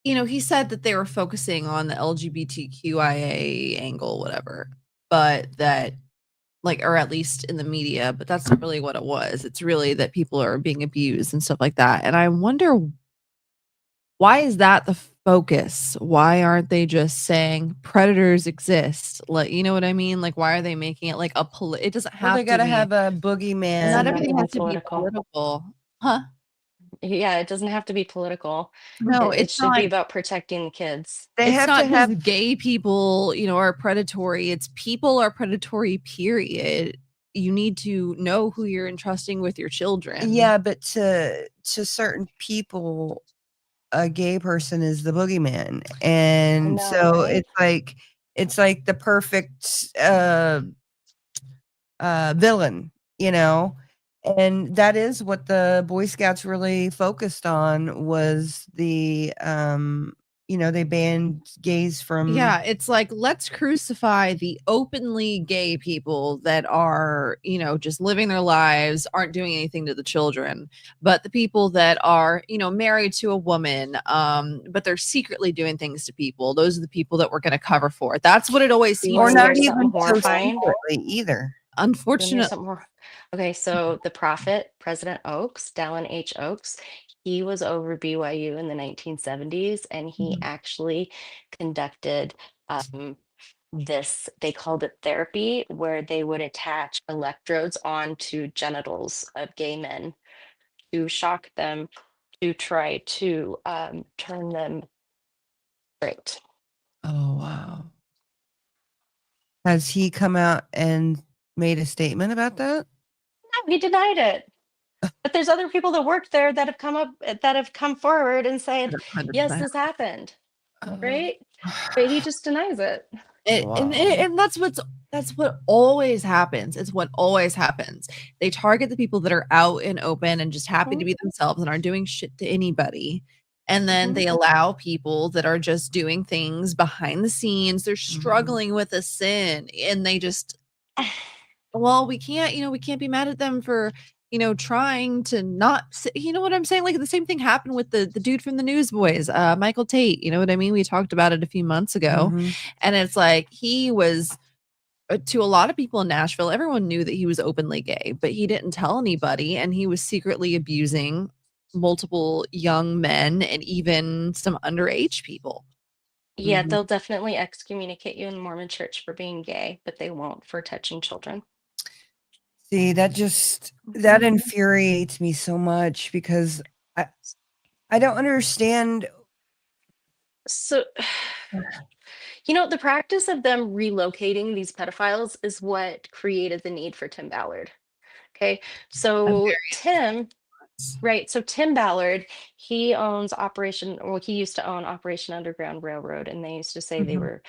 he said that they were focusing on the LGBTQIA angle, whatever, but that, or at least in the media, but that's not really what it was. It's really that people are being abused and stuff like that. And I wonder, why is that the focus? Why aren't they just saying predators exist? Like, you know what I mean? Like, why are they making it like it doesn't
well,
have
they
to
got to
be,
have a
Doesn't
not
boogeyman.
have to
everything
be
has to be
political.
political. Huh?
Yeah, it doesn't have to be political.
No,
It
it's
should be
not.
about protecting the kids.
They
It's
have to
not because
have,
gay people, are predatory. It's people are predatory, period. You need to know who you're entrusting with your children.
yeah, but to certain people, a gay person is the boogeyman,
I
and
know,
so
right?
it's like the perfect villain, and that is what the Boy Scouts really focused on, was the they banned gays from.
Yeah, it's like, let's crucify the openly gay people that are, just living their lives, aren't doing anything to the children. But the people that are, married to a woman, but they're secretly doing things to people, those are the people that we're going to cover for. That's what it always seems.
Or
wanna
not
hear something
even so
horrifying?
secretly either.
Unfortunately.
Okay, so the prophet, President Oaks, Dallin H. Oaks, he was over BYU in the 1970s, and he actually conducted this, they called it therapy, where they would attach electrodes onto genitals of gay men to shock them, to try to turn them straight.
Oh, wow. Has he come out and made a statement about that?
No, he denied it. But there's other people that worked there that have come forward and said, yes, this happened, right? But he just denies it.
And that's what always happens. It's what always happens. They target the people that are out and open and just happy to be themselves and aren't doing shit to anybody. And then they allow people that are just doing things behind the scenes. They're struggling with a sin, and they just, well, we can't be mad at them for, trying to not, you know what I'm saying? Like, the same thing happened with the dude from the Newsboys, Michael Tate. You know what I mean? We talked about it a few months ago, and it's like, he was, to a lot of people in Nashville, everyone knew that he was openly gay, but he didn't tell anybody, and he was secretly abusing multiple young men and even some underage people.
Yeah, they'll definitely excommunicate you in the Mormon church for being gay, but they won't for touching children.
See, that infuriates me so much, because I don't understand.
So, the practice of them relocating these pedophiles is what created the need for Tim Ballard. Okay, so Tim Ballard, he used to own Operation Underground Railroad, and they used to say they were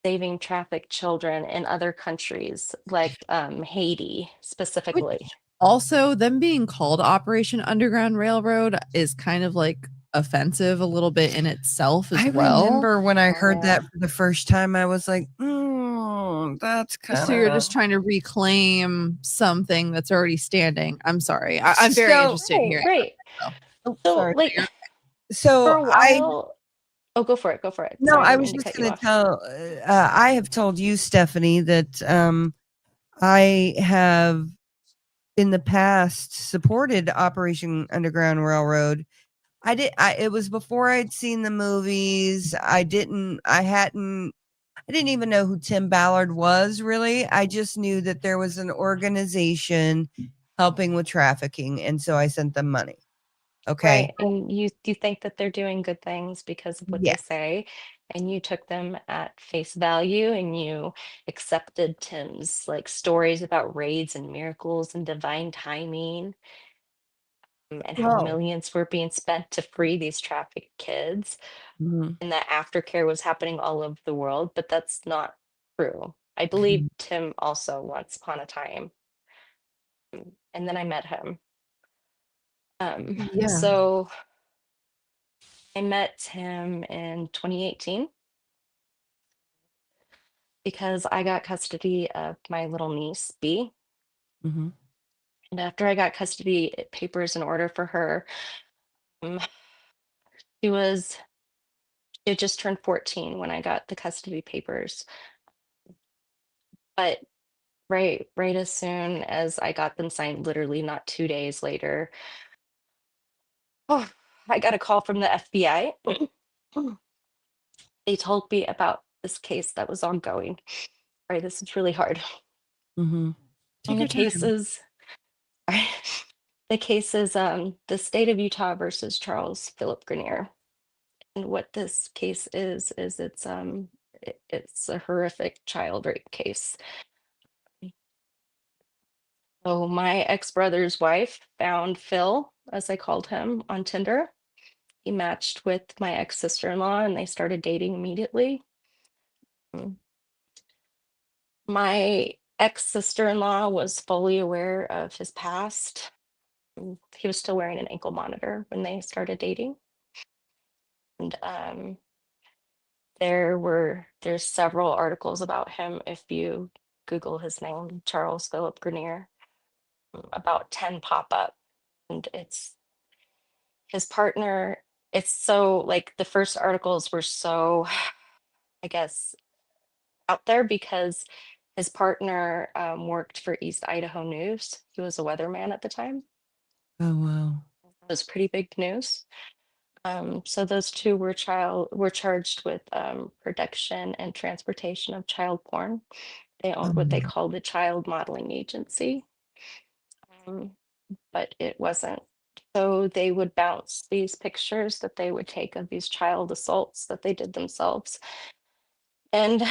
saving trafficked children in other countries, like Haiti specifically.
Also, them being called Operation Underground Railroad is kind of like offensive a little bit in itself as well.
I remember when I heard that for the first time, I was like, that's kind of.
So you're just trying to reclaim something that's already standing. I'm sorry. I'm very interested in hearing.
Right.
So,
so for a while. Go for it.
No,
Sorry,
I was just going to tell. I have told you, Stephanie, that I have in the past supported Operation Underground Railroad. It was before I'd seen the movies. I didn't even know who Tim Ballard was, really. I just knew that there was an organization helping with trafficking, and so I sent them money. Okay.
Right. And you think that they're doing good things because of what they say, and you took them at face value, and you accepted Tim's stories about raids and miracles and divine timing, and how millions were being spent to free these trafficked kids, and that aftercare was happening all over the world. But that's not true. I believe Tim also once upon a time, and then I met him. So I met him in 2018 because I got custody of my little niece, B. And after I got custody papers in order for her, she had just turned 14 when I got the custody papers. But right as soon as I got them signed, literally not 2 days later, I got a call from the FBI. They told me about this case that was ongoing. Right, this is really hard. And the case is the state of Utah versus Charles Philip Grenier. And what this case is it's a horrific child rape case. So my ex-brother's wife found Phil, as I called him, on Tinder. He matched with my ex-sister-in-law, and they started dating immediately. My ex-sister-in-law was fully aware of his past. He was still wearing an ankle monitor when they started dating. And there's several articles about him if you Google his name, Charles Philip Grenier. About 10 pop up, and it's his partner. It's so like the first articles were so, I guess, out there because his partner worked for East Idaho News. He was a weatherman at the time.
Oh, wow.
It was pretty big news. So those two were charged with production and transportation of child porn. They owned what they called the child modeling agency, but it wasn't. So they would bounce these pictures that they would take of these child assaults that they did themselves, and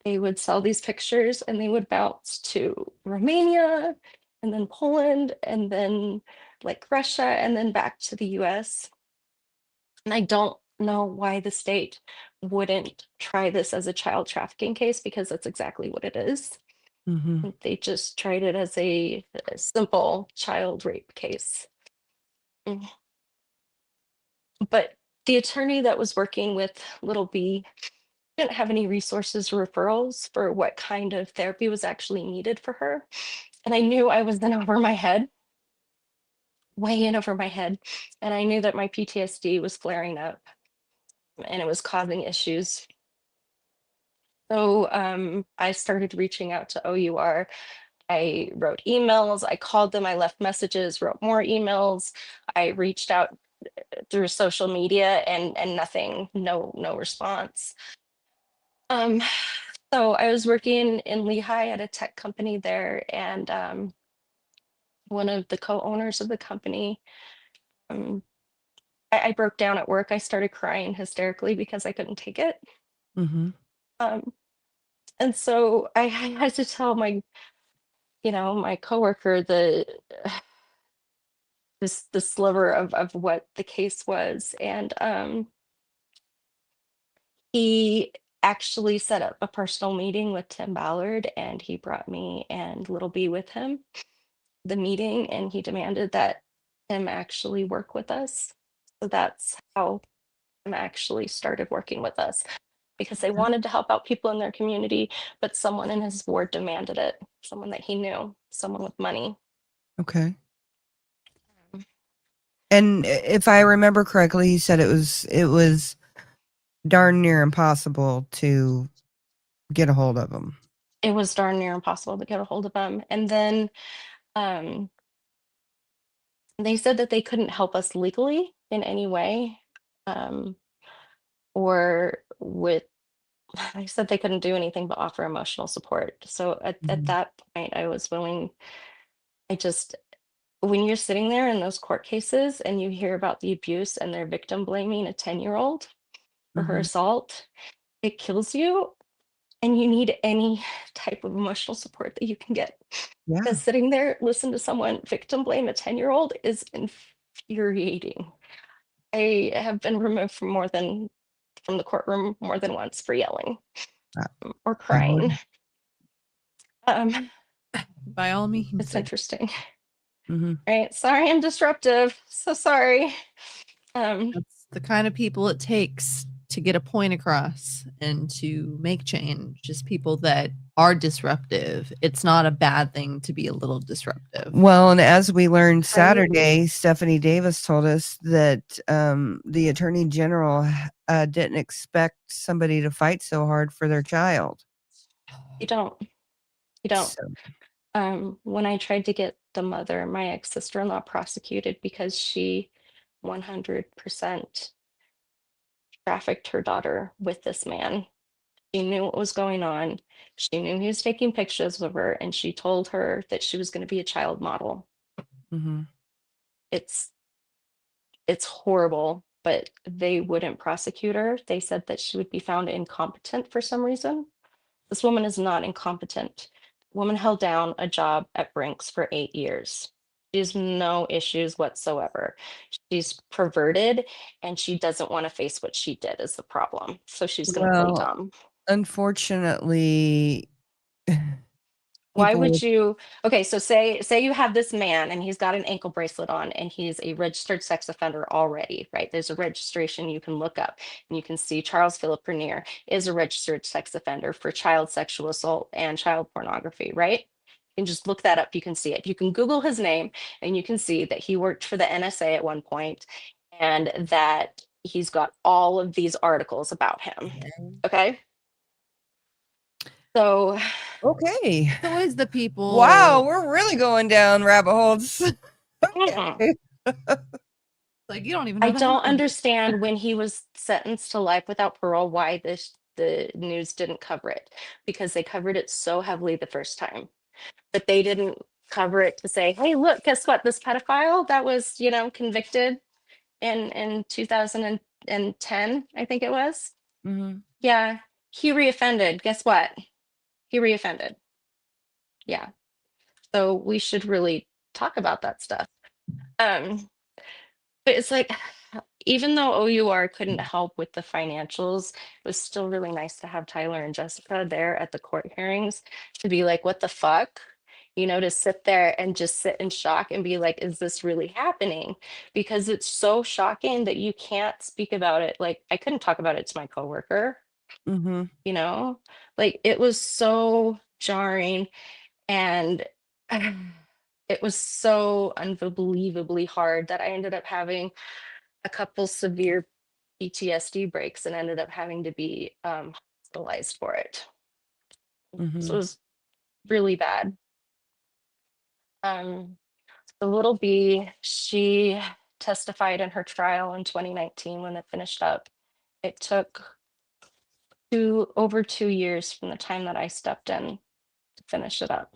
they would sell these pictures, and they would bounce to Romania, and then Poland, and then like Russia, and then back to the US. And I don't know why the state wouldn't try this as a child trafficking case, because that's exactly what it is.
Mm-hmm.
They just tried it as a simple child rape case. But the attorney that was working with little B didn't have any resources or referrals for what kind of therapy was actually needed for her. And I knew I was in over my head, way in over my head. And I knew that my PTSD was flaring up and it was causing issues. So I started reaching out to OUR. I wrote emails, I called them, I left messages, wrote more emails. I reached out through social media and nothing, no response. So I was working in Lehigh at a tech company there, and one of the co-owners of the company, um, I broke down at work. I started crying hysterically because I couldn't take it.
Mm-hmm.
And so I had to tell my, my coworker the sliver of what the case was, and he actually set up a personal meeting with Tim Ballard, and he brought me and Little B with him, the meeting, and he demanded that Tim actually work with us. So that's how Tim actually started working with us, because they wanted to help out people in their community, but someone in his ward demanded it, someone that he knew, someone with money.
Okay. And if I remember correctly, he said it was darn near impossible to get a hold of him.
It was darn near impossible to get a hold of him. And then they said that they couldn't help us legally in any way, or with they said they couldn't do anything but offer emotional support. So at that point, I was willing. When you're sitting there in those court cases and you hear about the abuse and their victim blaming a 10-year-old for her assault, it kills you, and you need any type of emotional support that you can get.
Yeah.
Because sitting there, listen to someone victim blame a 10-year-old is infuriating. I have been removed from the courtroom more than once for yelling or crying.
By all means,
it's interesting.
Mm-hmm.
Right? Sorry, I'm disruptive. So sorry.
That's the kind of people it takes to get a point across and to make change. Just people that are disruptive. It's not a bad thing to be a little disruptive.
Well, and as we learned Saturday, Stephanie Davis told us that the Attorney General didn't expect somebody to fight so hard for their child.
You don't. So. When I tried to get the mother, my ex-sister-in-law, prosecuted because she 100% trafficked her daughter with this man. She knew what was going on. She knew he was taking pictures of her, and she told her that she was going to be a child model.
Mm-hmm.
It's horrible, but they wouldn't prosecute her. They said that she would be found incompetent for some reason. This woman is not incompetent. The woman held down a job at Brinks for 8 years. She has no issues whatsoever. She's perverted, and she doesn't want to face what she did is the problem. So she's going to play dumb.
Unfortunately,
Why
people
would you? Okay, so say you have this man and he's got an ankle bracelet on and he's a registered sex offender already, right? There's a registration you can look up and you can see Charles Philip Bernier is a registered sex offender for child sexual assault and child pornography, right? You can just look that up. You can see it. You can Google his name and you can see that he worked for the NSA at one point and that he's got all of these articles about him. Okay. So
Okay.
So is the people.
Wow, we're really going down rabbit holes. Okay.
Like you don't even know.
I
that
don't
happened.
understand when he was sentenced to life without parole why the news didn't cover it, because they covered it so heavily the first time, but they didn't cover it to say, hey, look, guess what, this pedophile that was, you know, convicted in 2010, I think it was.
Mhm.
Yeah, he reoffended. Guess what? He reoffended. Yeah. So we should really talk about that stuff. But it's like, even though OUR couldn't help with the financials, it was still really nice to have Tyler and Jessica there at the court hearings to be like, what the fuck? You know, to sit there and just sit in shock and be like, is this really happening? Because it's so shocking that you can't speak about it. Like, I couldn't talk about it to my coworker,
Mhm.
you know? Like, it was so jarring and it was so unbelievably hard that I ended up having a couple severe PTSD breaks and ended up having to be hospitalized for it. So it
Mhm.
was really bad. Um, the little B, she testified in her trial in 2019 when it finished up. It took over 2 years from the time that I stepped in to finish it up.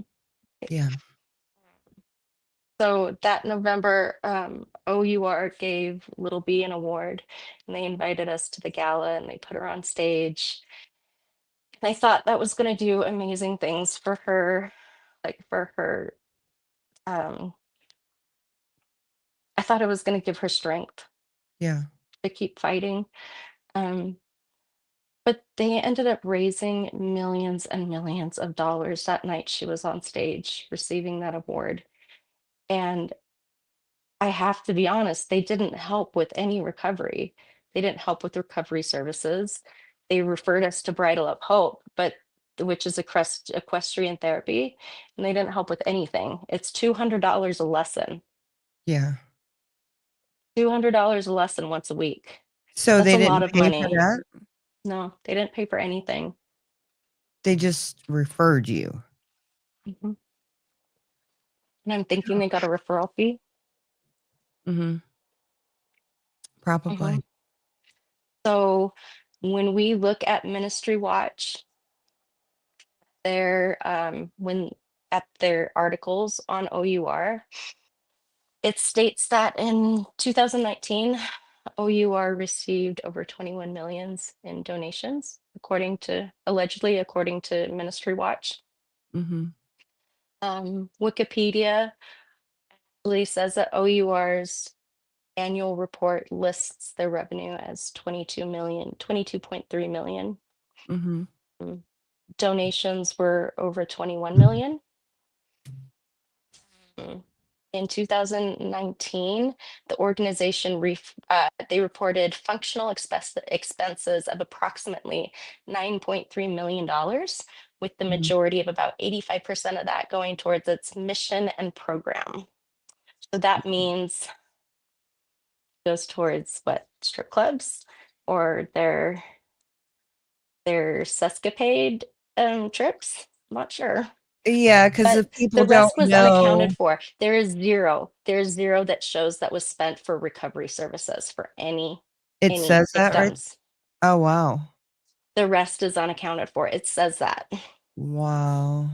Yeah.
So that November, OUR gave Little B an award and they invited us to the gala and they put her on stage. And I thought that was going to do amazing things for her, like for her. Um, I thought it was going to give her strength
Yeah.
to keep fighting. Um, but they ended up raising millions and millions of dollars that night she was on stage receiving that award. And I have to be honest, they didn't help with any recovery. They didn't help with recovery services. They referred us to Bridal Up Hope, but which is equestrian therapy, and they didn't help with anything. It's $200 a lesson.
Yeah.
$200 a lesson once a week.
So
That's
they
a lot
didn't
of
pay for
money.
that?
No, they didn't pay for anything.
They just referred you.
Mhm. And I'm thinking they got a referral fee.
Mhm. Probably.
Mhm. So when we look at Ministry Watch, when at their articles on OUR, it states that in 2019, OUR received over 21 millions in donations, allegedly according to Ministry Watch.
Mhm.
Wikipedia really says that OUR's annual report lists their revenue as 22.3 million.
Mhm.
Um, Donations were over 21 million. In 2019, the organization they reported functional expenses of approximately $9.3 million, with the
Mhm.
majority of about 85% of that going towards its mission and program. So that means goes towards what, strip clubs or their sescapade trips. I'm not sure.
Yeah, because
But
if people
the
don't
rest was
know,
unaccounted for. There's zero that shows that was spent for recovery services for any
it says that, right?
victims.
Oh, wow.
The rest is unaccounted for. It says that.
Wow.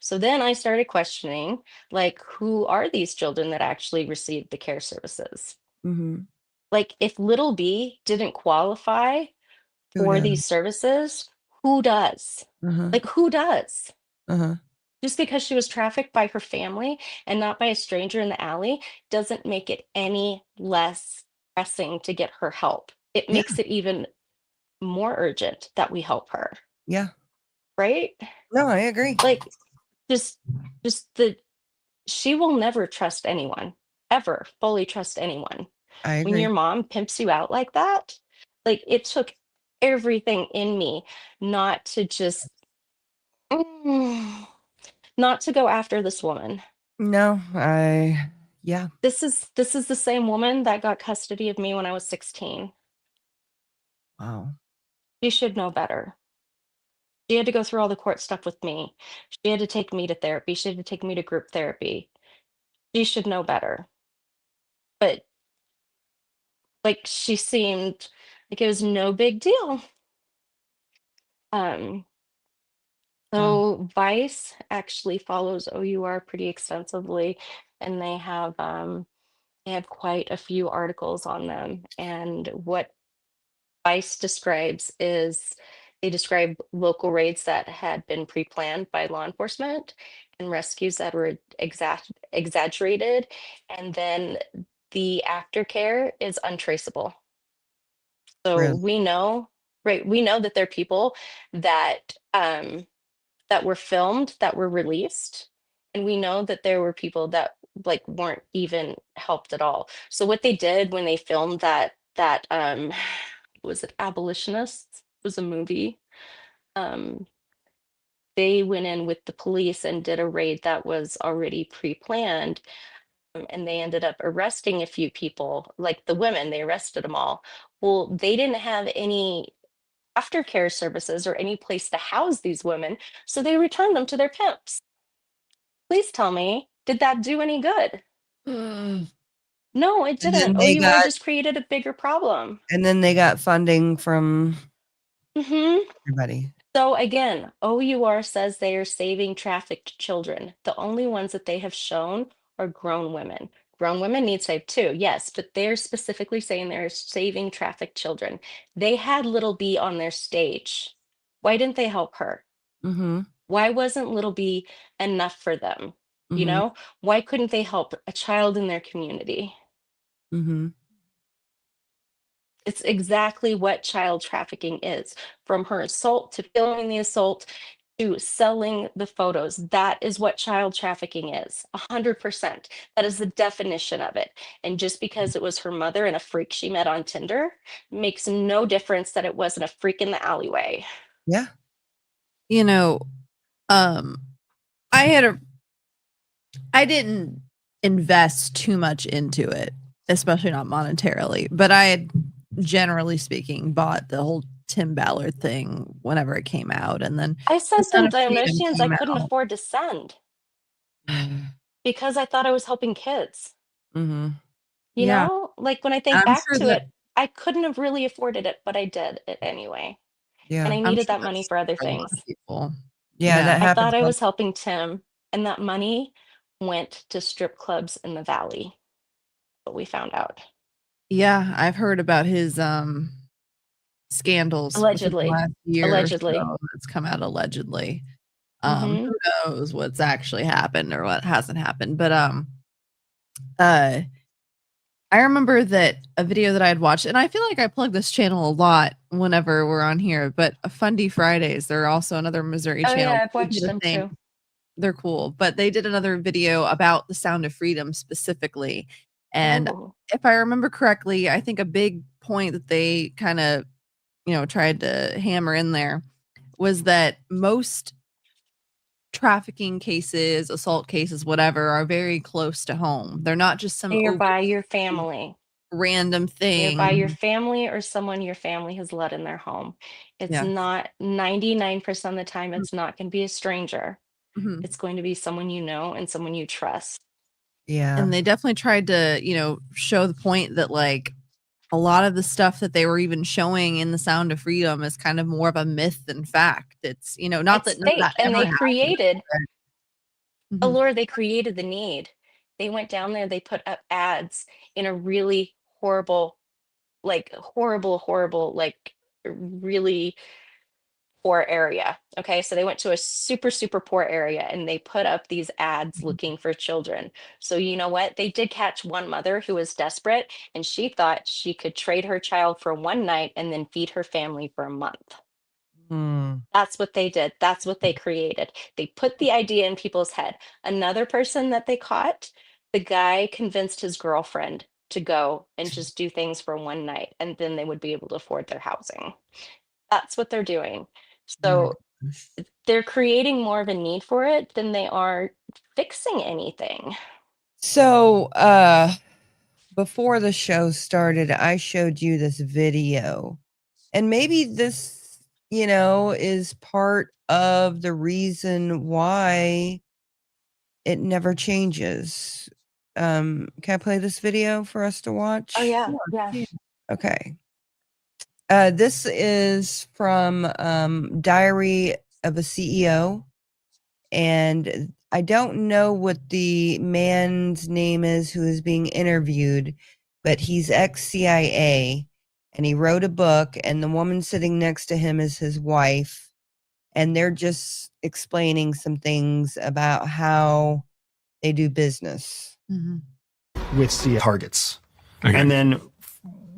So then I started questioning, like, who are these children that actually received the care services?
Mhm.
Like, if little B didn't qualify
Who
for
does?
these services, who does?
Uh-huh.
Like, who does?
Uh-huh.
Just because she was trafficked by her family and not by a stranger in the alley doesn't make it any less pressing to get her help. It
Yeah.
makes it even more urgent that we help her,
Yeah.
right?
No, I agree.
Like, just the she will never trust anyone, ever fully trust anyone.
I
When
agree.
your mom pimps you out like that, like it took everything in me not to just not to go after this woman.
No, yeah.
This is the same woman that got custody of me when I was 16.
Wow.
She should know better. She had to go through all the court stuff with me. She had to take me to therapy. She had to take me to group therapy. She should know better. But like she seemed like it was no big deal. Um,
Wow.
so Vice actually follows OUR pretty extensively, and they have quite a few articles on them. And what Vice describes is they describe local raids that had been pre-planned by law enforcement and rescues that were exaggerated, and then the aftercare is untraceable. So
Really.
we know, right? We know that there are people that that were filmed that were released, and we know that there were people that like weren't even helped at all. So what they did when they filmed that was it Abolitionists was a movie. Um, they went in with the police and did a raid that was already pre-planned, and they ended up arresting a few people, like the women, they arrested them all. Well, they didn't have any aftercare services or any place to house these women, so they returned them to their pimps. Please tell me, did that do any good? No, it
And
didn't. OUR just created a bigger problem.
then they got funding from
hmm
everybody.
So again, OUR says they are saving trafficked children. The only ones that they have shown are grown women. Grown women need saved too, yes, but they're specifically saying they're saving trafficked children. They had Little B on their stage. Why didn't they help her?
Mm-hmm.
Why wasn't Little B enough for them? You
Mm-hmm.
know, why couldn't they help a child in their community?
Mm-hmm.
It's exactly what child trafficking is, from her assault to filming the assault to selling the photos. That is what child trafficking is. 100%. That is the definition of it. And just because it was her mother and a freak she met on Tinder makes no difference that it wasn't a freak in the alleyway.
Yeah.
You know, um, I didn't invest too much into it, especially not monetarily, but I had, generally speaking, bought the whole Tim Ballard thing whenever it came out. And then
I
The
sent
Son
them
of Freedom
donations I
came
couldn't
out.
afford to send because I thought I was helping kids.
Mm-hmm.
You
Yeah.
know, like when I think
I'm
back
sure
to
that
it, I couldn't have really afforded it, but I did it anyway. And
Yeah.
I
I'm
needed
sure
that money
that's
for other
for a lot of
things.
people.
Yeah, that
I
happens.
thought I was helping Tim, and that money went to strip clubs in the valley. But we found out.
Yeah, I've heard about his scandals within the
Allegedly.
last year or
Allegedly.
so that's come out allegedly.
hmm
Who knows what's actually happened or what hasn't happened. But uh I remember that a video that I had watched, and I feel like I plug this channel a lot whenever we're on here, but Fundy Fridays, they're also another Missouri
Oh
channel.
yeah, I've
They
watched
did a
them
thing.
too.
They're cool, but they did another video about the Sound of Freedom specifically. And
Oh,
if I remember correctly, I think a big point that they kind of, tried to hammer in there was that most trafficking cases, assault cases, whatever, are very close to home. They're not just some
you're
over
by your family.
random
You're by
thing.
your family or someone your family has let in their home. It's
Yeah.
not 99% of the time, it's not going to be a stranger.
Mhm.
It's going to be someone you know and someone you trust.
Yeah.
And they definitely tried to, show the point that like a lot of the stuff that they were even showing in the Sound of Freedom is kind of more of a myth than fact. It's, not
It's
that none of that
fake. And
ever
they
happened.
created,
Mhm.
Allure, they created the need. They went down there, they put up ads in a really horrible, like horrible, like really poor area. Okay. So they went to a super poor area and they put up these ads looking for children. So you know what? They did catch one mother who was desperate and she thought she could trade her child for one night and then feed her family for a month. That's what they did. That's what they created. They put the idea in people's head. Another person that they caught, the guy convinced his girlfriend to go and just do things for one night, and then they would be able to afford their housing. That's what they're doing.
Oh my
So
gosh.
they're creating more of a need for it than they are fixing anything.
So, before the show started, I showed you this video, and maybe this, is part of the reason why it never changes. Can I play this video for us to watch?
Oh yeah, yeah.
Okay. This is from Diary of a CEO, and I don't know what the man's name is who is being interviewed, but he's ex-CIA, and he wrote a book, and the woman sitting next to him is his wife, and they're just explaining some things about how they do business.
With the targets. Okay. And then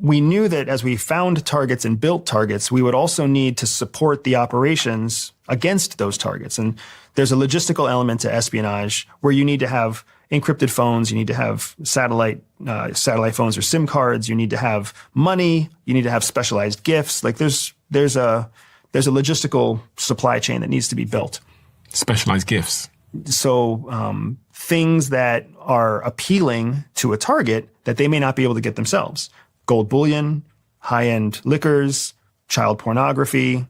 we knew that as we found targets and built targets, we would also need to support the operations against those targets. And there's a logistical element to espionage where you need to have encrypted phones, you need to have satellite phones or SIM cards, you need to have money, you need to have specialized gifts. Like there's a logistical supply chain that needs to be built.
Specialized gifts.
So things that are appealing to a target that they may not be able to get themselves. Gold bullion, high-end liquors, child pornography,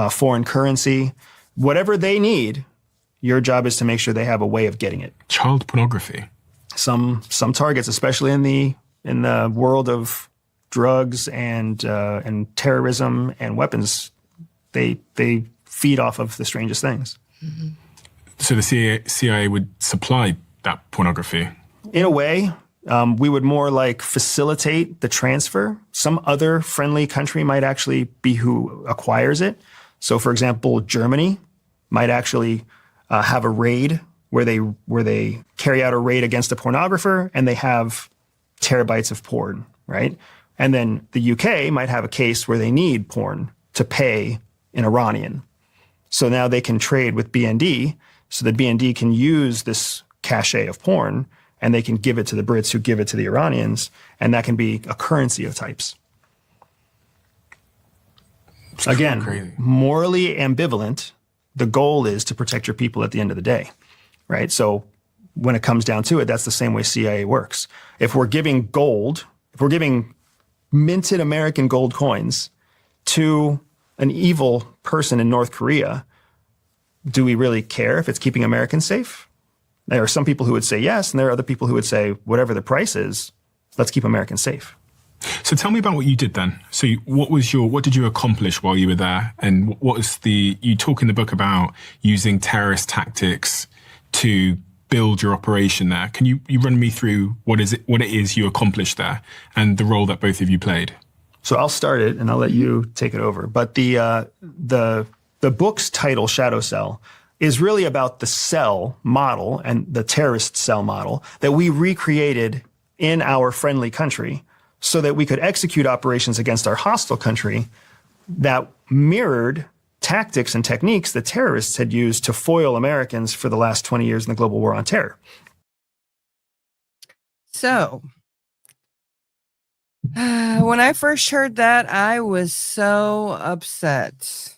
foreign currency, whatever they need, your job is to make sure they have a way of getting it.
Child pornography.
Some targets, especially in the world of drugs and terrorism and weapons, they feed off of the strangest things.
Mm-hmm. So the CIA would supply that pornography?
In a way, we would more like facilitate the transfer. Some other friendly country might actually be who acquires it. So, for example, Germany might actually have a raid where they carry out a raid against a pornographer and they have terabytes of porn, right? And then the UK might have a case where they need porn to pay an Iranian. So now they can trade with BND so that BND can use this cache of porn and they can give it to the Brits who give it to the Iranians, and that can be a currency of types. Again, crazy. Morally ambivalent, the goal is to protect your people at the end of the day, right? So when it comes down to it, that's the same way CIA works. If we're giving minted American gold coins to an evil person in North Korea, do we really care if it's keeping Americans safe? There are some people who would say yes, and there are other people who would say, whatever the price is, let's keep Americans safe.
So tell me about what you did then. So what did you accomplish while you were there? And you talk in the book about using terrorist tactics to build your operation there. Can you run me through what it is you accomplished there and the role that both of you played?
So I'll start it and I'll let you take it over. But the book's title, Shadow Cell, is really about the cell model and the terrorist cell model that we recreated in our friendly country so that we could execute operations against our hostile country that mirrored tactics and techniques that terrorists had used to foil Americans for the last 20 years in the global war on terror.
So, when I first heard that, I was so upset.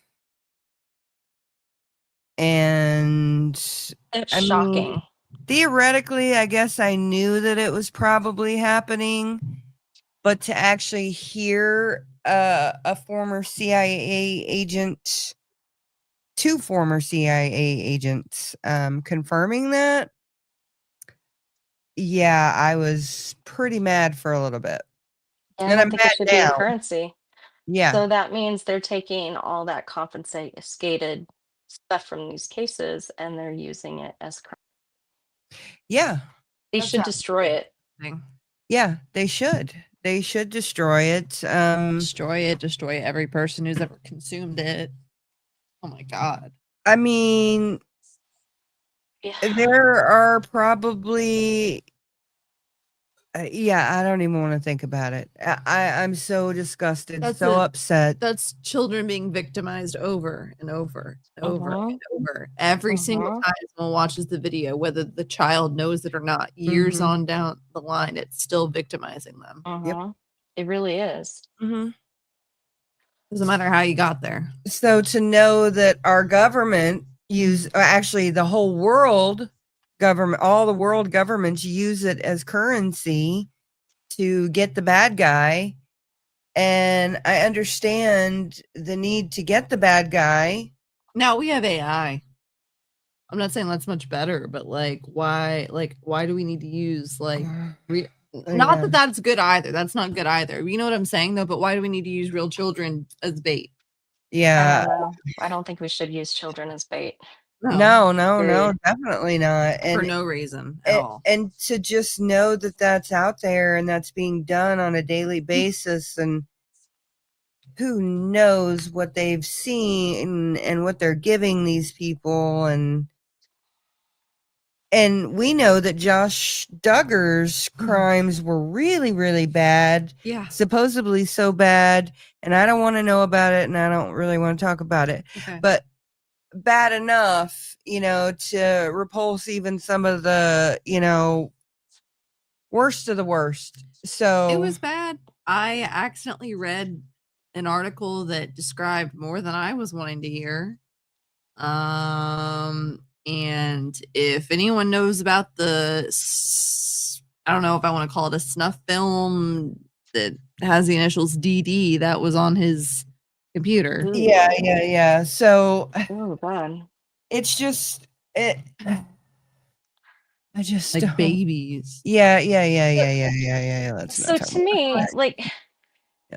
And
it's shocking.
Theoretically, I guess I knew that it was probably happening, but to actually hear a former CIA agent, two former CIA agents confirming that, yeah, I was pretty mad for a little bit.
And I think it should be a currency.
Yeah.
So that means they're taking all that confiscated stuff from these cases and they're using it as crime.
Yeah.
They should destroy it.
Yeah, they should. They should destroy it.
Destroy every person who's ever consumed it. Oh my God.
I mean, there are probably Yeah, I don't even want to think about it. I'm so disgusted, so upset.
That's children being victimized over and over and over and over. Every single time someone watches the video, whether the child knows it or not, years on down the line, it's still victimizing them.
Yep.
It really is.
Doesn't matter how you got there.
So to know that our government actually the whole world government, all the world governments use it as currency to get the bad guy. And I understand the need to get the bad guy.
Now we have AI. I'm not saying that's much better, but like, why do we need to use not that that's good either. That's not good either. You know what I'm saying though? But why do we need to use real children as bait?
Yeah.
I don't think we should use children as bait.
No, definitely not. And
for no reason at all.
And to just know that that's out there and that's being done on a daily basis, and who knows what they've seen and what they're giving these people. And we know that Josh Duggar's crimes were really, really bad.
Yeah.
Supposedly so bad. And I don't want to know about it, and I don't really want to talk about it.
Okay.
But bad enough, to repulse even some of the, worst of the worst. So
it was bad. I accidentally read an article that described more than I was wanting to hear. And if anyone knows about I don't know if I want to call it a snuff film that has the initials DD, that was on his computer.
Yeah. So
God.
it's just I just
like
don't.
babies.
Yeah.
So to me,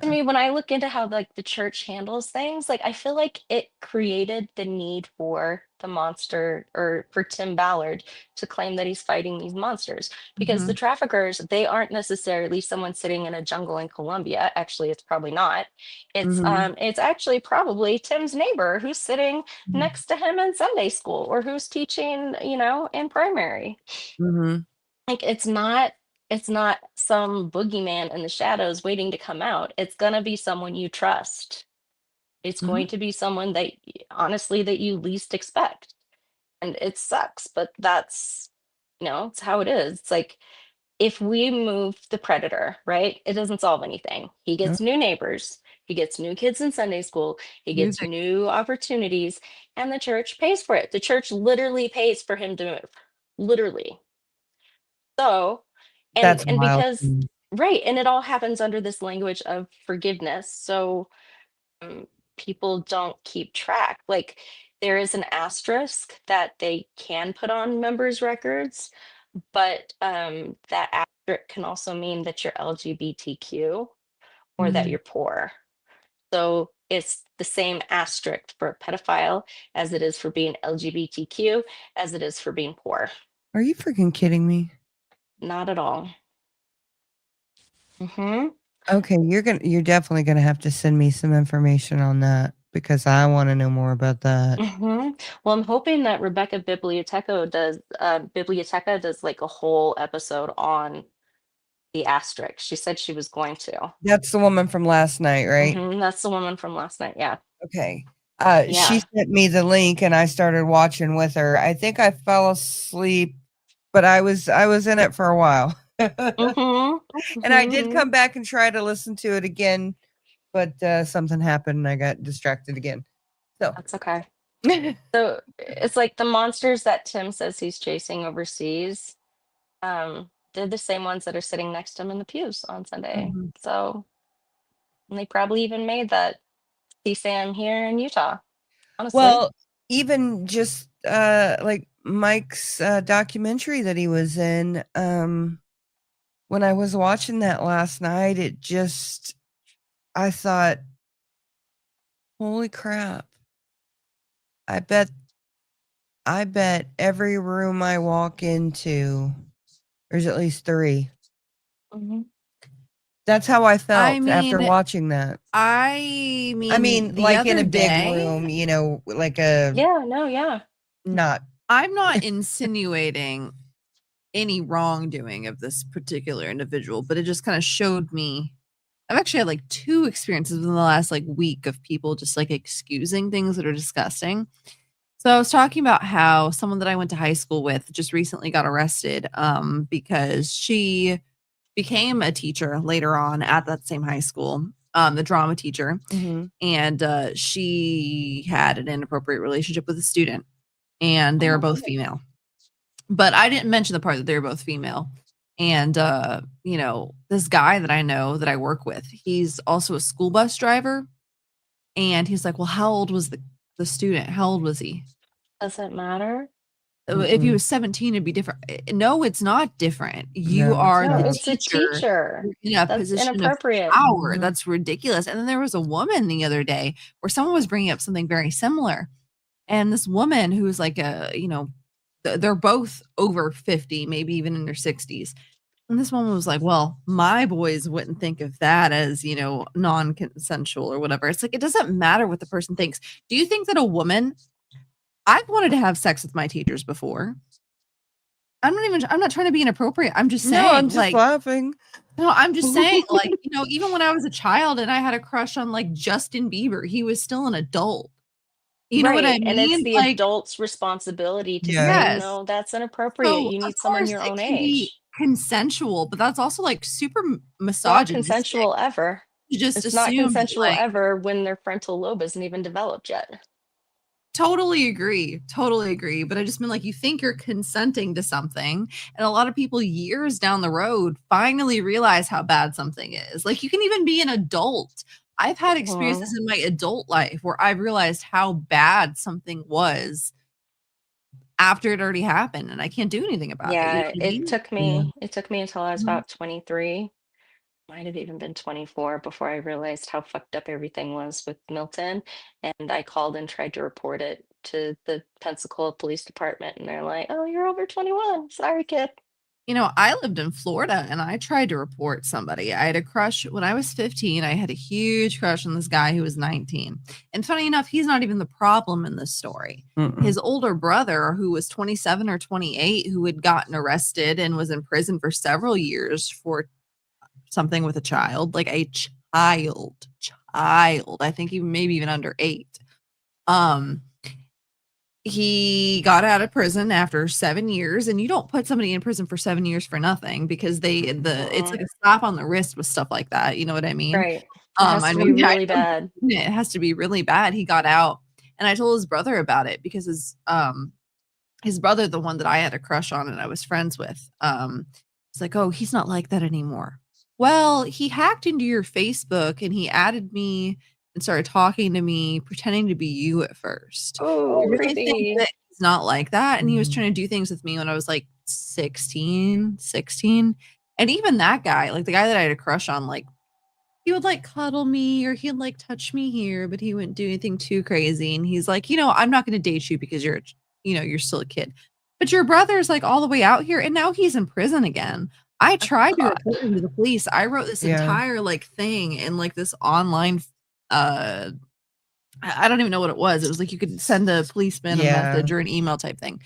to me, when I look into how the church handles things, I feel like it created the need for the monster, or for Tim Ballard to claim that he's fighting these monsters, because the traffickers, they aren't necessarily someone sitting in a jungle in Colombia. Actually, it's probably not. It's actually probably Tim's neighbor who's sitting next to him in Sunday school, or who's teaching, in primary. It's not some boogeyman in the shadows waiting to come out. It's going to be someone you trust. It's going to be someone that honestly that you least expect. And it sucks, but that's, it's how it is. It's like, if we move the predator, right? It doesn't solve anything. He gets new neighbors. He gets new kids in Sunday school. He gets new opportunities, and the church pays for it. The church literally pays for him to move. Literally. So, and because right, and it all happens under this language of forgiveness. So people don't keep track. There is an asterisk that they can put on members' records, but that asterisk can also mean that you're LGBTQ or that you're poor. So it's the same asterisk for a pedophile as it is for being LGBTQ, as it is for being poor.
Are you freaking kidding me?
Not at all.
Okay, you're definitely gonna have to send me some information on that, because I want to know more about that.
Well, I'm hoping that Rebecca Biblioteca does a whole episode on the asterisk. She said she was going to.
That's the woman from last night, right?
That's the woman from last night. Yeah.
Okay. She sent me the link and I started watching with her. I think I fell asleep, but I was in it for a while. And I did come back and try to listen to it again, but something happened and I got distracted again. So
that's okay. So it's like the monsters that Tim says he's chasing overseas. They're the same ones that are sitting next to him in the pews on Sunday. So, and they probably even made that CSAM here in Utah. Honestly.
Well, even just like Mike's documentary that he was in, when I was watching that last night, I thought, holy crap. I bet every room I walk into, there's at least 3. That's how I felt after watching that.
I mean,
like in a big room, like a...
Yeah, no, yeah.
Not.
I'm not insinuating any wrongdoing of this particular individual, but it just kind of showed me. I've actually had like 2 experiences in the last like week of people just like excusing things that are disgusting. So I was talking about how someone that I went to high school with just recently got arrested because she became a teacher later on at that same high school, the drama teacher, and she had an inappropriate relationship with a student, and they were both female. But I didn't mention the part that they were both female. And this guy that I know that I work with, he's also a school bus driver. And he's like, well, how old was the student? How old was he?
Does it matter?
If he was 17, it'd be different. No, it's not different. You are the
it's
teacher
a teacher.
in a
That's
position of
inappropriate.
power. That's ridiculous. And then there was a woman the other day where someone was bringing up something very similar. And this woman who's like they're both over 50, maybe even in their 60s. And this woman was like, well, my boys wouldn't think of that as, non-consensual or whatever. It's like, it doesn't matter what the person thinks. Do you think that a woman, I've wanted to have sex with my teachers before. I'm not trying to be inappropriate. I'm just saying.
No, I'm just laughing.
No, I'm just saying, like, even when I was a child and I had a crush on like Justin Bieber, he was still an adult. You know what I mean?
And it's the adult's responsibility to say, no, that's inappropriate.
So,
you need someone your own age.
Consensual, but that's also like super
It's not
misogynistic.
consensual ever.
You just
it's not consensual
like,
ever when their frontal lobe isn't even developed yet.
Totally agree. But I just mean, like, you think you're consenting to something, and a lot of people years down the road finally realize how bad something is. Like, you can even be an adult. I've had experiences in my adult life where I've realized how bad something was after it already happened, and I can't do anything about it.
Yeah, it took me until I was about 23, might have even been 24, before I realized how fucked up everything was with Milton. And I called and tried to report it to the Pensacola Police Department, and they're like, oh, you're over 21. Sorry, kid.
I lived in Florida and I tried to report somebody. I had a crush when I was 15. I had a huge crush on this guy who was 19. And funny enough, he's not even the problem in this story. His older brother, who was 27 or 28, who had gotten arrested and was in prison for several years for something with a child, like a child. I think maybe even under 8. He got out of prison after 7 years, and you don't put somebody in prison for 7 years for nothing, because it's like a slap on the wrist with stuff like that. You know what I mean?
Right. It has to be really bad.
It has to be really bad. He got out, and I told his brother about it, because his brother, the one that I had a crush on and I was friends with, it's like, oh, he's not like that anymore. Well, he hacked into your Facebook and he added me and started talking to me, pretending to be you at first.
Oh,
I really think that he's not like that. And he was trying to do things with me when I was like 16. And even that guy, like the guy that I had a crush on, like, he would like cuddle me or he'd like touch me here, but he wouldn't do anything too crazy. And he's like, I'm not going to date you because you're still a kid. But your brother's like all the way out here, and now he's in prison again. I tried to report him to the police. I wrote this entire like thing in like this online I don't even know what it was. It was like you could send a policeman a message or an email type thing.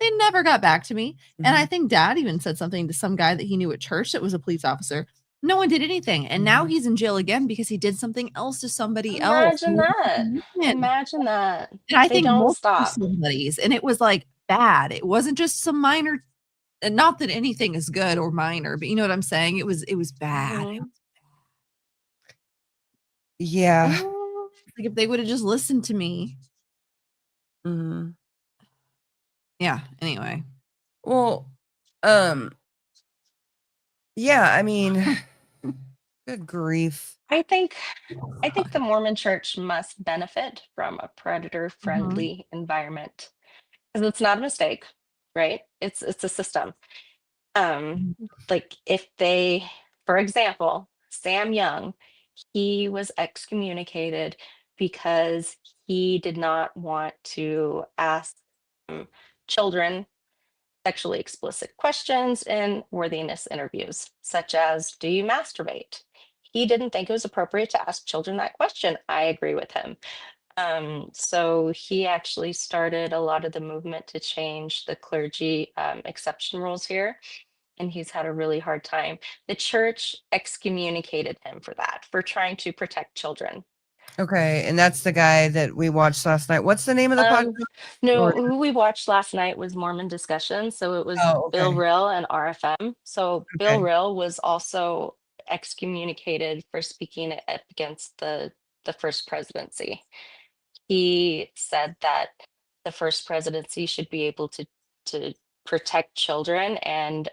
They never got back to me. And I think Dad even said something to some guy that he knew at church that was a police officer. No one did anything. And now he's in jail again because he did something else to somebody else.
Imagine that.
And I think
don't stop.
Somebody's, and it was like bad. It wasn't just some minor, and not that anything is good or minor, but you know what I'm saying? It was bad.
Yeah.
Like if they would have just listened to me. Yeah. Anyway.
Well, yeah, I mean, good grief.
I think the Mormon Church must benefit from a predator-friendly environment, because it's not a mistake, right? It's a system. Like if they, for example, Sam Young, he was excommunicated because he did not want to ask children sexually explicit questions in worthiness interviews, such as, do you masturbate? He didn't think it was appropriate to ask children that question. I agree with him. So he actually started a lot of the movement to change the clergy exception rules here, and he's had a really hard time. The church excommunicated him for that, for trying to protect children.
Okay, and that's the guy that we watched last night. What's the name of the podcast?
No, who we watched last night was Mormon Discussion. So it was Bill
okay.
Rill and RFM. So Bill
Okay.
Rill was also excommunicated for speaking up against the first presidency. He said that the first presidency should be able to protect children, and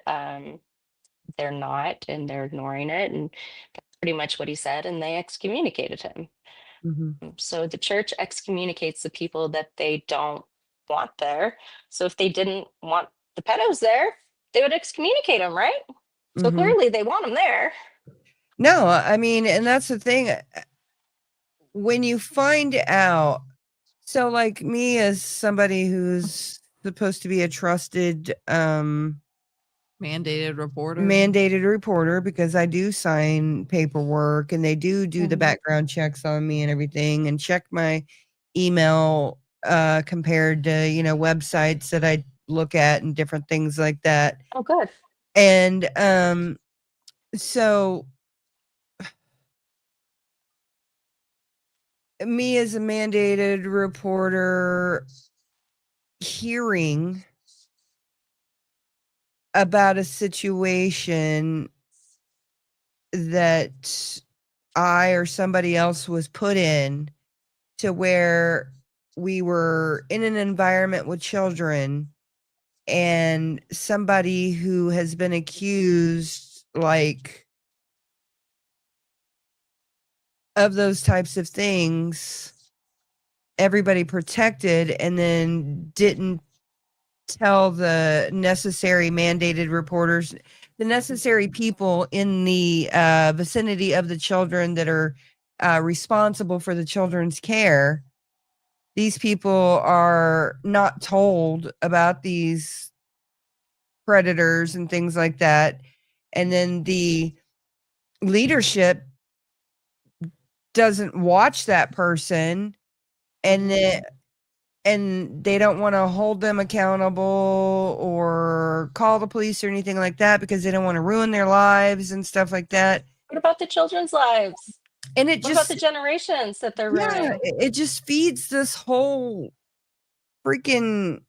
they're not, and they're ignoring it, and that's pretty much what he said, and they excommunicated him. So the church excommunicates the people that they don't want there. So if they didn't want the pedos there, they would excommunicate them, right? So clearly they want them there.
No, I mean, and that's the thing. When you find out, so like me as somebody who's supposed to be a trusted
mandated reporter,
because I do sign paperwork and they do the background checks on me and everything, and check my email compared to websites that I look at and different things like that.
Oh, good.
And so me as a mandated reporter hearing about a situation that I or somebody else was put in, to where we were in an environment with children, and somebody who has been accused like of those types of things, everybody protected, and then didn't tell the necessary mandated reporters, the necessary people in the vicinity of the children that are responsible for the children's care. These people are not told about these predators and things like that. And then the leadership doesn't watch that person, and they don't want to hold them accountable or call the police or anything like that, because they don't want to ruin their lives and stuff like that.
What about the children's lives?
And what
about the generations that they're ruining?
It just feeds this whole freaking.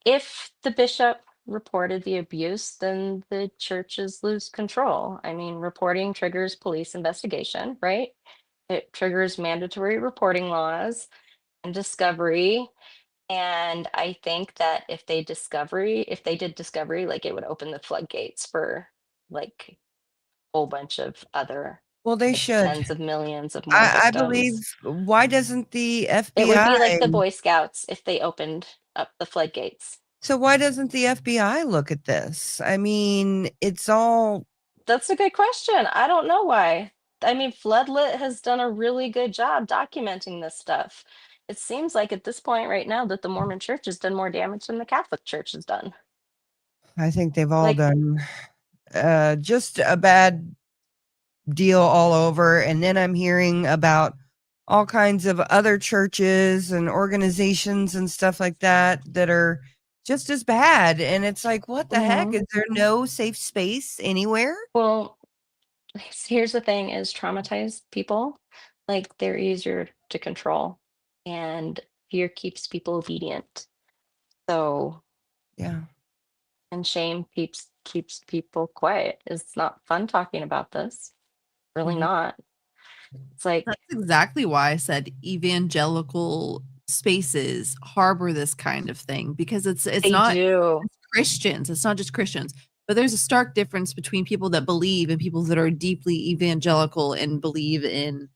If the bishop reported the abuse, then the churches lose control. I mean, reporting triggers police investigation, right? It triggers mandatory reporting laws and discovery. And I think that if they did discovery, like, it would open the floodgates for like a whole bunch of other,
they should,
tens of millions of more
I
victims.
believe. Why doesn't the FBI?
It would be like the Boy Scouts if they opened up the floodgates.
So why doesn't the FBI look at this? I mean, it's all.
That's a good question. I don't know why. I mean, Floodlit has done a really good job documenting this stuff. It seems like at this point right now that the Mormon Church has done more damage than the Catholic Church has done.
I think they've all done just a bad deal all over. And then I'm hearing about all kinds of other churches and organizations and stuff like that that are just as bad. And it's like, what the heck? Is there no safe space anywhere?
Well, here's the thing: is traumatized people, like, they're easier to control, and fear keeps people obedient. So
yeah,
and shame keeps people quiet. It's not fun talking about this. Really not. It's like,
that's exactly why I said evangelical spaces harbor this kind of thing, because it's not Christians. It's not just Christians, but there's a stark difference between people that believe and people that are deeply evangelical and believe in.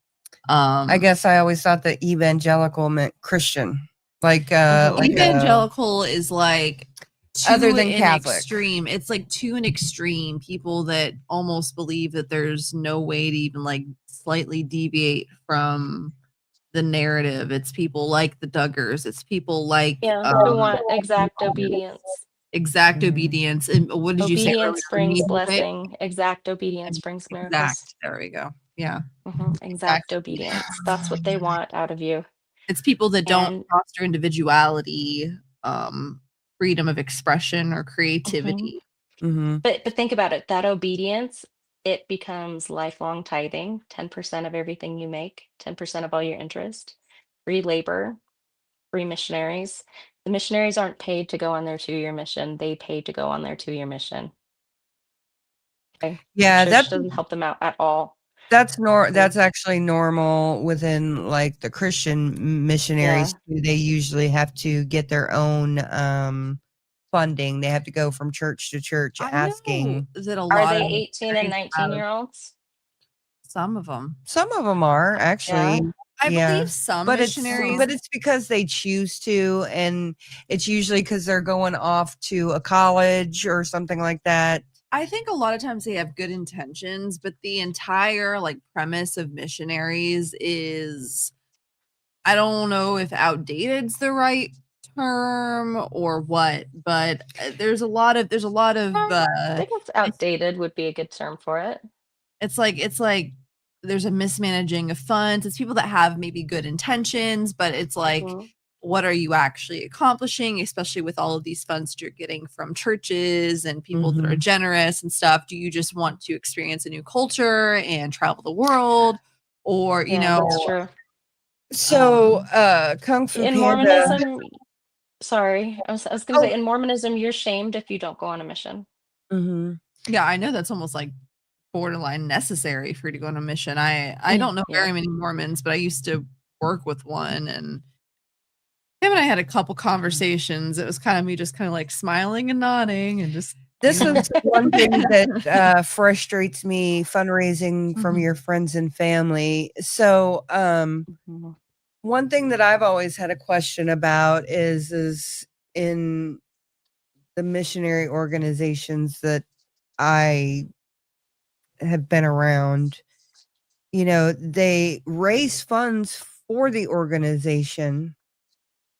I guess I always thought that evangelical meant Christian. Like
evangelical is like
other than Catholic.
Extreme. It's like to an extreme. People that almost believe that there's no way to even like slightly deviate from the narrative. It's people like the Duggars. It's people like
who want exact obedience.
Exact obedience. And what did you say?
Obedience brings blessing. Exact obedience brings miracles.
There we go. Yeah.
Exact obedience. That's what they want out of you.
It's people that don't
And
foster individuality, freedom of expression or
Mhm.
creativity.
But think about it. That obedience, it becomes lifelong tithing, 10% of everything you make, 10% of all your interest, free labor, free missionaries. The missionaries aren't paid to go on their 2-year mission. They pay to go on their 2-year mission. Okay. The
Yeah,
church doesn't help them out at all.
that's
Okay.
actually normal within like the Christian missionaries. They usually have to get their own funding. They have to go from church to church
I know
asking.
that a
Are
lot
they
of
18 and
missionaries have-
19-year-olds?
some of them.
Some of them are
Yeah.
actually.
I
Yeah.
believe some
But
missionaries.
it's because they choose to, and it's usually because they're going off to a college or something like that.
I think a lot of times they have good intentions, but the entire like premise of missionaries is, I don't know if outdated's the right term or what, but there's a lot of
I think it's outdated would be a good term for it.
it's like there's a mismanaging of funds. It's people that have maybe good intentions, but it's like, what are you actually accomplishing, especially with all of these funds that you're getting from churches and people that are generous and stuff? Do you just want to experience a new culture and travel the world? Or, you know,
that's true.
So, Kung Fu
In
Panda.
Mormonism, sorry, I was going to say, in Mormonism, you're shamed if you don't go on a mission.
Yeah, I know that's almost like borderline necessary for you to go on a mission. I don't know very many Mormons, but I used to work with one, and him and I had a couple conversations. It was kind of me just kind of like smiling and nodding and just.
This is one thing that frustrates me, fundraising from your friends and family. So, one thing that I've always had a question about is in the missionary organizations that I have been around, you know, they raise funds for the organization,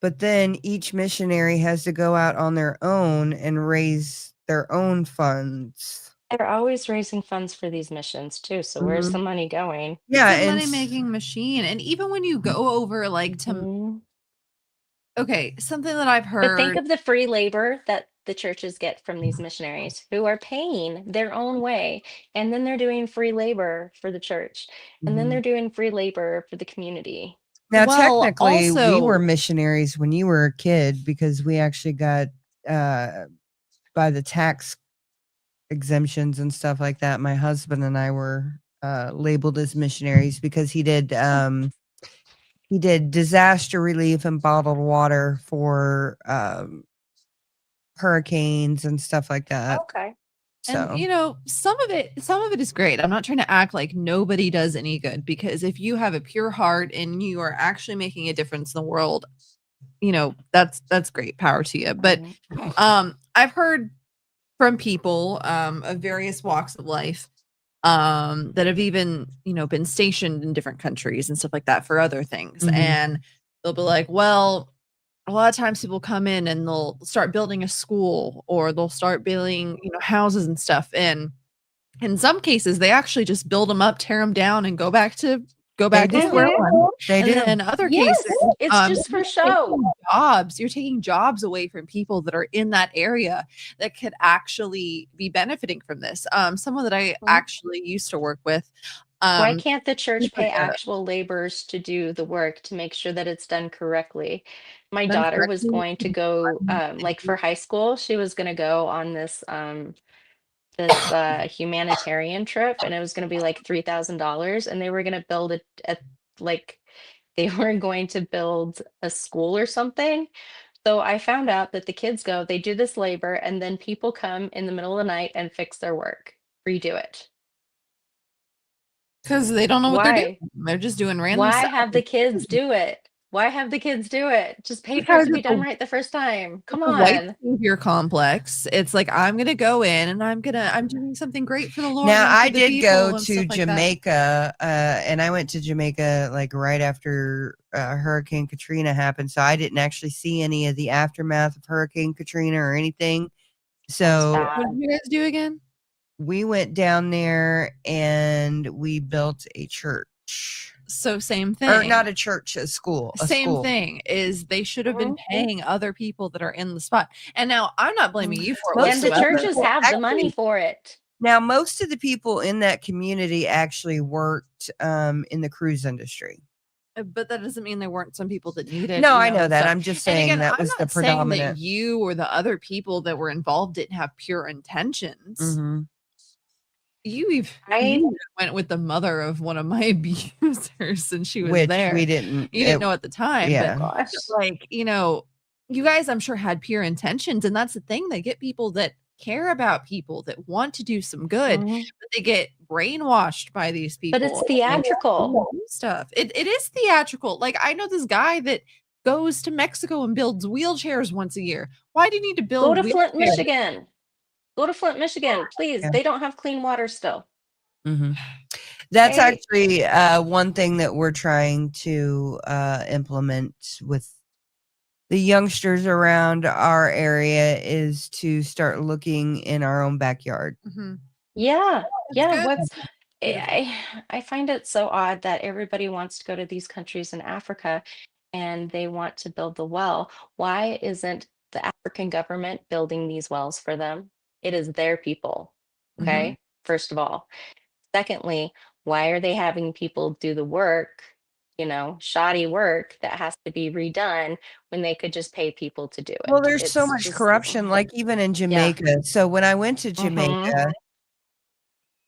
but then each missionary has to go out on their own and raise their own funds.
They're always raising funds for these missions too. So where's the money going?
Yeah,
it's a money-making machine. And even when you go over like to okay, something that I've heard.
But think of the free labor that the churches get from these missionaries who are paying their own way. And then they're doing free labor for the church. And then they're doing free labor for the community.
Now, technically, we were missionaries when you were a kid because we actually got by the tax exemptions and stuff like that. My husband and I were labeled as missionaries because he did disaster relief and bottled water for hurricanes and stuff like that.
Okay.
So,
and you know, some of it is great. I'm not trying to act like nobody does any good, because if you have a pure heart and you are actually making a difference in the world, you know, that's great. Power to you. But I've heard from people of various walks of life that have even, you know, been stationed in different countries and stuff like that for other things. And they'll be like, well, a lot of times people come in and they'll start building a school, or they'll start building, you know, houses and stuff. And in some cases, they actually just build them up, tear them down, and go back to square one.
They do.
In other
Yes,
cases,
it's just for show.
You're taking jobs away from people that are in that area that could actually be benefiting from this. Someone that I actually used to work with.
Why can't the church pay actual laborers to do the work to make sure that it's done correctly? My daughter was going to go, like for high school, she was going to go on this humanitarian trip, and it was going to be like $3,000, and they were going to build like they were going to build a school or something. So I found out that the kids go, they do this labor, and then people come in the middle of the night and fix their work, redo it.
Because they don't know what they're doing. They're just doing random
Why
stuff.
have the kids do it? Why have the kids do it? Just pay for it to be done right the first time. Come on.
White savior complex. It's like, I'm gonna go in and I'm doing something great for the Lord.
Now, I did go to Jamaica, and I went to Jamaica like right after Hurricane Katrina happened. So I didn't actually see any of the aftermath of Hurricane Katrina or anything. So
what did you guys do again?
we went down there and we built a church.
So same thing.
Or not a church, a school.
Same thing is they should have been paying other people that are in the spot. And now I'm not blaming you for it.
And the churches have the money for it.
Now, most of the people in that community actually worked in the cruise industry.
But that doesn't mean there weren't some people that needed.
No, I know that. I'm just saying again, that was the predominant.
That you or the other people that were involved didn't have pure intentions.
Mm-hmm.
You went with the mother of one of my abusers, and she was there.
We didn't.
You didn't know at the time.
Yeah.
But like, you know, you guys, I'm sure, had pure intentions, and that's the thing. They get people that care about people, that want to do some good, but they get brainwashed by these people.
But it's theatrical
stuff. It is theatrical. Like, I know this guy that goes to Mexico and builds wheelchairs once a year. Why do you need to build?
Go to Flint, Michigan. Go to Flint, Michigan, please. Yeah. They don't have clean water still.
Mm-hmm. That's actually one thing that we're trying to implement with the youngsters around our area, is to start looking in our own backyard.
Mm-hmm. Yeah. I find it so odd that everybody wants to go to these countries in Africa and they want to build the well. Why isn't the African government building these wells for them? It is their people. Okay. First of all. Secondly, why are they having people do the work, shoddy work that has to be redone when they could just pay people to do it?
Well, there's so much corruption, like even in Jamaica. Yeah. So when I went to Jamaica,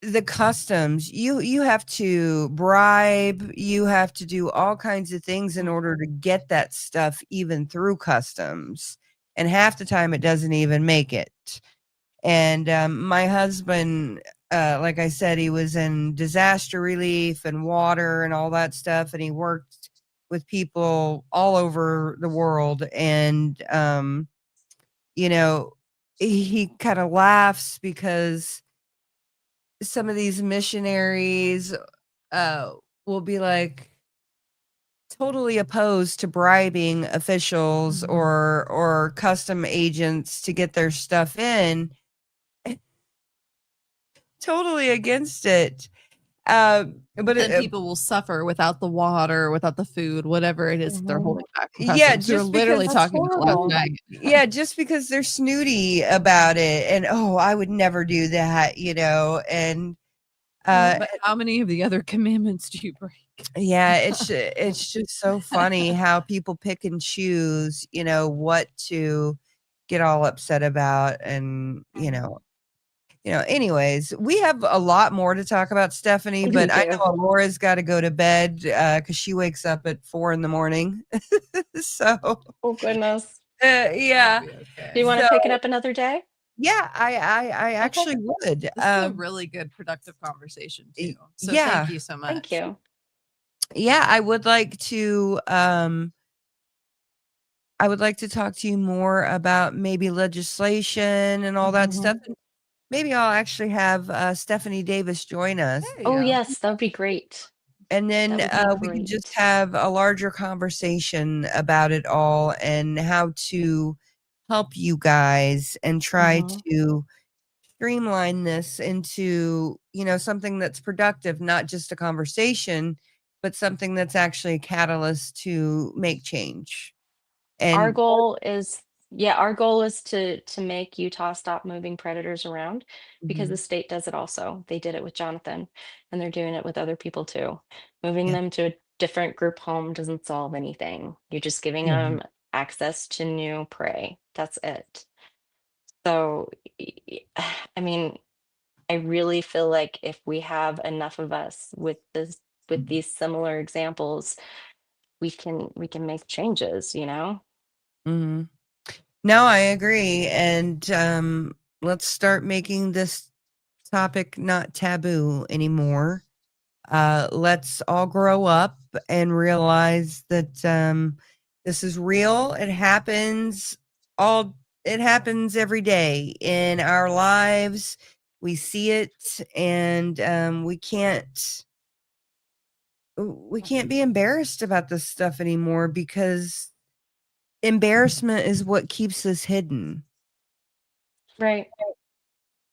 the customs, you have to bribe, you have to do all kinds of things in order to get that stuff even through customs. And half the time it doesn't even make it. And my husband, like I said, he was in disaster relief and water and all that stuff. And he worked with people all over the world. And, he kind of laughs because some of these missionaries will be like totally opposed to bribing officials or custom agents to get their stuff in. Totally against it. But
then people will suffer without the water, without the food, whatever it is they're holding back.
Yeah,
you're literally talking about
yeah, just because they're snooty about it, and I would never do that, and
but how many of the other commandments do you break?
Yeah, it's just so funny how people pick and choose, what to get all upset about, and anyways, we have a lot more to talk about, Stephanie, but I know Laura's got to go to bed because she wakes up at 4 a.m. So,
oh goodness.
Yeah.
Do you want to pick it up another day?
Yeah, I actually would.
This is a really good, productive conversation too. So thank you so much.
Thank you.
Yeah, I would like to talk to you more about maybe legislation and all that stuff. Maybe I'll actually have Stephanie Davis join us.
Oh, yes, that would be great.
And then we can just have a larger conversation about it all and how to help you guys and try to streamline this into, something that's productive, not just a conversation, but something that's actually a catalyst to make change. And
our goal is to make Utah stop moving predators around, because the state does it also. They did it with Jonathan, and they're doing it with other people too. Moving them to a different group home doesn't solve anything. You're just giving them access to new prey. That's it. So, I mean, I really feel like if we have enough of us with these similar examples, we can make changes,
No, I agree. And let's start making this topic not taboo anymore. Let's all grow up and realize that this is real. It happens every day in our lives. We see it, and we can't be embarrassed about this stuff anymore, because embarrassment is what keeps us hidden.
Right.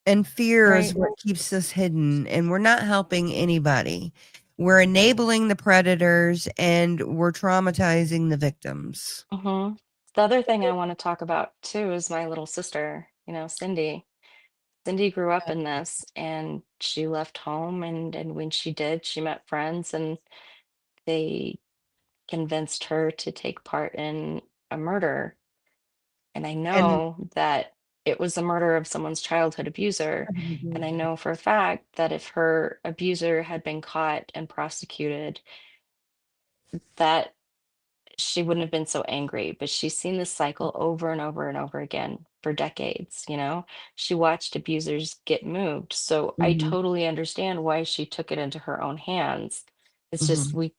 And fear is
Right.
what keeps us hidden, and we're not helping anybody. We're enabling the predators and we're traumatizing the victims.
The other thing I want to talk about too is my little sister, Cindy. Cindy grew up in this, and she left home, and when she did, she met friends, and they convinced her to take part in a murder. And I
And
know that it was the murder of someone's childhood abuser. And I know for a fact that if her abuser had been caught and prosecuted, that she wouldn't have been so angry. But she's seen this cycle over and over and over again for decades. She watched abusers get moved. So I
Mhm,
totally understand why she took it into her own hands. It's just
mhm.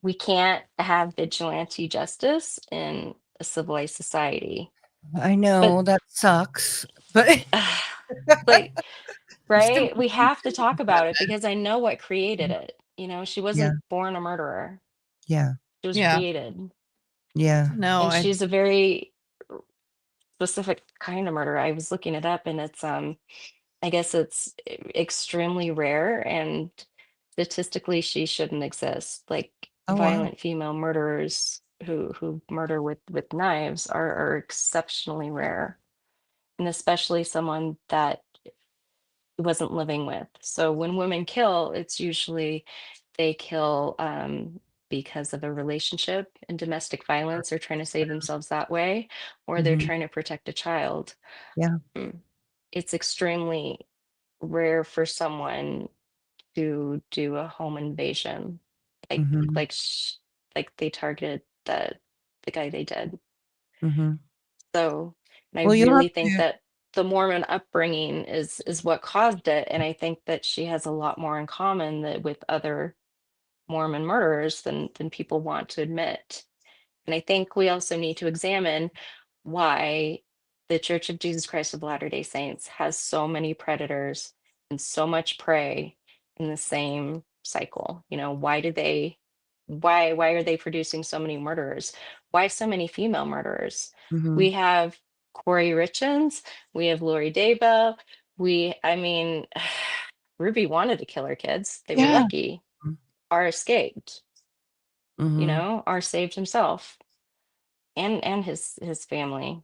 we can't have vigilante justice in a civilized society.
I
But
know that sucks, but
like,
it's the
right? We have to talk about it because I know what created it. She
yeah,
wasn't born a murderer.
yeah,
She was
Yeah.
created.
yeah.
No,
And she's a very specific kind of murderer. I was looking it up, and it's I guess it's extremely rare, and statistically she shouldn't exist. Like,
Oh wow.
violent female murderers who murder with knives are exceptionally rare, and especially someone that wasn't living with. So when women kill, it's usually they kill because of a relationship and domestic violence. They're trying to save themselves that way, or they're
Mhm.
trying to protect a child.
Yeah.
Mm. It's extremely rare for someone to do a home invasion, like
Mhm,
like like they targeted the guy they did.
mhm.
So, and I
Well, you'll have
really think
to
that the Mormon upbringing is what caused it, and I think that she has a lot more in common with other Mormon murderers than people want to admit. And I think we also need to examine why the Church of Jesus Christ of Latter-day Saints has so many predators and so much prey in the same cycle. Why are they producing so many murderers? Why so many female murderers?
mhm.
We have Corey Richins, we have Lori Daybell, I mean, Ruby wanted to kill her kids. They were
yeah.
lucky. R escaped,
Mhm,
R saved himself and his family.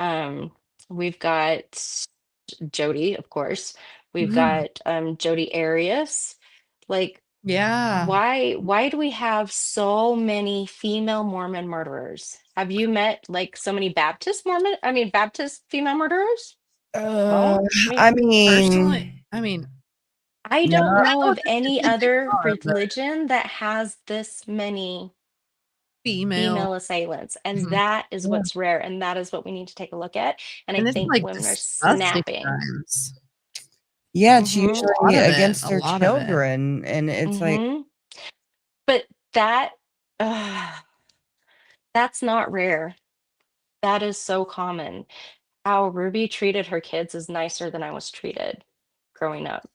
Um, we've got Jody, of course. We've
Mhm.
got Jody Arias. Like,
Yeah.
why do we have so many female Mormon murderers? Have you met like so many Baptist female murderers?
uh,
No? I mean,
I mean,
Personally, I mean,
I
no,
don't
I
I
know
know
of
what the
any
statistics
other
are, but
religion that has this many
female.
female assailants. And
Mhm.
that is
yeah,
what's rare. And that is what we need to take a look at. And I
And it's
think
like
women are
disgusting
snapping.
times.
yeah, it's
Mm-hmm.
A lot
usually
of it.
against
A
their
lot of it.
children, and it's like,
Mm-hmm. But that uh, that's not rare. That is so common. How Ruby treated her kids is nicer than I was treated growing up.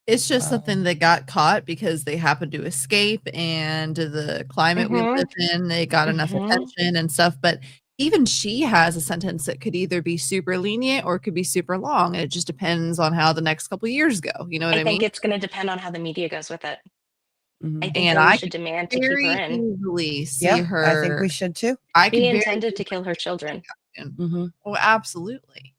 It's just
wow.
something that got caught because they happened to escape and the climate we
Mm-hmm.
live in, they got enough
Mm-hmm.
attention and stuff. But even she has a sentence that could either be super lenient or it could be super long. And it just depends on how the next couple of years go. You know what
I
I mean?
think it's going to depend on how the media goes with it. I
Mhm.
think
And
that we
I
should
could
demand to keep her
very
in.
easily see
Yeah, I think we
her.
should too.
I could
She
very
intended to
easily
kill her children.
see her.
Mhm,
Oh, absolutely.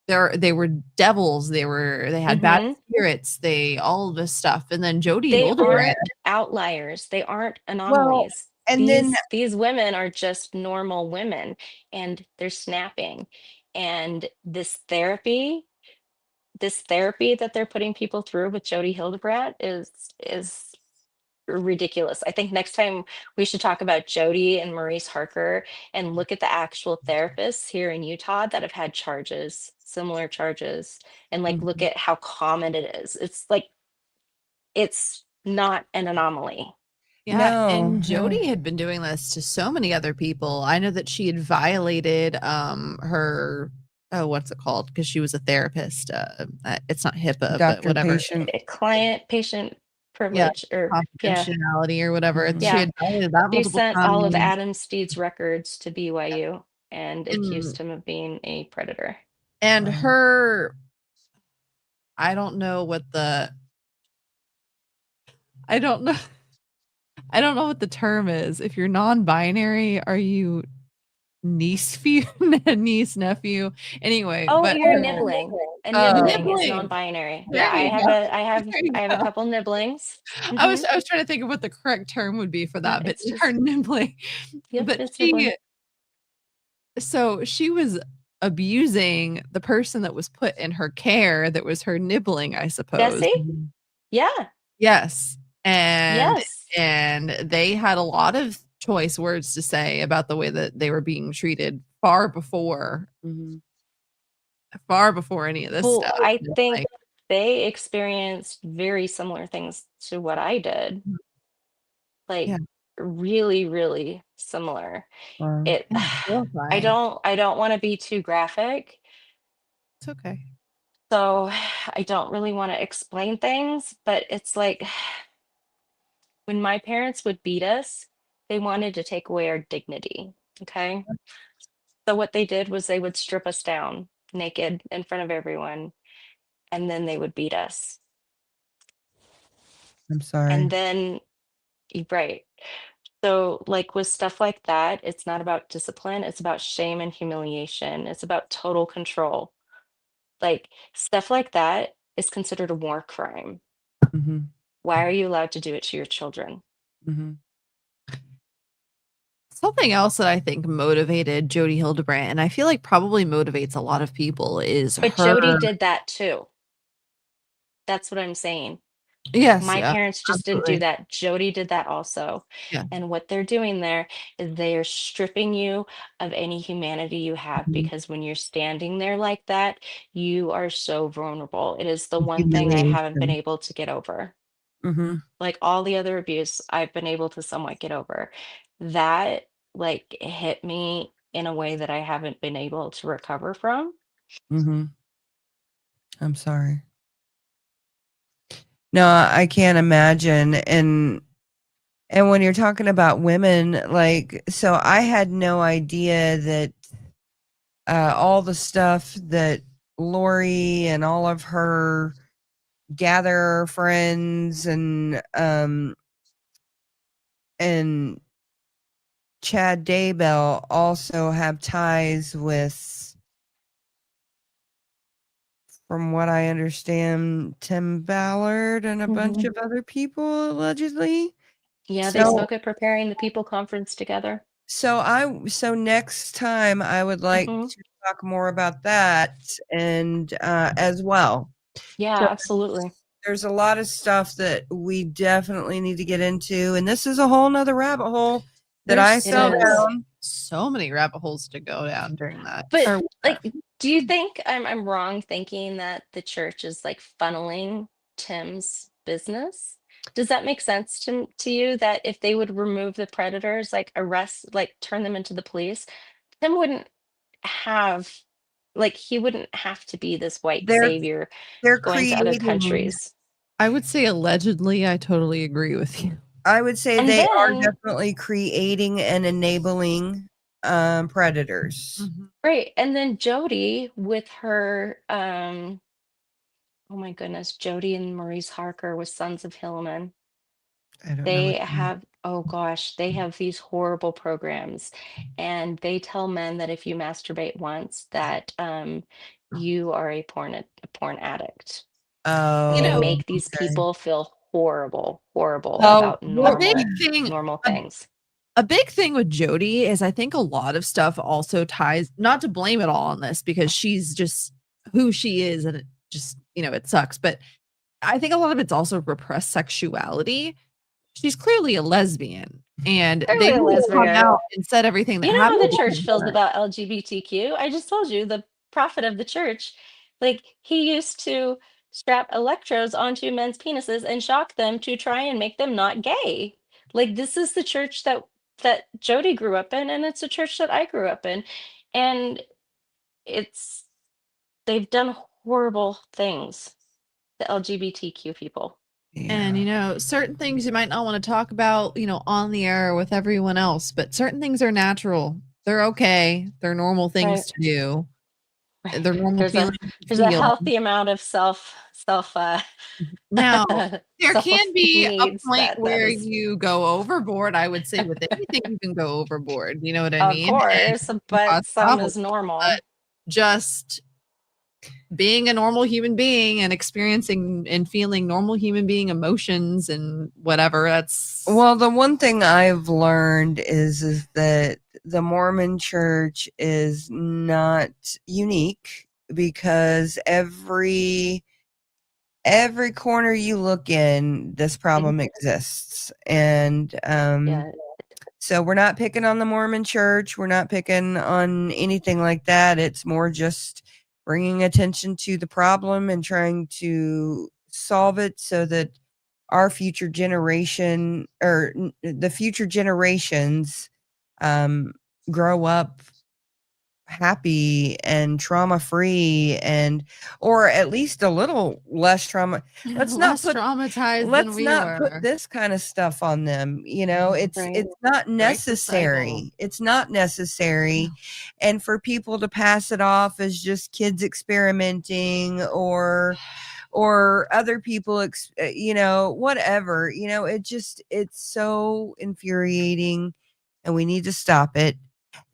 They were devils. They had bad
Mm-hmm.
spirits. They all of this stuff. And then Jody
They
Hildebrandt.
aren't outliers. They aren't
well,
anomalies.
and then
These women are just normal women, and they're snapping. And this therapy that they're putting people through with Jody Hildebrandt is ridiculous. I think next time we should talk about Jody and Maurice Harker and look at the actual therapists here in Utah that have had similar charges, and like look
mhm,
at how common it is. It's like it's not an anomaly.
Yeah,
no,
and
no,
Jody had been doing this to so many other people. I know that she had violated her what's it called? Because she was a therapist. It's not HIPAA, but
doctor
whatever.
patient.
Client patient
Yeah,
privilege, or yeah,
confidentiality or whatever. And she
Mhm,
yeah.
had violated that
She
multiple
sent all of
times.
Adam Steed's records to BYU and
And
accused him of being a predator.
and
wow.
her I don't know what the I don't know I don't know what the term is. If you're non-binary, are you niece nephew? Anyway,
Oh,
but
you're nibbling. A nibbling is
nibbling.
non-binary.
There
Yeah, I
you
have
go.
I
There you
have a
go.
couple nibblings.
I was trying to think of what the correct term would be for
No,
that, but
it's
her
just
nibbling.
yep,
But
it's nibbling.
she was abusing the person that was put in her care that was her nibbling, I suppose.
Jesse? Yeah.
Yes. And
Yes.
and they had a lot of choice words to say about the way that they were being treated far before any of this
Well,
stuff.
I think
Like,
they experienced very similar things to what I did. Like
yeah,
really, really similar.
Wow.
It
it's horrifying.
I don't want to be too graphic,
It's okay.
so I don't really want to explain things, but it's like when my parents would beat us, they wanted to take away our dignity. Okay. So what they did was they would strip us down naked in front of everyone, and then they would beat us.
I'm sorry.
And then, right. So, like with stuff like that, it's not about discipline, it's about shame and humiliation. It's about total control. Like stuff like that is considered a war crime.
Mhm.
Why are you allowed to do it to your children?
Mhm.
Something else that I think motivated Jodi Hildebrandt, and I feel like probably motivates a lot of people, is
But
her.
Jody did that too. That's what I'm saying.
Yes,
My
yeah,
parents just didn't do
absolutely.
that. Jody did that also.
Yeah.
And what they're doing there is they are stripping you of any humanity you have,
Mhm.
because when you're standing there like that, you are so vulnerable. It is the one thing I haven't been
Humiliation.
able to get over.
Mhm.
Like all the other abuse, I've been able to somewhat get over. That like hit me in a way that I haven't been able to recover from.
Mhm. I'm sorry. No, I can't imagine. And when you're talking about women, like, so I had no idea that all the stuff that Lori and all of her gather friends and Chad Daybell also have ties with, from what I understand, Tim Ballard and a bunch
Mhm.
of other people allegedly.
Yeah, they
So
spoke at Preparing the People conference together.
so next time I would like
Hmm.
to talk more about that and as well. So
Yeah, absolutely.
there's a lot of stuff that we definitely need to get into, and this is a whole nother rabbit hole that
There's
I
It
fell
is.
down.
so many rabbit holes to go down during that.
But
Or
like, do you think I'm wrong thinking that the church is like funneling Tim's business? Does that make sense to you that if they would remove the predators, like arrest, like turn them into the police, Tim wouldn't have, like, he wouldn't have to be this white
They're
savior
they're
going to other
creating.
countries.
I would say allegedly, I totally agree with you.
I would say
And
they are
then,
definitely creating and enabling predators.
right, and then Jody with her, oh my goodness, Jody and Maurice Harker with Sons of Hillman.
I don't know
They
what you mean.
have, oh gosh, they have these horrible programs, and they tell men that if you masturbate once, that you are a porn addict, and they
Oh,
make these
okay.
people feel horrible, horrible
Well,
about
A big thing,
normal
a,
things.
a big thing with Jodi is I think a lot of stuff also ties, not to blame it all on this because she's just who she is and it just, it sucks. But I think a lot of it's also repressed sexuality. She's clearly a lesbian and they
Clearly a
need to come
lesbian.
out and said everything that
You know how
happened
the
to
church feels
her.
about LGBTQ? I just told you the prophet of the church, like he used to strap electrodes onto men's penises and shock them to try and make them not gay. Like this is the church that Jody grew up in, and it's a church that I grew up in. And it's they've done horrible things, the LGBTQ people.
And certain things you might not want to talk about, on the air with everyone else, but certain things are natural. They're okay. They're normal things
Right.
to do. their normal
There's a
feeling to
there's a
feel.
healthy amount of self
Now, there can be a
needs
point
that
where
is,
you go overboard. I would say with anything you can go overboard. You know what I
of
mean? And
course, but
cause
some
problems.
is normal.
But just being a normal human being and experiencing and feeling normal human being emotions and whatever, that's
Well, the one thing I've learned is that the Mormon church is not unique, because every corner you look in, this problem exists. And
Yeah.
so we're not picking on the Mormon church. We're not picking on anything like that. It's more just bringing attention to the problem and trying to solve it so that our future generation, or the future generations, grow up happy and trauma free, and or at least a little less trauma. Let's not
less
put
traumatized
let's
than we
not
were.
put this kind of stuff on them. It's
Right.
it's not
Break the
necessary.
cycle.
It's not necessary. And for people to pass it off as just kids experimenting, or other people whatever, it's so infuriating, and we need to stop it.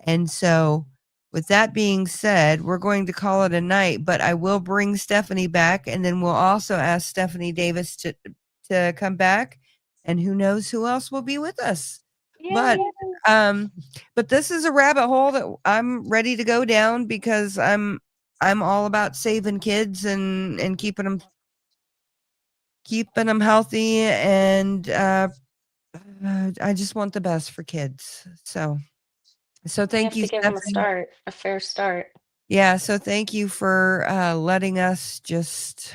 And so, with that being said, we're going to call it a night, but I will bring Stephanie back, and then we'll also ask Stephanie Davis to come back, and who knows who else will be with us. But this is a rabbit hole that I'm ready to go down, because I'm all about saving kids and keeping them healthy, and I just want the best for kids. So thank you,
have to give them
Stephanie.
a fair start.
Yeah, so thank you for letting us just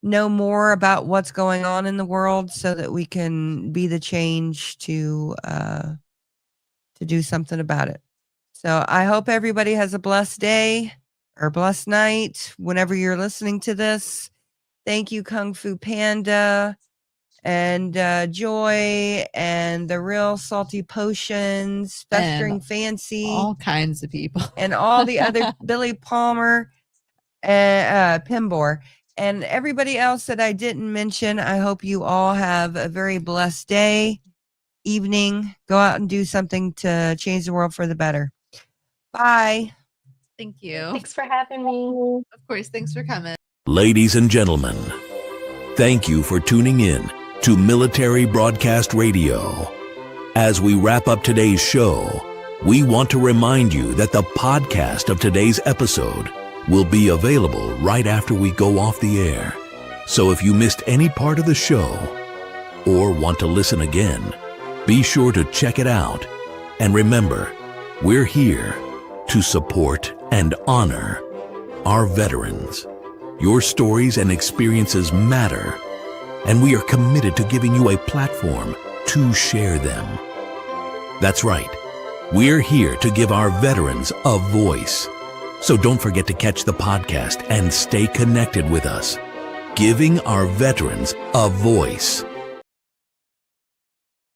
know more about what's going on in the world, so that we can be the change to do something about it. So I hope everybody has a blessed day or blessed night whenever you're listening to this. Thank you, Kung Fu Panda, and Joy, and the Real Salty Potions, Festering Fancy,
all kinds of people,
and all the other Billy Palmer, and Pimbor, and everybody else that I didn't mention. I hope you all have a very blessed day, evening. Go out and do something to change the world for the better. Bye.
Thank you.
Thanks for having me.
Of course, thanks for coming.
Ladies and gentlemen, thank you for tuning in to Military Broadcast Radio. As we wrap up today's show, we want to remind you that the podcast of today's episode will be available right after we go off the air. So if you missed any part of the show or want to listen again, be sure to check it out. And remember, we're here to support and honor our veterans. Your stories and experiences matter, and we are committed to giving you a platform to share them. That's right. We're here to give our veterans a voice. So don't forget to catch the podcast and stay connected with us. Giving our veterans a voice.